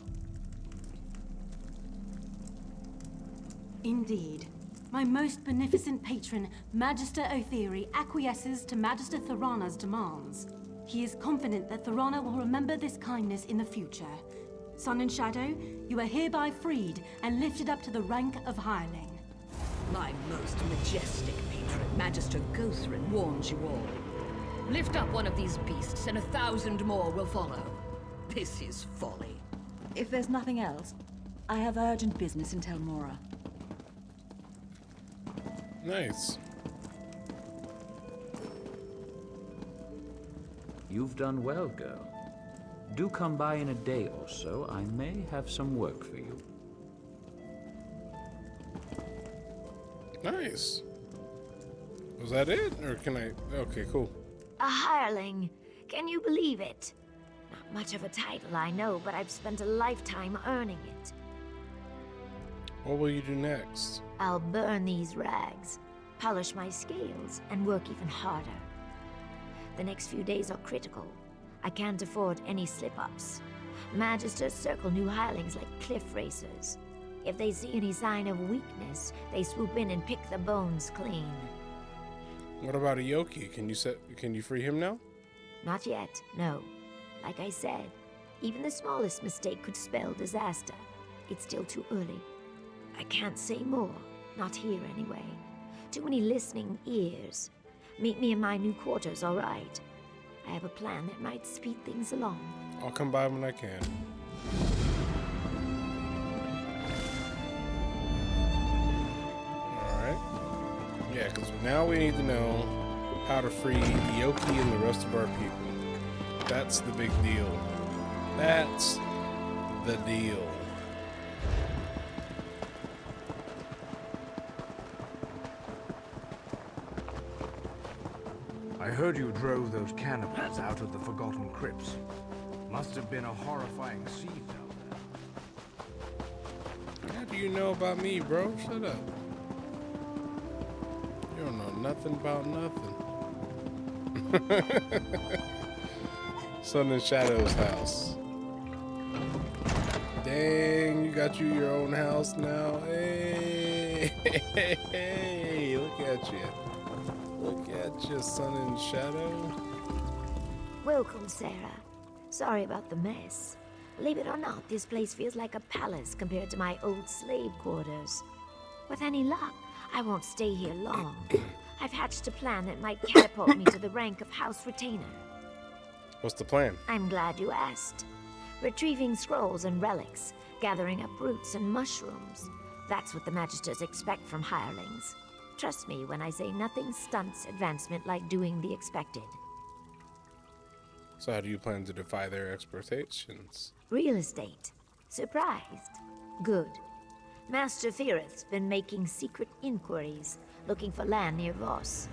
Indeed. My most beneficent patron, Magister Otheri, acquiesces to Magister Thorana's demands. He is confident that Thorana will remember this kindness in the future. Sun and Shadow, you are hereby freed and lifted up to the rank of hireling. My most majestic patron, Magister Gothrin, warns you all. Lift up one of these beasts and 1,000 more will follow. This is folly. If there's nothing else, I have urgent business in Tel Mora. Nice. You've done well, girl. Do come by in a day or so. I may have some work for you. Nice. Was that it? Or can I... Okay, cool. A hireling. Can you believe it? Not much of a title, I know, but I've spent a lifetime earning it. What will you do next? I'll burn these rags, polish my scales, and work even harder. The next few days are critical. I can't afford any slip-ups. Magisters circle new hirelings like cliff racers. If they see any sign of weakness, they swoop in and pick the bones clean. What about Aoki? Can you free him now? Not yet, no. Like I said, even the smallest mistake could spell disaster. It's still too early. I can't say more. Not here, anyway. Too many listening ears. Meet me in my new quarters, all right? I have a plan that might speed things along. I'll come by when I can. Alright. Yeah, because now we need to know how to free Aoki and the rest of our people. That's the big deal. That's the deal. I heard you drove those cannibals out of the Forgotten Crypts. Must have been a horrifying scene down there. How do you know about me, bro? Shut up. You don't know nothing about nothing. Sun and Shadow's house. Dang, you got your own house now. Hey, hey, look at you. Look at you, Sun and Shadow. Welcome, Sarah. Sorry about the mess. Believe it or not, this place feels like a palace compared to my old slave quarters. With any luck, I won't stay here long. I've hatched a plan that might catapult me to the rank of House Retainer. What's the plan? I'm glad you asked. Retrieving scrolls and relics, gathering up roots and mushrooms. That's what the Magisters expect from hirelings. Trust me when I say nothing stunts advancement like doing the expected. So how do you plan to defy their expectations? Real estate. Surprised? Good. Master Firith's been making secret inquiries, looking for land near Voss.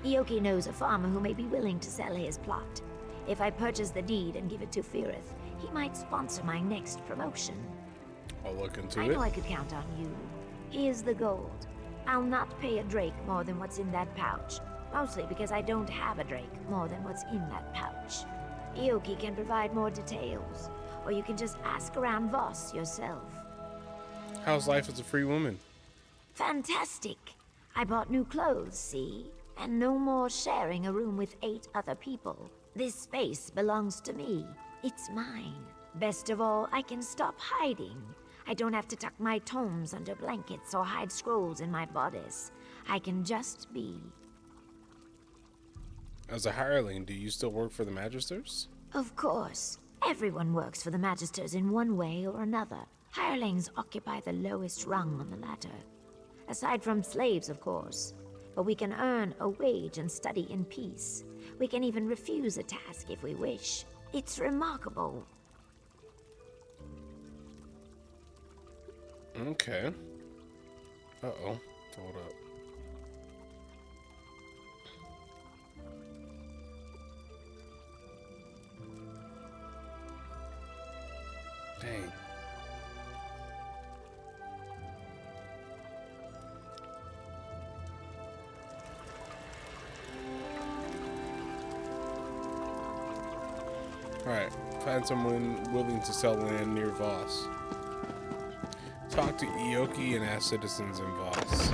Aoki knows a farmer who may be willing to sell his plot. If I purchase the deed and give it to Firith, he might sponsor my next promotion. I'll look into I it. know I could count on you. Here's the gold. I'll not pay a drake more than what's in that pouch. Mostly because I don't have a drake more than what's in that pouch. Aoki can provide more details. Or you can just ask around Voss yourself. How's life as a free woman? Fantastic. I bought new clothes, see? And no more sharing a room with 8 other people. This space belongs to me. It's mine. Best of all, I can stop hiding. I don't have to tuck my tomes under blankets or hide scrolls in my bodice. I can just be. As a hireling, do you still work for the Magisters? Of course. Everyone works for the Magisters in one way or another. Hirelings occupy the lowest rung on the ladder. Aside from slaves, of course. But we can earn a wage and study in peace. We can even refuse a task if we wish. It's remarkable. Okay. Uh-oh. Hold up. Dang. Alright, find someone willing to sell land near Voss. Talk to Ioki and ask citizens in Voss.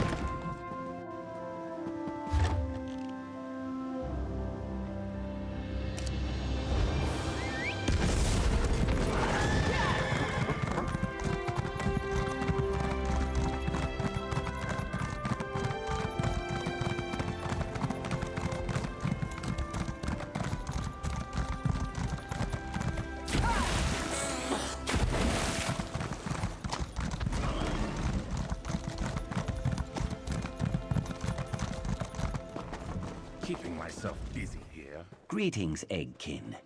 Keeping myself busy here. Greetings, Eggkin.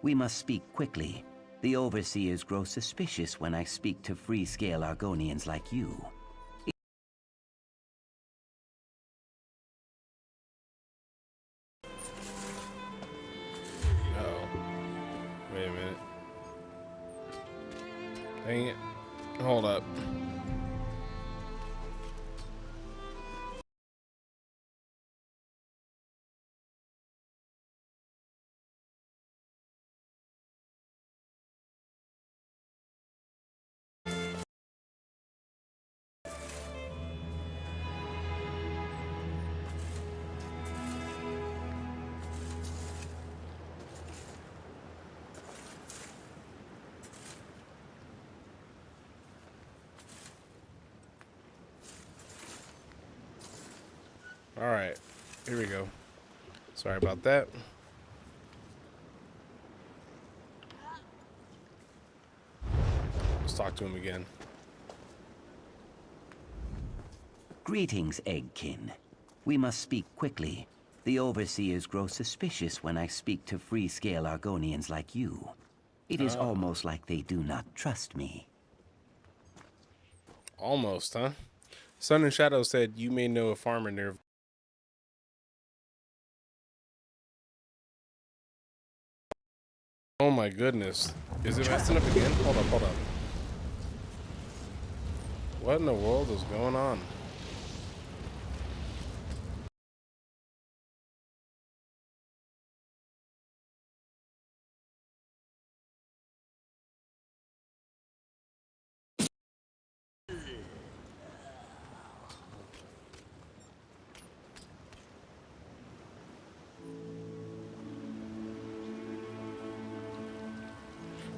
We must speak quickly. The overseers grow suspicious when I speak to free-scale Argonians like you. Uh-oh. Wait a minute. Dang it. Hold up. Alright, here we go. Sorry about that. Let's talk to him again. Greetings, Eggkin. We must speak quickly. The overseers grow suspicious when I speak to free-scale Argonians like you. It is almost like they do not trust me. Almost, huh? Sun and Shadow said you may know a farmer near. Oh my goodness. Is it messing up again? Hold up, hold up. What in the world is going on?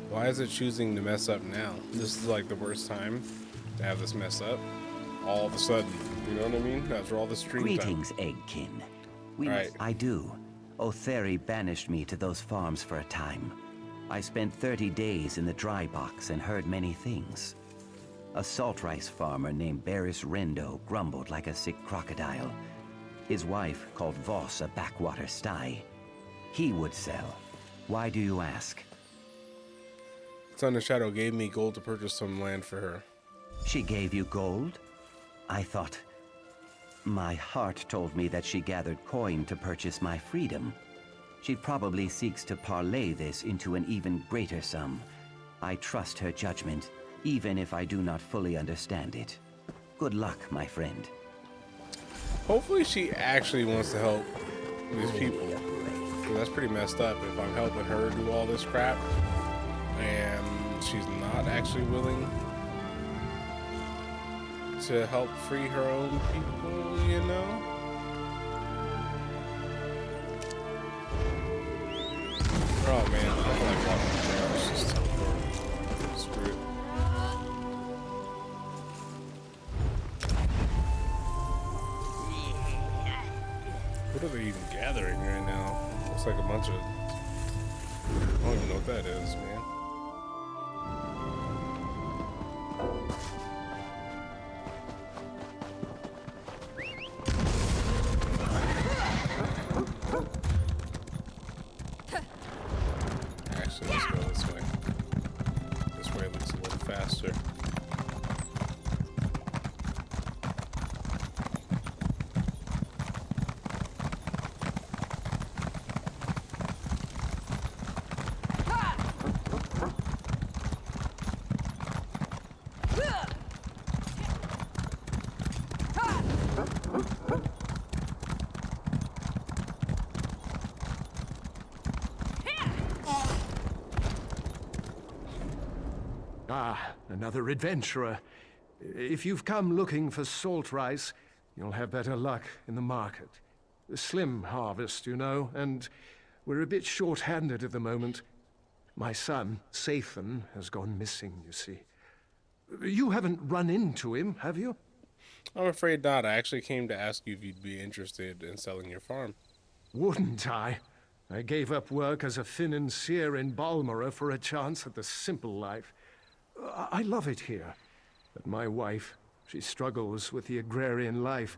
Why is it choosing to mess up now? This is like the worst time to have this mess up. All of a sudden, you know what I mean? After all the stream Greetings, time. Eggkin. I do. Otheri banished me to those farms for a time. I spent 30 days in the dry box and heard many things. A salt rice farmer named Barris Rendo grumbled like a sick crocodile. His wife called Voss a backwater sty. He would sell. Why do you ask? Sun and Shadow gave me gold to purchase some land for her. She gave you gold? I thought... My heart told me that she gathered coin to purchase my freedom. She probably seeks to parlay this into an even greater sum. I trust her judgment, even if I do not fully understand it. Good luck, my friend. Hopefully she actually wants to help these people. Because that's pretty messed up if I'm helping her do all this crap and she's not actually willing to help free her own people, you know? Oh man, I don't like walking there. It's just teleport. Screw it. What are they even gathering right now? Looks like a bunch of... I don't even know what that is, man. Ah, another adventurer. If you've come looking for salt rice, you'll have better luck in the market. A slim harvest, you know, and we're a bit short-handed at the moment. My son, Sathan, has gone missing, you see. You haven't run into him, have you? I'm afraid not. I actually came to ask you if you'd be interested in selling your farm. Wouldn't I? I gave up work as a financier in Balmora for a chance at the simple life. I love it here. But my wife, she struggles with the agrarian life.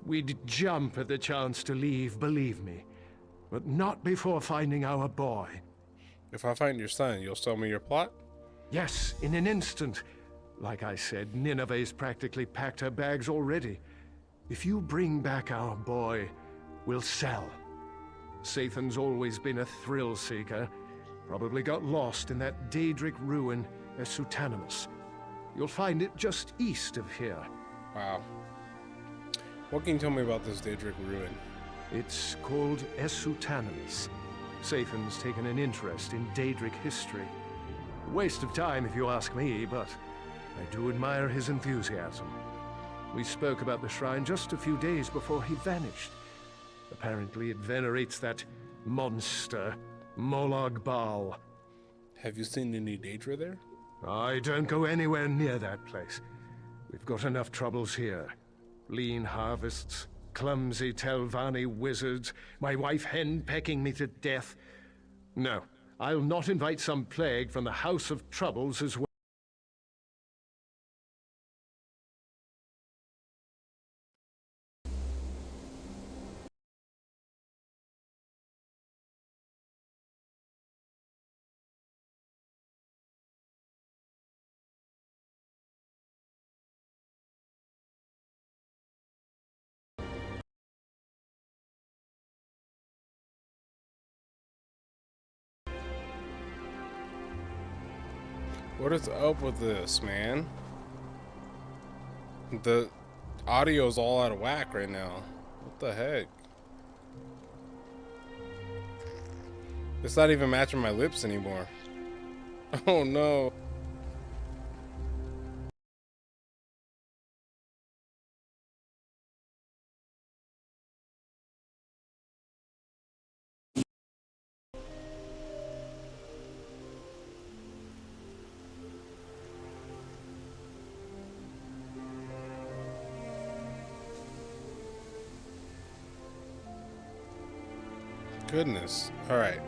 We'd jump at the chance to leave, believe me. But not before finding our boy. If I find your son, you'll sell me your plot? Yes, in an instant. Like I said, Nineveh's practically packed her bags already. If you bring back our boy, we'll sell. Sathan's always been a thrill seeker. Probably got lost in that Daedric ruin, ESO Time. You'll find it just east of here. Wow. What can you tell me about this Daedric ruin? It's called ESO Time. Sathan's taken an interest in Daedric history. A waste of time if you ask me, but I do admire his enthusiasm. We spoke about the shrine just a few days before he vanished. Apparently it venerates that monster, Molag Bal. Have you seen any Daedra there? I don't go anywhere near that place. We've got enough troubles here. Lean harvests, clumsy Telvanni wizards, my wife hen-pecking me to death. No, I'll not invite some plague from the House of Troubles as well. What is up with this, man? The audio's all out of whack right now. What the heck? It's not even matching my lips anymore. Oh no. Goodness. Alright.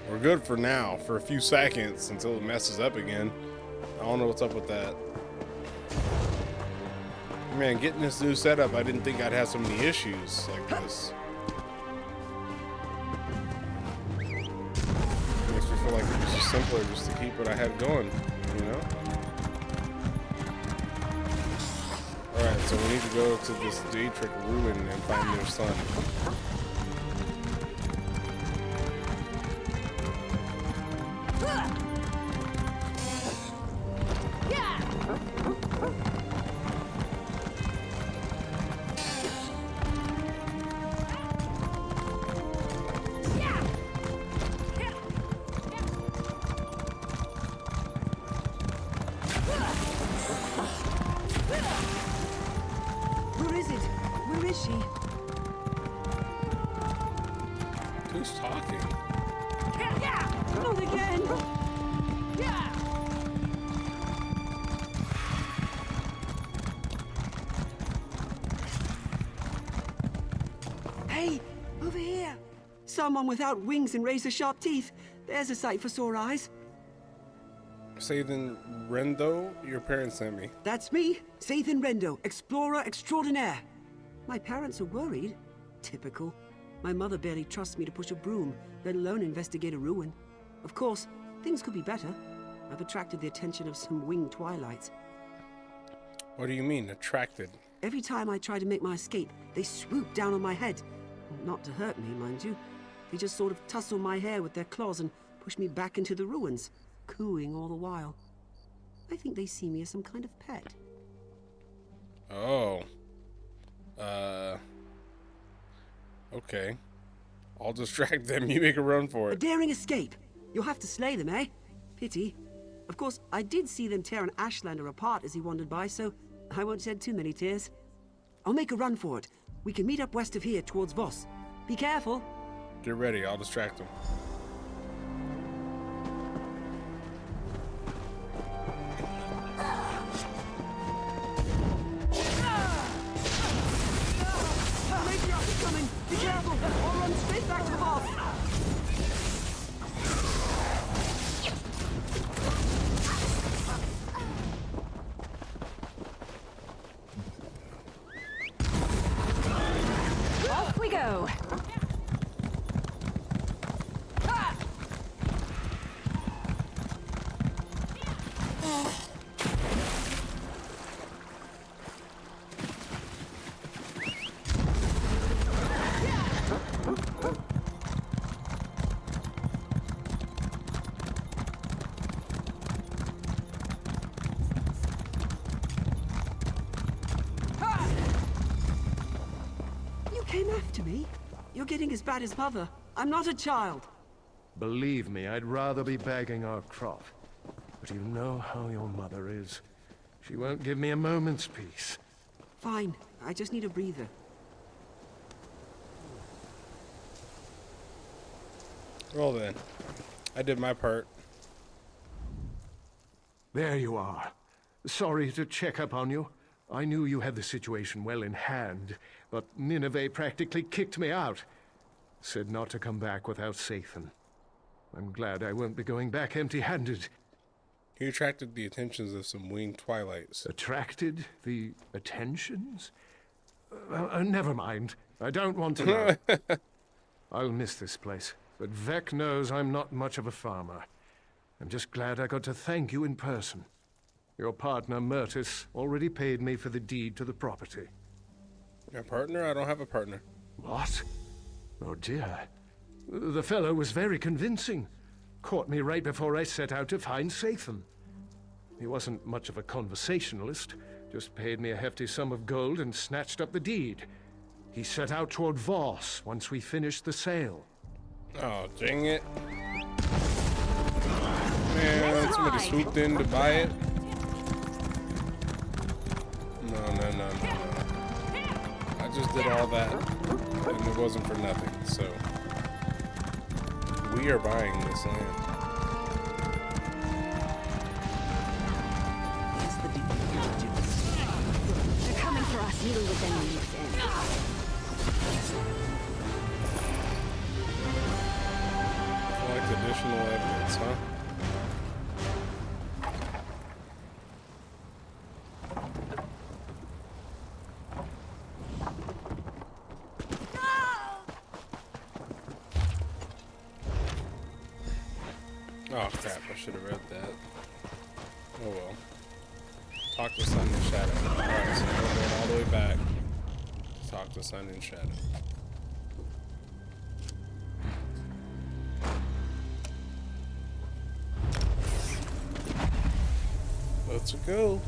We're good for now, for a few seconds, until it messes up again. I don't know what's up with that. Man, getting this new setup, I didn't think I'd have so many issues like this. Makes me feel like it was just simpler just to keep what I had going, you know? Alright, so we need to go to this Daedric ruin and find their son. Where is it? Where is she? Who's talking? Not again! Hey, over here! Someone without wings and razor-sharp teeth. There's a sight for sore eyes. Sathan Rendo, your parents sent me. That's me, Sathan Rendo, explorer extraordinaire. My parents are worried. Typical. My mother barely trusts me to push a broom, let alone investigate a ruin. Of course, things could be better. I've attracted the attention of some winged twilights. What do you mean, attracted? Every time I try to make my escape, they swoop down on my head. Not to hurt me, mind you. They just sort of tussle my hair with their claws and push me back into the ruins, cooing all the while. I think they see me as some kind of pet. Oh. Okay. I'll distract them. You make a run for A it. daring escape. You'll have to slay them, eh? Pity. Of course, I did see them tear an Ashlander apart as he wandered by, so I won't shed too many tears. I'll make a run for it. We can meet up west of here towards Voss. Be careful. Get ready. I'll distract them. Matriarch coming! Be careful, or run straight back to Voss! Off we go! You came after me? You're getting as bad as Mother. I'm not a child. Believe me, I'd rather be bagging our crop. But you know how your mother is. She won't give me a moment's peace. Fine. I just need a breather. Well then, I did my part. There you are. Sorry to check up on you. I knew you had the situation well in hand, but Nineveh practically kicked me out. Said not to come back without Sathan. I'm glad I won't be going back empty-handed. He attracted the attentions of some winged twilights. Attracted the attentions? Never mind. I don't want to know. I'll miss this place, but Vec knows I'm not much of a farmer. I'm just glad I got to thank you in person. Your partner, Myrtis, already paid me for the deed to the property. My partner? I don't have a partner. What? Oh dear. The fellow was very convincing. Caught me right before I set out to find Sathan. He wasn't much of a conversationalist, just paid me a hefty sum of gold and snatched up the deed. He set out toward Voss once we finished the sale. Oh, dang it. Man, somebody swooped in to buy it. No. I just did all that, and it wasn't for nothing, so... We are buying this land. They're coming for us. Deal with them on this end. Collect additional evidence, huh? Oh crap, I should have read that. Oh well. Talk to Sun and Shadow. Alright, so we're going all the way back. Talk to Sun and Shadow. Let's go.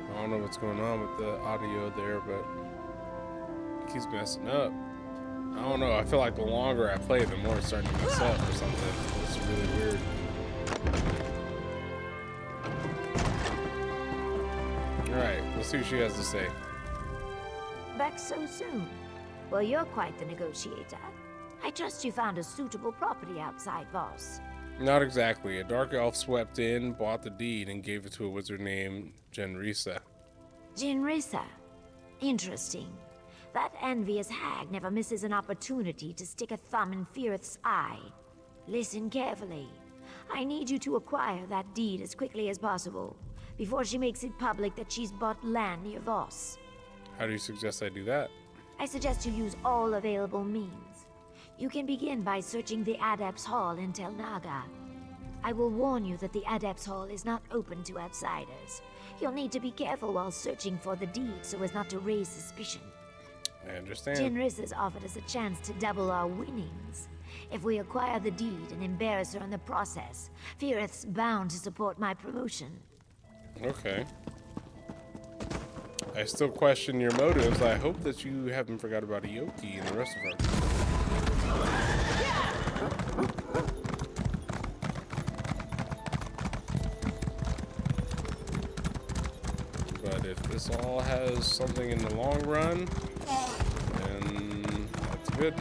I don't know what's going on with the audio there, but it keeps messing up. I don't know. I feel like the longer I play, the more it's starting to mess up or something. It's really weird. Alright, let's see what she has to say. Back so soon. Well, you're quite the negotiator. I trust you found a suitable property outside Voss. Not exactly. A dark elf swept in, bought the deed, and gave it to a wizard named Jenrisa. Jinrisa. Interesting. That envious hag never misses an opportunity to stick a thumb in Firith's eye. Listen carefully. I need you to acquire that deed as quickly as possible, before she makes it public that she's bought land near Voss. How do you suggest I do that? I suggest you use all available means. You can begin by searching the Adepts Hall in Tel Naga. I will warn you that the Adepts Hall is not open to outsiders. You'll need to be careful while searching for the deed so as not to raise suspicion. I understand. Jinris has offered us a chance to double our winnings. If we acquire the deed and embarrass her in the process, Firith's bound to support my promotion. Okay. I still question your motives. I hope that you haven't forgot about Ioki and the rest of our... But if this all has something in the long run, then that's good.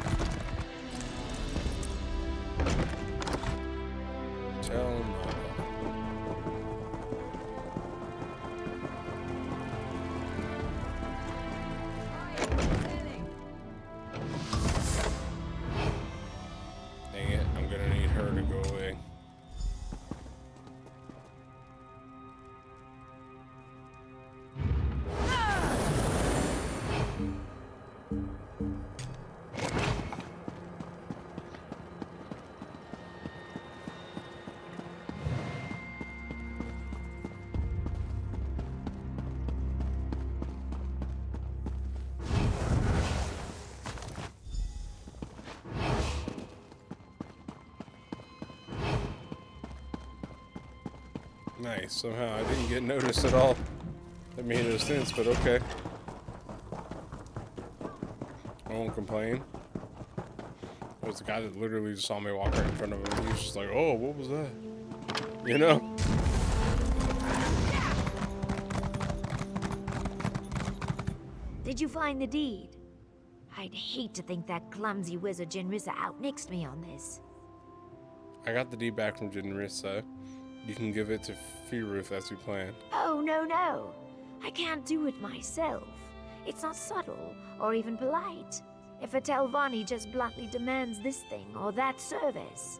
Tell him. Dang it, I'm gonna need her to go away. Nice. Somehow I didn't get noticed at all. That made no sense, but okay. I won't complain. There was a guy that literally just saw me walk right in front of him. He was just like, oh, what was that? You know? Did you find the deed? I'd hate to think that clumsy wizard Jinrisa outmixed me on this. I got the deed back from Jinrisa. You can give it to Firith as you planned. Oh, no. I can't do it myself. It's not subtle or even polite. If a Telvanni just bluntly demands this thing or that service.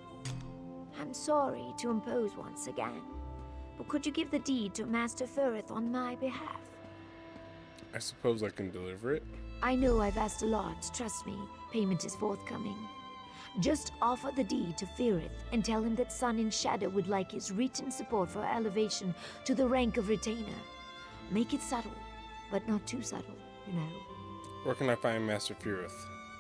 I'm sorry to impose once again, but could you give the deed to Master Firith on my behalf? I suppose I can deliver it. I know I've asked a lot, trust me. Payment is forthcoming. Just offer the deed to Firith and tell him that Sun and Shadow would like his written support for elevation to the rank of retainer. Make it subtle, but not too subtle, you know. Where can I find Master Firith?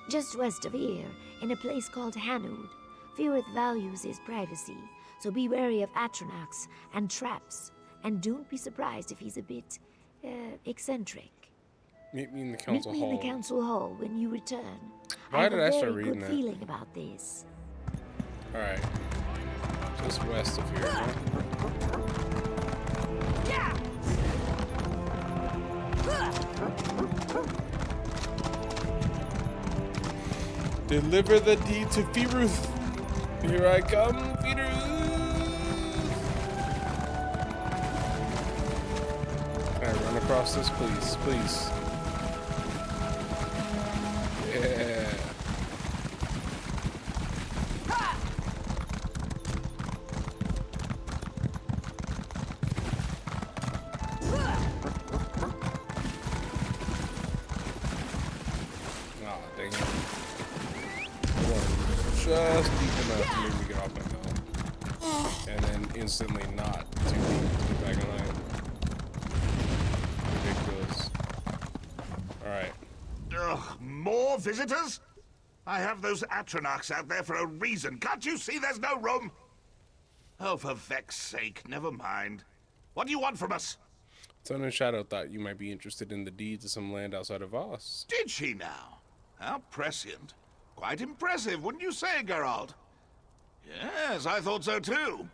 Just west of here, in a place called Hanud. Firith values his privacy, so be wary of Atronachs and traps, and don't be surprised if he's a bit, eccentric. Meet me in the council hall. Meet me in the council hall when you return. Why did I start reading that? I have a very good feeling about this. Alright. Just west of here, huh? Deliver the deed to Firith. Here I come, Firith. Can I run across this, please? Please. Yeah. Oh, dang it. Just deep enough to make me get off my mount. And then instantly not too deep to get back in line. Ridiculous. Alright. Ugh, more visitors? I have those Atronachs out there for a reason. Can't you see there's no room? Oh, for Vex's sake, never mind. What do you want from us? Sun and Shadow thought you might be interested in the deeds of some land outside of Voss. Did she now? How prescient. Quite impressive, wouldn't you say, Geralt? Yes, I thought so too.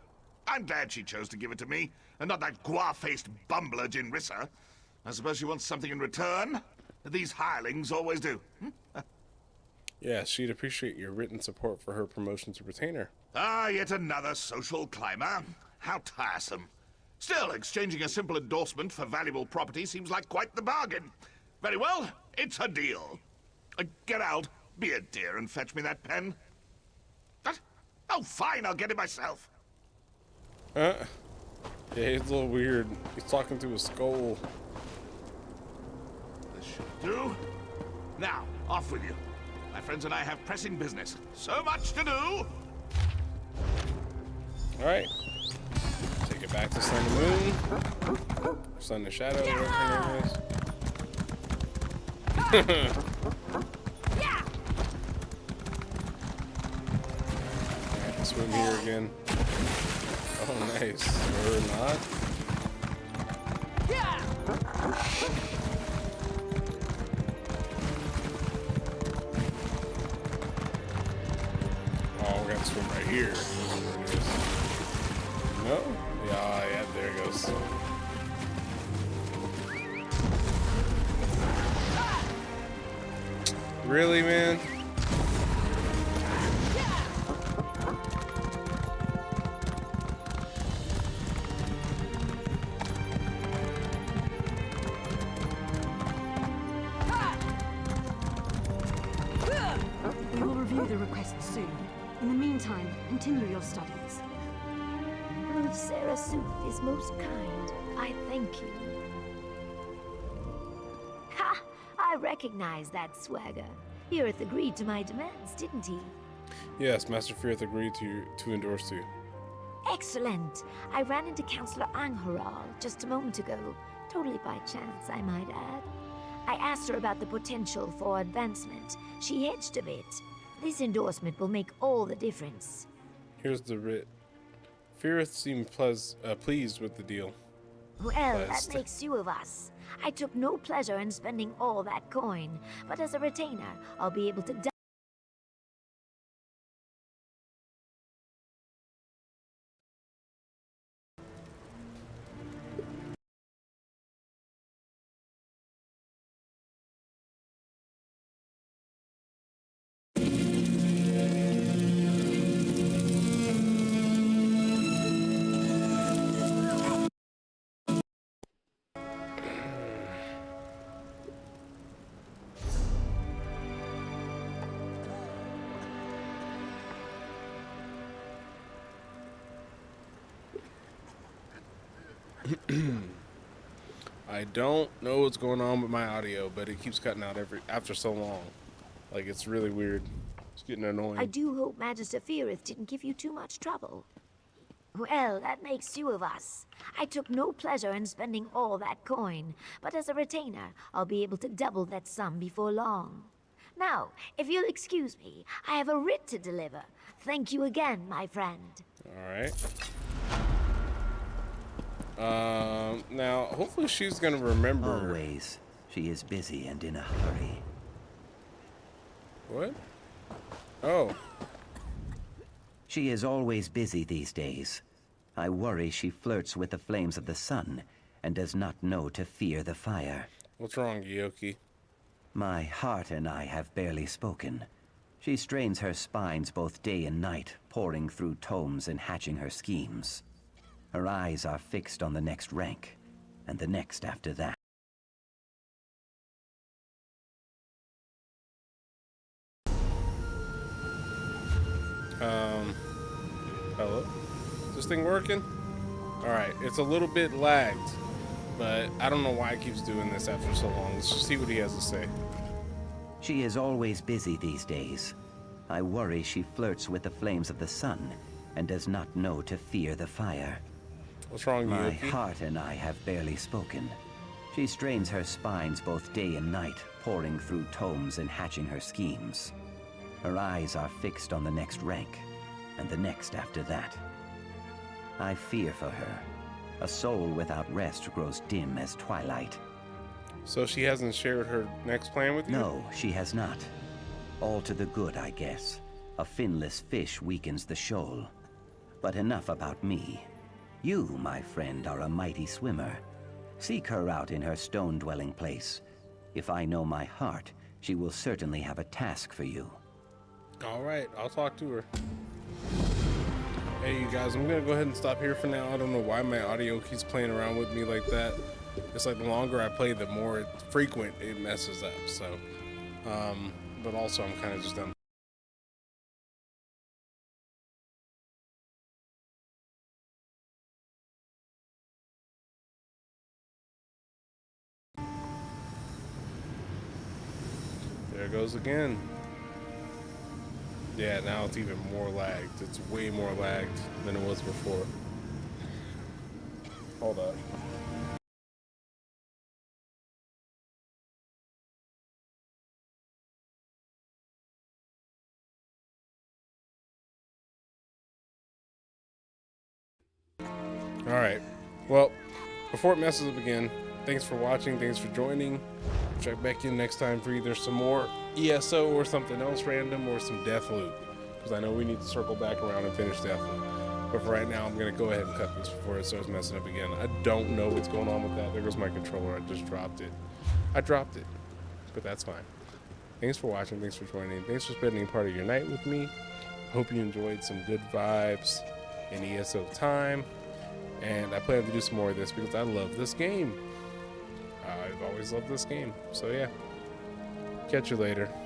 I'm glad she chose to give it to me, and not that gua-faced bumbler Jinrisa. I suppose she wants something in return? These hirelings always do. Yeah, she'd appreciate your written support for her promotion to retainer. Ah, yet another social climber. How tiresome. Still, exchanging a simple endorsement for valuable property seems like quite the bargain. Very well, it's a deal. Get out, be a dear, and fetch me that pen. Oh, fine, I'll get it myself. Yeah, he's a little weird. He's talking to his skull. This should do. Now, off with you. My friends and I have pressing business. So much to do! Alright. Take it back to Sun and Moon. Sun and Shadow, whatever it is. Swim here again. Oh, nice. Or not. Oh, we got to swim right here. No? Yeah, there it goes. Really, man? We will review the request soon. In the meantime, continue your studies. Lord Sarah Sooth is most kind. I thank you. Ha! I recognize that swagger. Firith agreed to my demands, didn't he? Yes, Master Firith agreed to endorse you. Excellent! I ran into Counselor Angharal just a moment ago. Totally by chance, I might add. I asked her about the potential for advancement. She hedged a bit. This endorsement will make all the difference. Here's the writ. Firith seemed pleased with the deal. Well, that makes two of us. I took no pleasure in spending all that coin, but as a retainer, I'll be able to I don't know what's going on with my audio, but it keeps cutting out after so long. Like, it's really weird. It's getting annoying. I do hope Magister Firith didn't give you too much trouble. Well, that makes two of us. I took no pleasure in spending all that coin, but as a retainer, I'll be able to double that sum before long. Now, if you'll excuse me, I have a writ to deliver. Thank you again, my friend. Alright. Now, hopefully she's gonna remember. Always. She is busy and in a hurry. What? Oh. She is always busy these days. I worry she flirts with the flames of the sun and does not know to fear the fire. What's wrong, Yoki? My heart and I have barely spoken. She strains her spines both day and night, poring through tomes and hatching her schemes. Her eyes are fixed on the next rank, and the next after that. Hello? Is this thing working? Alright, it's a little bit lagged, but I don't know why it keeps doing this after so long. Let's just see what he has to say. She is always busy these days. I worry she flirts with the flames of the sun and does not know to fear the fire. What's wrong, My Yoki? heart and I have barely spoken. She strains her spines both day and night, poring through tomes and hatching her schemes. Her eyes are fixed on the next rank, and the next after that. I fear for her. A soul without rest grows dim as twilight. So she hasn't shared her next plan with you? No, she has not. All to the good, I guess. A finless fish weakens the shoal. But enough about me. You, my friend, are a mighty swimmer. Seek her out in her stone-dwelling place. If I know my heart, she will certainly have a task for you. All right, I'll talk to her. Hey, you guys, I'm gonna go ahead and stop here for now. I don't know why my audio keeps playing around with me like that. It's like the longer I play, the more frequent it messes up. So, but also I'm kind of just done. There it goes again. Yeah, now it's even more lagged. It's way more lagged than it was before. Hold up. All right. Well, before it messes up again, thanks for watching. Thanks for joining. Check back in next time for either some more ESO or something else random or some death loop. Because I know we need to circle back around and finish death loop. But for right now, I'm going to go ahead and cut this before it starts messing up again. I don't know what's going on with that. There goes my controller. I just dropped it. I dropped it. But that's fine. Thanks for watching. Thanks for joining. Thanks for spending part of your night with me. Hope you enjoyed some good vibes in ESO Time. And I plan to do some more of this because I love this game. I've always loved this game. So yeah. Catch you later.